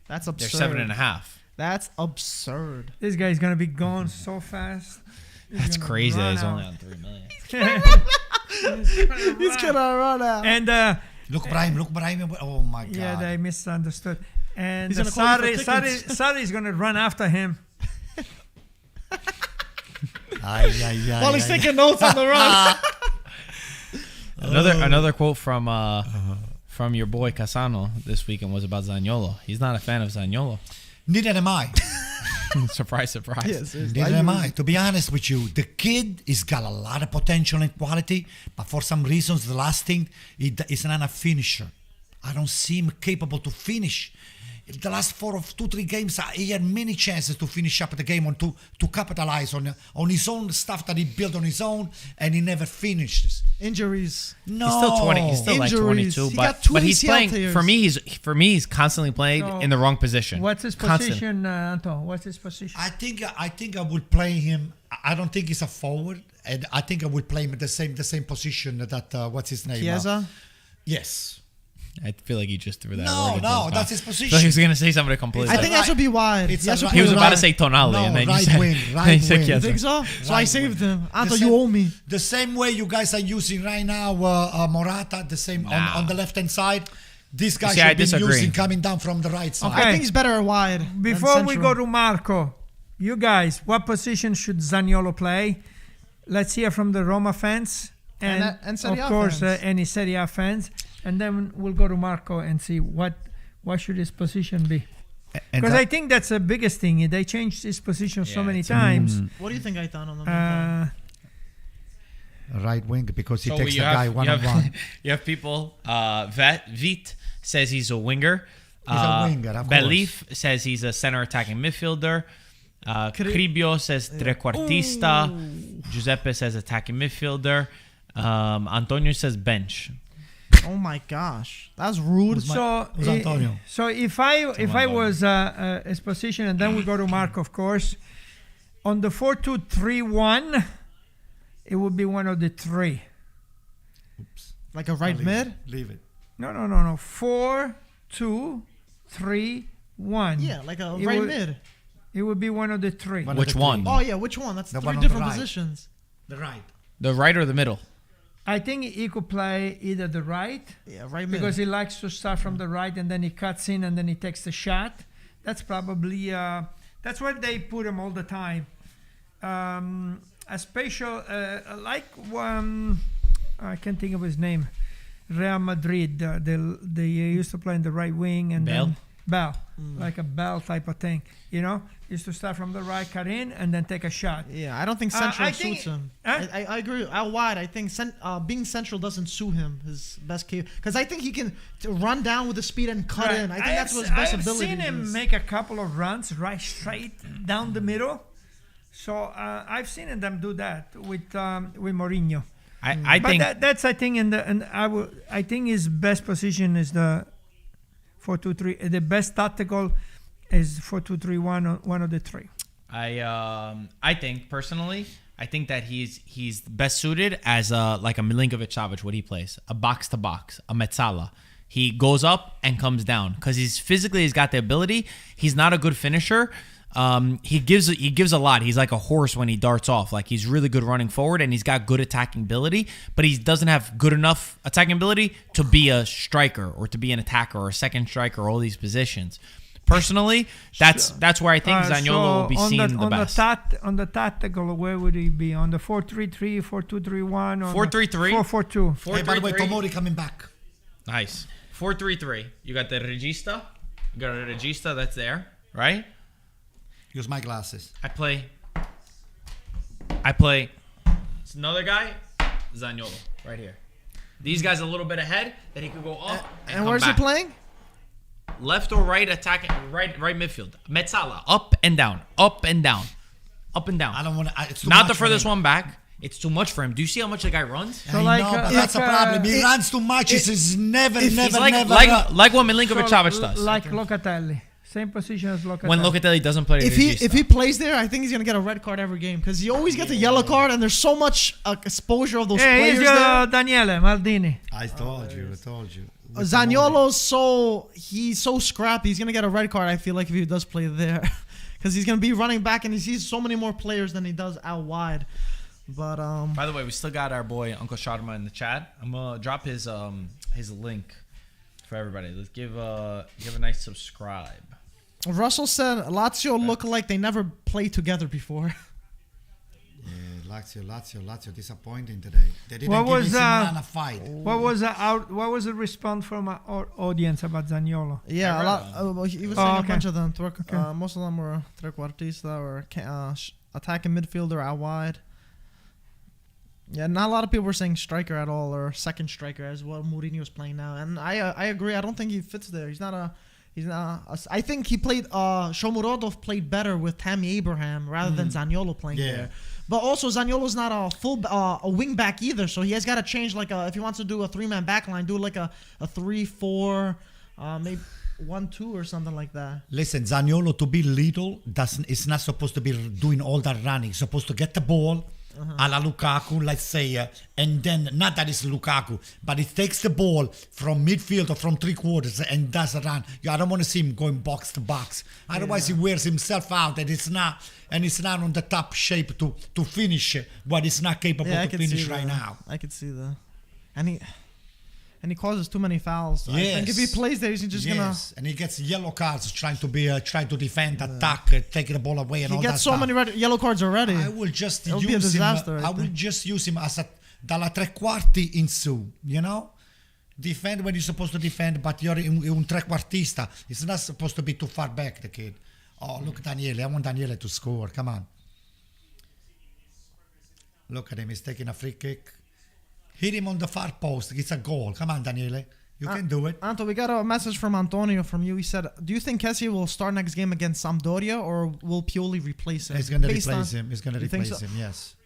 That's They're absurd. 7.5. That's absurd. This guy's gonna be gone so fast. That's gonna crazy that run he's only out. on 3 million. He's gonna run out. And Look, Brahim. Oh my God. yeah, they misunderstood. And He's gonna call you for Sarri is gonna run after him. While he's taking notes on the run. Another quote from your boy Casano this weekend was about Zaniolo. He's not a fan of Zaniolo. Neither am I. Surprise, surprise. Yes, Neither am I. To be honest with you, the kid has got a lot of potential and quality, but for some reasons, the last thing, he's not a finisher. I don't see him capable to finish. The last 3 games, he had many chances to finish up the game on to capitalize on his own stuff that he built on his own, and he never finishes. Injuries. No, He's still 20. He's still like Injuries. 22, He but got 2 he's ACL playing. tears. For me, he's constantly playing So, in the wrong position. What's his Constant. position, Anton? What's his position? I think I would play him. I don't think he's a forward, and I think I would play him at the same position that what's his name? Chiesa? Yes. I feel like you just threw that. No, word into no, his that's mouth. his I thought he was position. gonna say somebody completely. I think that should be wide. It's He has a to he was play about to right. say Tonali, No, and then right you said, wing, then right you said wing. You Chiesa. think so? So I Right saved wing. him. Anto, The you same- owe me. The same way you guys are using right now Morata, the same Nah. on the left hand side. This guy See, I should be disagree. using coming down from the right side. Okay. I think he's better wide. than Before we central. go to Marco, you guys, what position should Zaniolo play? Let's hear from the Roma fans and Serie A of course fans. any Serie A fans, and then we'll go to Marco and see what should his position be. Because I think that's the biggest thing. They changed his position so Yeah, many it's- times. What do you think, Gaetano? on the Right wing because he So takes the you have- guy you one have- on one. You have people. Vit says he's a winger. He's a winger, of course. Belief says he's a center attacking midfielder. Cribio says trequartista. Giuseppe says attacking midfielder. Antonio says bench. Oh my gosh, that's rude. So, Who's Antonio? so if I Antonio. was his position, and then we go to Marco, of course, on the 4-2-3-1, it would be one of the three. Like a right Leave mid. it. Leave it. No. 4-2-3-1. Yeah, like a It right would- mid. It would be one of the three. One of Which the one? three. Oh yeah, which one? That's The 3 one on the different right. positions. The right. The right or the middle? I think he could play either the right, Yeah, right mid. because he likes to start from the right and then he cuts in and then he takes the shot. That's probably that's what they put him all the time. A special I can't think of his name. Real Madrid. They used to play in the right wing and Bale? then Bell, like a Bell type of thing. You know, used to start from the right, cut in, and then take a shot. Yeah, I don't think central I think- suits him. Huh? I agree. Out wide, I think being central doesn't suit him. His best case, because I think he can run down with the speed and cut in. I think that's what his best ability is. I've seen him make a couple of runs right straight down the middle. So I've seen them do that with Mourinho. I But think that's I think I think his best position is the 4-2-3. The best tactical is 4-2-3-1. One of the three. I think personally, I think that he's best suited as a Milinkovic Savic. What he plays, a box to box, a mezzala. He goes up and comes down because he's got the ability. He's not a good finisher. He gives a lot. He's like a horse when he darts off. Like he's really good running forward, and he's got good attacking ability, but he doesn't have good enough attacking ability to be a striker or to be an attacker or a second striker or all these positions. Personally, that's where I think Zaniolo will be seen the best. On the tactical, where would he be? On the 4-3-3, 4-2-3-1? 4-3-3. 4-4-2. Hey, by the way, Tomori coming back. Nice. 4-3-3. You got the regista. You got a regista that's there, right? Use my glasses. I play. It's another guy, Zaniolo, right here. These guys a little bit ahead, then he could go up and where's come back. he playing? Left or right attacking, right midfield. Mezzala, up and down, up and down, up and down. I don't want to. It's too Not much the furthest for him. one back. It's too much for him. Do you see how much the guy runs? So I like, know, but that's a problem. He runs too much. He's never. He's like what Milinkovic Savic does. Like Locatelli. Same position as Locatelli. When Locatelli doesn't play, If he plays there, I think he's gonna get a red card every game because he always gets a yellow card, and there's so much exposure of those players he's there. Daniele Maldini. I told you. Zaniolo, he's so scrappy. He's gonna get a red card. I feel like if he does play there, because he's gonna be running back and he sees so many more players than he does out wide. But by the way, we still got our boy Uncle Sharma in the chat. I'm gonna drop his link for everybody. Let's give a nice subscribe. Russell said Lazio look like they never played together before. Yeah, Lazio disappointing today. They didn't give AC Milan a fight. What was the response from our audience about Zaniolo? Yeah, he was saying a bunch of them. Okay. Most of them were trequartista or attacking midfielder out wide. Yeah, not a lot of people were saying striker at all or second striker as well. Mourinho's playing now, and I agree. I don't think he fits there. He's not a. I think he played. Shomurodov played better with Tammy Abraham rather than Zaniolo playing there. But also Zaniolo's not a full a wing back either, so he has got to change if he wants to do a 3-man back line, do like a 3-4, maybe 1-2 or something like that. Listen, Zaniolo to be little is not supposed to be doing all that running. He's supposed to get the ball. A la Lukaku, let's say, and then not that it's Lukaku, but he takes the ball from midfield or from three quarters and does a run. I don't want to see him going box to box. Otherwise, he wears himself out, and it's not on the top shape to finish what he's not capable to finish right now. I could see that, and he causes too many fouls. Yes. I think if he plays there, he's just gonna. And he gets yellow cards trying to defend, attack, take the ball away, and all that. He gets so many yellow cards already. I will just It'll be a disaster. I will just use him as dalla tre quarti in su. You know, defend when you're supposed to defend, but you're un trequartista. It's not supposed to be too far back. The kid. Oh, look, Daniele. I want Daniele to score. Come on. Look at him. He's taking a free kick. Hit him on the far post. It's a goal. Come on, Daniele. You can do it. Anto, we got a message from Antonio from you. He said, do you think Kessie will start next game against Sampdoria or will Pioli replace him? He's going to replace him. He's going to replace him, yes.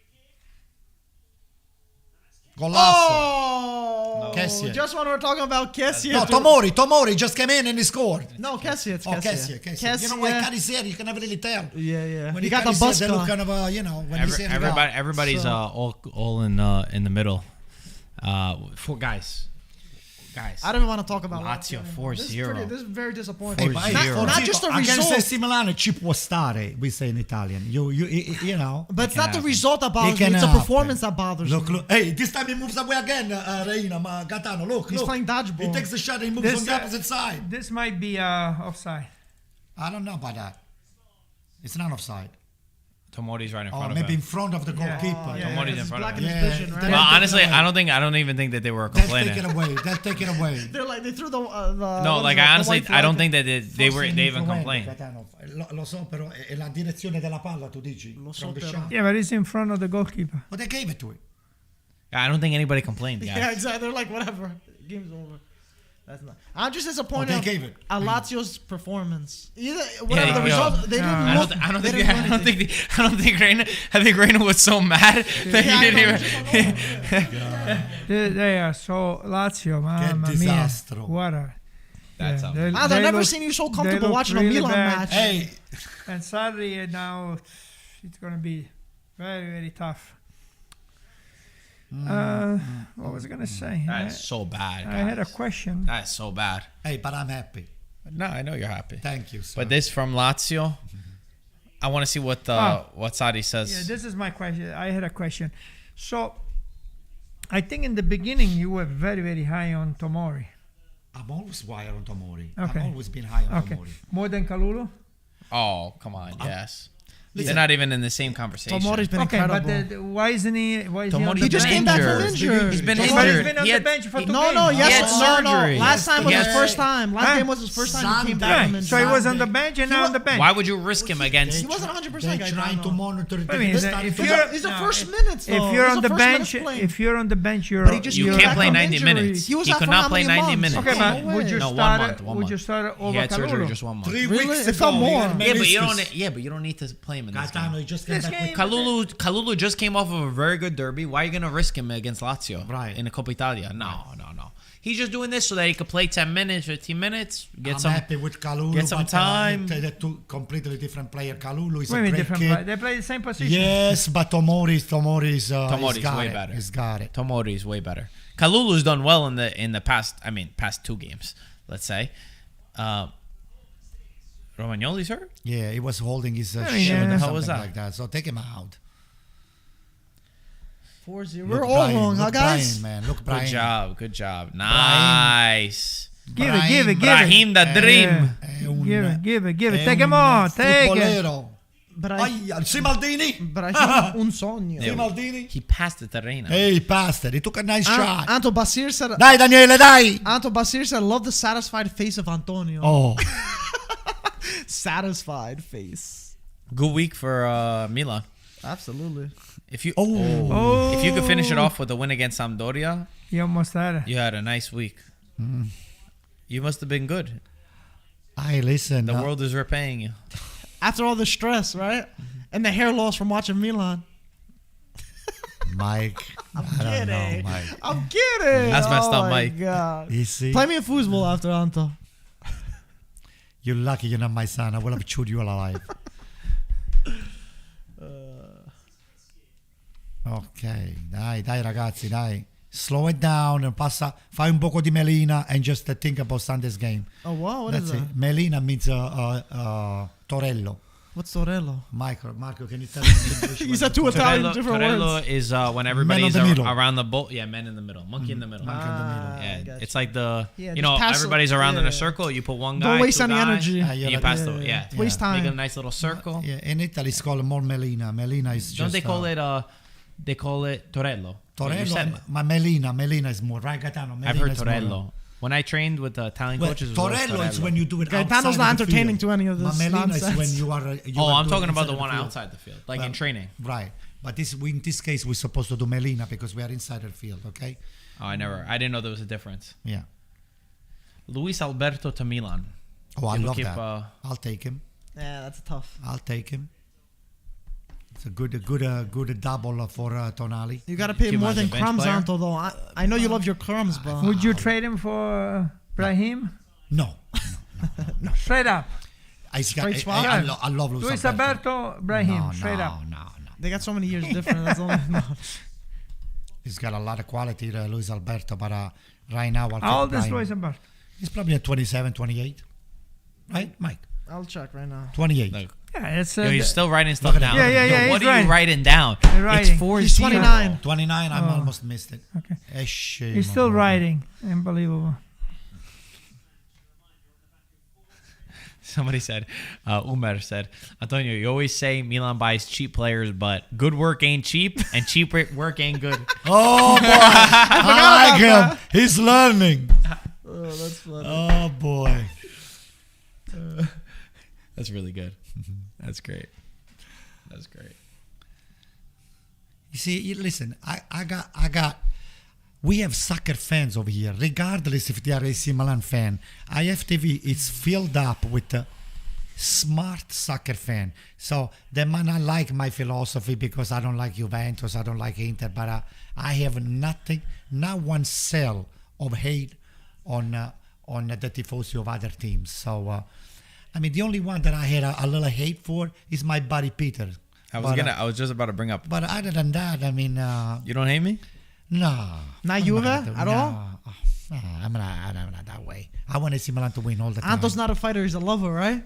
Golasso. Oh! Kessie. Just when we're talking about Kessie. No, Tomori just came in and he scored. No, Kessie. It's Kessie. You know what Carisseri, you can never really tell. Yeah. When he got the bus they look kind of, when everybody's all in the middle. For guys. I don't even want to talk about Lazio 4-0. This is very disappointing. Not just the Against result. AC Milan ci può stare, we say in Italian. You know. But it's not the result that bothers me. It's the performance that bothers me. Look. Hey, this time he moves away again, Reina. Gaetano, look. He's playing dodgeball. He takes the shot and he moves on the opposite side. This might be offside. I don't know about that. It's not offside. Tomori's right in front of maybe him. in front of the goalkeeper. Tomori's in front of him. Vision, right? Well, honestly, I don't even think that they were They'll complaining. take it away. They're like, they threw the no, like I honestly, I don't think that they even complained. Lo so, però è la direzione della palla, tu dici? From the shot. Yeah, but he's in front of the goalkeeper. But they gave it to him. I don't think anybody complained. Guys. Yeah, exactly. They're like, whatever. Game's over. That's not. I'm just disappointed they gave it. at Lazio's performance. Whatever the result, they didn't look. I don't think Reina was so mad that he didn't even. They are so Lazio, mamma mia. Disastro. What a. That's I've never seen you so comfortable watching a Milan match. Hey. And Sarri now, it's going to be very, very tough. What was I going to say? That's so bad. I had a question. That's so bad. Hey, but I'm happy. No, I know you're happy. Thank you, sir. But this from Lazio, I want to see what Sadi says. Yeah, this is my question. I had a question. So, I think in the beginning you were very, very high on Tomori. I'm always high on Tomori. Okay. I've always been high on Tomori. More than Kalulu? Oh, come on. Yes. They're not even in the same conversation. Tomori's been Okay, incredible. but why isn't he? Why is he on Tomori the He just bench? came back from injury. He's been But injured. he's been on He the had- bench for 2 No, games. no, He yes, had surgery. Last time was He his had- first time. Last Huh? game was his first time he came back Right. from injury. So he was on the Sunday. bench and now on the bench. Why would you risk him against? He wasn't 100%. They're trying to Gaetano. monitor I mean, this if time. you're- These are No, first if- minutes, though. If you're These on are the first bench, minutes playing. if you're on the bench, you're. But he just- You You're can't back play from 90 injury. minutes. He was He out could for not how play many 90 months? minutes. Okay, No but way. would you No, 1 start? month, 1 Would you month. start over He had surgery Kalulu? just 1 month. 3 Really? weeks It ago. felt he more. had Yeah, but you meniscus. don't. Yeah, but you don't need to play him in this Gaetano, game. he just came This back game- with Kalulu just came off of a very good derby. Why are you gonna risk him against Lazio? Right. In the Coppa Italia? No. He's just doing this so that he could play 10 minutes, 15 minutes, get I'm some. happy with Kalulu. get some but, time. They're two completely different player. Kalulu is Wait a a minute, great different. kid. They play the same position. Yes, but Tomori's Tomori's he's got way it. better. He's got it. Tomori is way better. Kalulu's done well in the past. I mean, past 2 games, let's say. Romagnoli's hurt. Yeah, he was holding his mean, shirt yeah. or How was something that? like that. So take him out. 4-0. Look, We're all Brian, wrong, huh, look, guys? Brian, man. Look, Brian. Good job. Nice. Give it. Brahim the dream. È un- Give it. è Take him un on. Take it. futbolero. But Sì, Maldini. un sogno. Sì, Maldini. He passed it to Reina. Hey, he passed it. He took a nice shot. Anto Basir said. Dai, Daniele, dai. Anto Basir said, "Love the satisfied face of Antonio." Oh, Satisfied face. Good week for Milan. Absolutely. If you Oh. if you could finish it off with a win against Sampdoria, You almost had it. you had a nice week. You must have been good. I listen. The world is repaying you. After all the stress, right? And the hair loss from watching Milan. Mike. I don't know, Kidding. Mike. I'm kidding. That's messed oh up, my Mike. God. You see? Play me a foosball after Anto. You're lucky you're not my son. I would have chewed you alive. Ok, dai ragazzi, dai. Slow it down and fai un poco di melina and just think about Sunday's game. Oh, wow. What That's is that? it. Melina means torello. What's Torello? Marco, can you tell me in English? You said 2 Italian different Torello words. is when Men everybody's in the middle. around the boat. Yeah, men in the middle. Monkey in the middle. Yeah, gotcha. it's like the Yeah, you know just pass it- everybody's around in yeah. a circle. You put one guy. Don't waste 2 any guys, energy. Yeah, And you're you right. pass Yeah, the yeah. yeah. Waste Make time. a nice little circle. Yeah, in Italy it's called more melina. Melina is just... Don't they call it they call it Torello? Like you said. Torello, ma melina is more, right, Gaetano? I've heard Melina is Torello. more. When I trained with Italian Well, coaches, it was always Torello is when you do it Gaetano's outside not of the entertaining field. to any of this Ma melina nonsense. is when you are... I'm talking about the one outside the field, like in Well, training. Right. But in this case, we're supposed to do melina because we are inside the field, okay? Oh, I didn't know there was a difference. Yeah. Luis Alberto to Milan. Oh, I People love keep, that. I'll take him. Yeah, that's tough. I'll take him. It's a good double for Tonali. You got to pay Keep him more as a than bench crumbs, player? Anto, though. I know you love your crumbs, but... Would you trade him for Brahim? No. Straight up. I Straight love Luis Luis Alberto. Alberto, Brahim. Straight up. No. They got so many years different. That's only, no. He's got a lot of quality, Luis Alberto, but right now... I'll How old take is Brahim. Luis Alberto? He's probably at 27, 28. Right, Mike? I'll check right now. 28. Look, Yeah, it's yo, he's still writing stuff Look at down. that. Yeah, Yo, what he's are you writing. writing down? He's It's writing. 4 He's 29. 29, I'm Oh. almost missed it. Okay. Esce, He's still my writing. Unbelievable. Somebody said, Umar said, Antonio, you always say Milan buys cheap players, but good work ain't cheap, and cheap work ain't good. Oh boy, I like him. He's learning. Oh, that's funny. Oh boy. That's really good. That's great. That's great. You see, listen, I got. We have soccer fans over here, regardless if they are AC Milan fan. IFTV is filled up with smart soccer fan. So they might not like my philosophy because I don't like Juventus, I don't like Inter, but I have nothing, not one cell of hate on the tifosi of other teams. So, I mean, the only one that I had a little hate for is my buddy Peter. I was just about to bring up. But other than that, I mean, You don't hate me? no. Not I'm Juve not at all? No, I'm not that way. I want AC Milan to win all the time. Anto's not a fighter. He's a lover, right?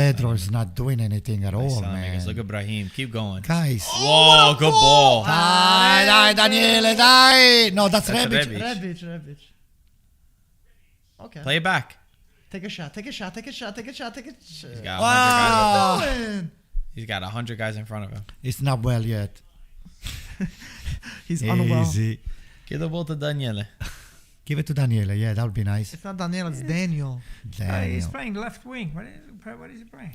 Pedro is not doing anything at all, man. Look at Brahim. Keep going. Guys. Whoa, good ball. Dai, Daniele, dai. No, that's Rebic. Rebic. Okay. Play it back. Take a shot. He's got 100 Wow. guys. He's got 100 guys in front of him. It's not well yet. He's unwell. Easy. Give the ball to Daniele. Give it to Daniele. Yeah, that would be nice. It's not Daniel, it's Daniel. He's Daniel. playing left wing. What is he playing?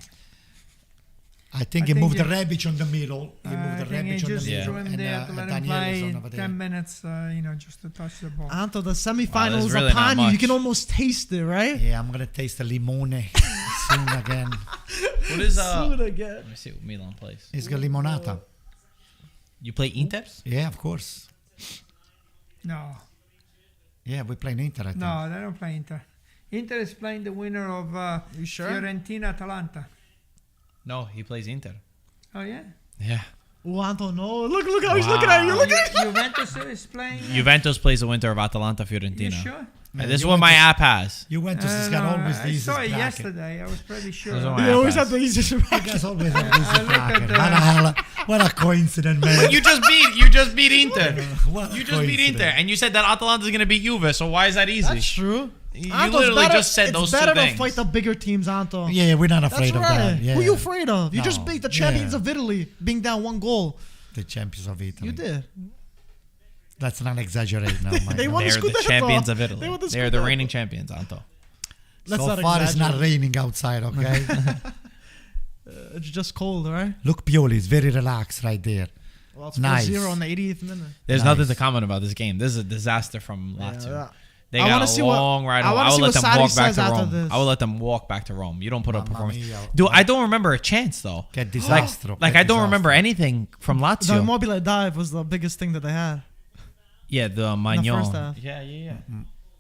I think he moved the Rebic on the middle. He moved the I think he Rebic on just the threw middle. him there to let him Daniele is play on over there. 10 minutes, just to touch the ball. Anto, the Wow, semifinals there's really upon not you. You much. can almost taste it, right? Yeah, I'm gonna taste the limone soon again. What is Soon again. Let me see what Milan plays. It's got limonata. You play Inter? Yeah, of course. No, Yeah, we're playing Inter, I think. no, they don't play Inter. Inter is playing the winner of You sure? Fiorentina-Atalanta. No, he plays Inter. Oh, yeah? Yeah. Oh, Anto, no. Look how he's looking at you. Look at you. Juventus is playing... Juventus plays the winter of Atalanta You Fiorentina. sure? And this is what my app has. Juventus has I got don't know. always the I easiest saw it bracket. yesterday. I was pretty sure. Those are They my always iPads. have the easiest You guys always have the easiest look at bracket. the- What a coincidence, man. You just beat Inter. What a You just beat Inter, coincidence. and you said that Atalanta is going to beat Juve. So why is that easy? That's true. You Anto's literally better- just said those two It's better things. to fight the bigger teams, Anto. Yeah, we're not That's afraid of right. that. Yeah. Who you afraid of? You No. just beat the champions Yeah. of Italy, being down 1 goal. The champions of Italy. You did. Let's not exaggerate now, Mike. They won They're the Scudetto. champions of They Italy. won the They're the Scudetto. reigning champions, Anto. Let's So not far, it's not exaggerate. raining outside, okay? It's just cold, right? Look, Pioli is very relaxed right there. Well, it's Nice. 4-0 in the 80th minute. There's Nice. nothing to comment about this game. This is a disaster from Lazio. Yeah. They I got wanna a see what- long ride I home. wanna I would see let what them Sarri walk back says to after Rome. this. I would let them walk back to Rome. You don't put up a Mamma performance. mia. Dude, I don't remember a chance, though. Che disastro. Like, che I don't disastro. remember anything from The Lazio. Immobile dive was the biggest thing that they had. Yeah, the first Magnon. half. Yeah.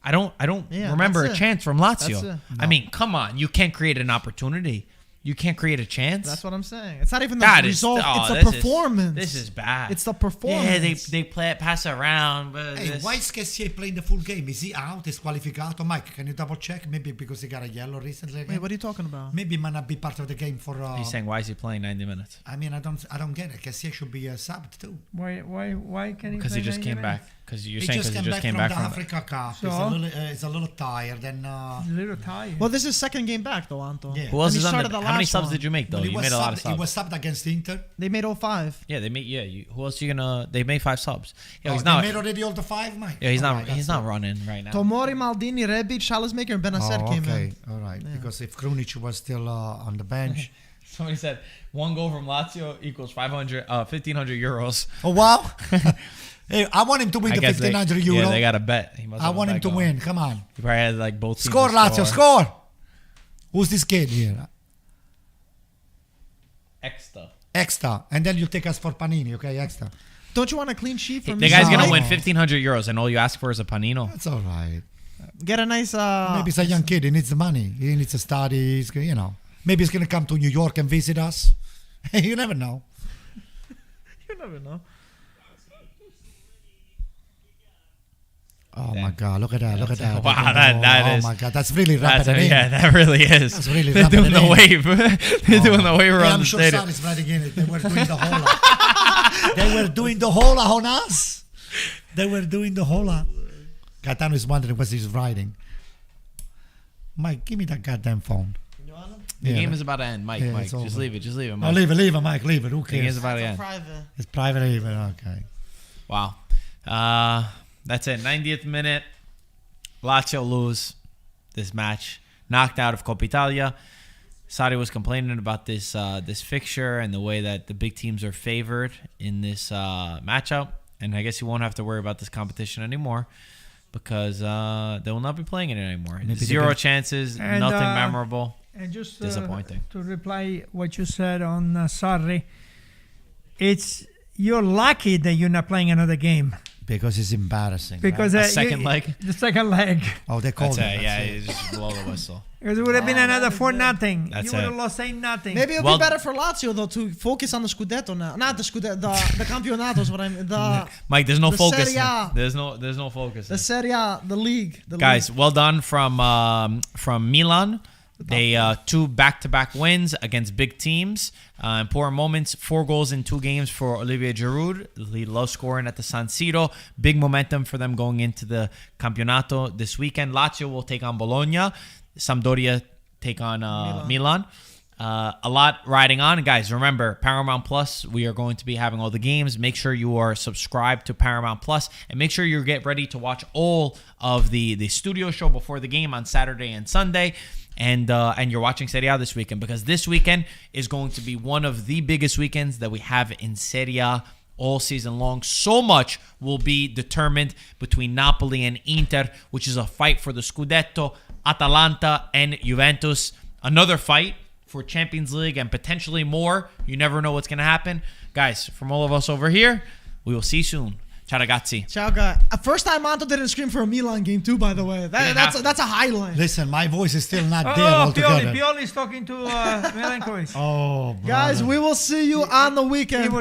I don't Yeah, remember a that's it. chance from Lazio. That's it. I mean, come on. You can't create an opportunity. You can't create a chance. That's what I'm saying. It's not even the God, result. oh, It's the this is- performance. This is bad. It's the performance. Yeah, they play it, pass it around. But Hey, this- why is Kessie playing the full game? Is he out? Is qualificato? Mike, can you double check? Maybe because he got a yellow recently. Again? Wait, what are you talking about? Maybe he might not be part of the game for. He's saying, why is he playing 90 minutes? I mean, I don't get it. Kessie should be subbed too. Why can he Because play he just 90 came minutes? back. Because you're He saying just because he just came from back the from Africa Cup. So? He's a little tired. And He's a little tired. Well, this is his second game back, though, Anto. Yeah. Who else And he is on started the, the how many last subs one. did you make though? he You was made a lot of subbed. subs. He was subbed against Inter. They made 05. Yeah, they made. Yeah, who else you gonna? They made 5 subs. Yeah, Oh, he's they not. made already all the 5, Mike. Yeah, he's All not. right, He's that's not running right now. Tomori, Maldini, Rebic, Schalesmaker, and Benacer came okay, in. all right. Because if Krunic was still on the bench. Somebody said 1 goal from Lazio equals 1,500 euros. Oh wow! Hey, I want him to win I the guess 1,500 they, euro. Yeah, they got a bet. He must I have a want him bet to going. win. Come on, He probably had like both teams. score, to Lazio, score! Who's this kid here? Extra, and then you take us for Panini, okay? Extra. Don't you want a clean sheet from The guy's gonna No. win 1,500 euros, and all you ask for is a panino. That's all right. Get a nice. Maybe he's a young kid. He needs the money. He needs to study. He's, maybe he's gonna come to New York and visit us. You never know. You never know. Oh my God! Look at that! Look at that! Wow, Look at that oh is- my God! That's really That's rapid. yeah, that really is. That's really They're doing the rapid. wave. They're doing the wave Hey, around I'm the sure stadium. Sun is writing in it. They were doing the hola. They were doing the hola on us. They were doing the hola. Gaetano is wondering what he's writing. Mike, give me that goddamn phone. The Yeah. game is about to end, Mike. Yeah, Mike, it's just over. leave it. Just leave it, No, Mike. leave it, Mike, leave it. Who The game is cares? about to end. Private. It's private even. Okay. Wow. That's it. 90th minute. Lazio lose this match. Knocked out of Coppa Italia. Sarri was complaining about this this fixture and the way that the big teams are favored in this matchup. And I guess you won't have to worry about this competition anymore because they will not be playing it anymore. Maybe they 0 can- chances, And, nothing memorable. And just Disappointing. to reply what you said on Sarri, you're lucky that you're not playing another game Because it's embarrassing. because right? A second leg? the second leg, Oh, they called That's it. it. Yeah, That's you it. just blow the whistle. because it would have been another 4-0. That's You would have it. lost 8-0. Maybe it'll Well- be better for Lazio though to focus on the Scudetto now. Not the Scudetto, the Campionato is what I mean. Mike, there's no The focus. Serie A. There's no focus. The Serie A, the league. Guys, well done from Milan. They 2 back-to-back wins against big teams. Important moments. 4 goals in 2 games for Olivier Giroud. He loves scoring at the San Siro. Big momentum for them going into the Campionato this weekend. Lazio will take on Bologna. Sampdoria take on Milan. A lot riding on. Guys, remember, Paramount Plus, we are going to be having all the games. Make sure you are subscribed to Paramount Plus, and make sure you get ready to watch all of the studio show before the game on Saturday and Sunday. And you're watching Serie A this weekend, because this weekend is going to be one of the biggest weekends that we have in Serie A all season long. So much will be determined between Napoli and Inter, which is a fight for the Scudetto, Atalanta and Juventus, another fight for Champions League and potentially more. You never know what's going to happen. Guys, from all of us over here, we will see you soon. Ciao ragazzi. Ciao, guys. First time Anto didn't scream for a Milan game too, by the way. That's a highlight. Listen, my voice is still not there altogether. Pioli is talking to Milankovic. Oh, brother. Guys, we will see you on the weekend.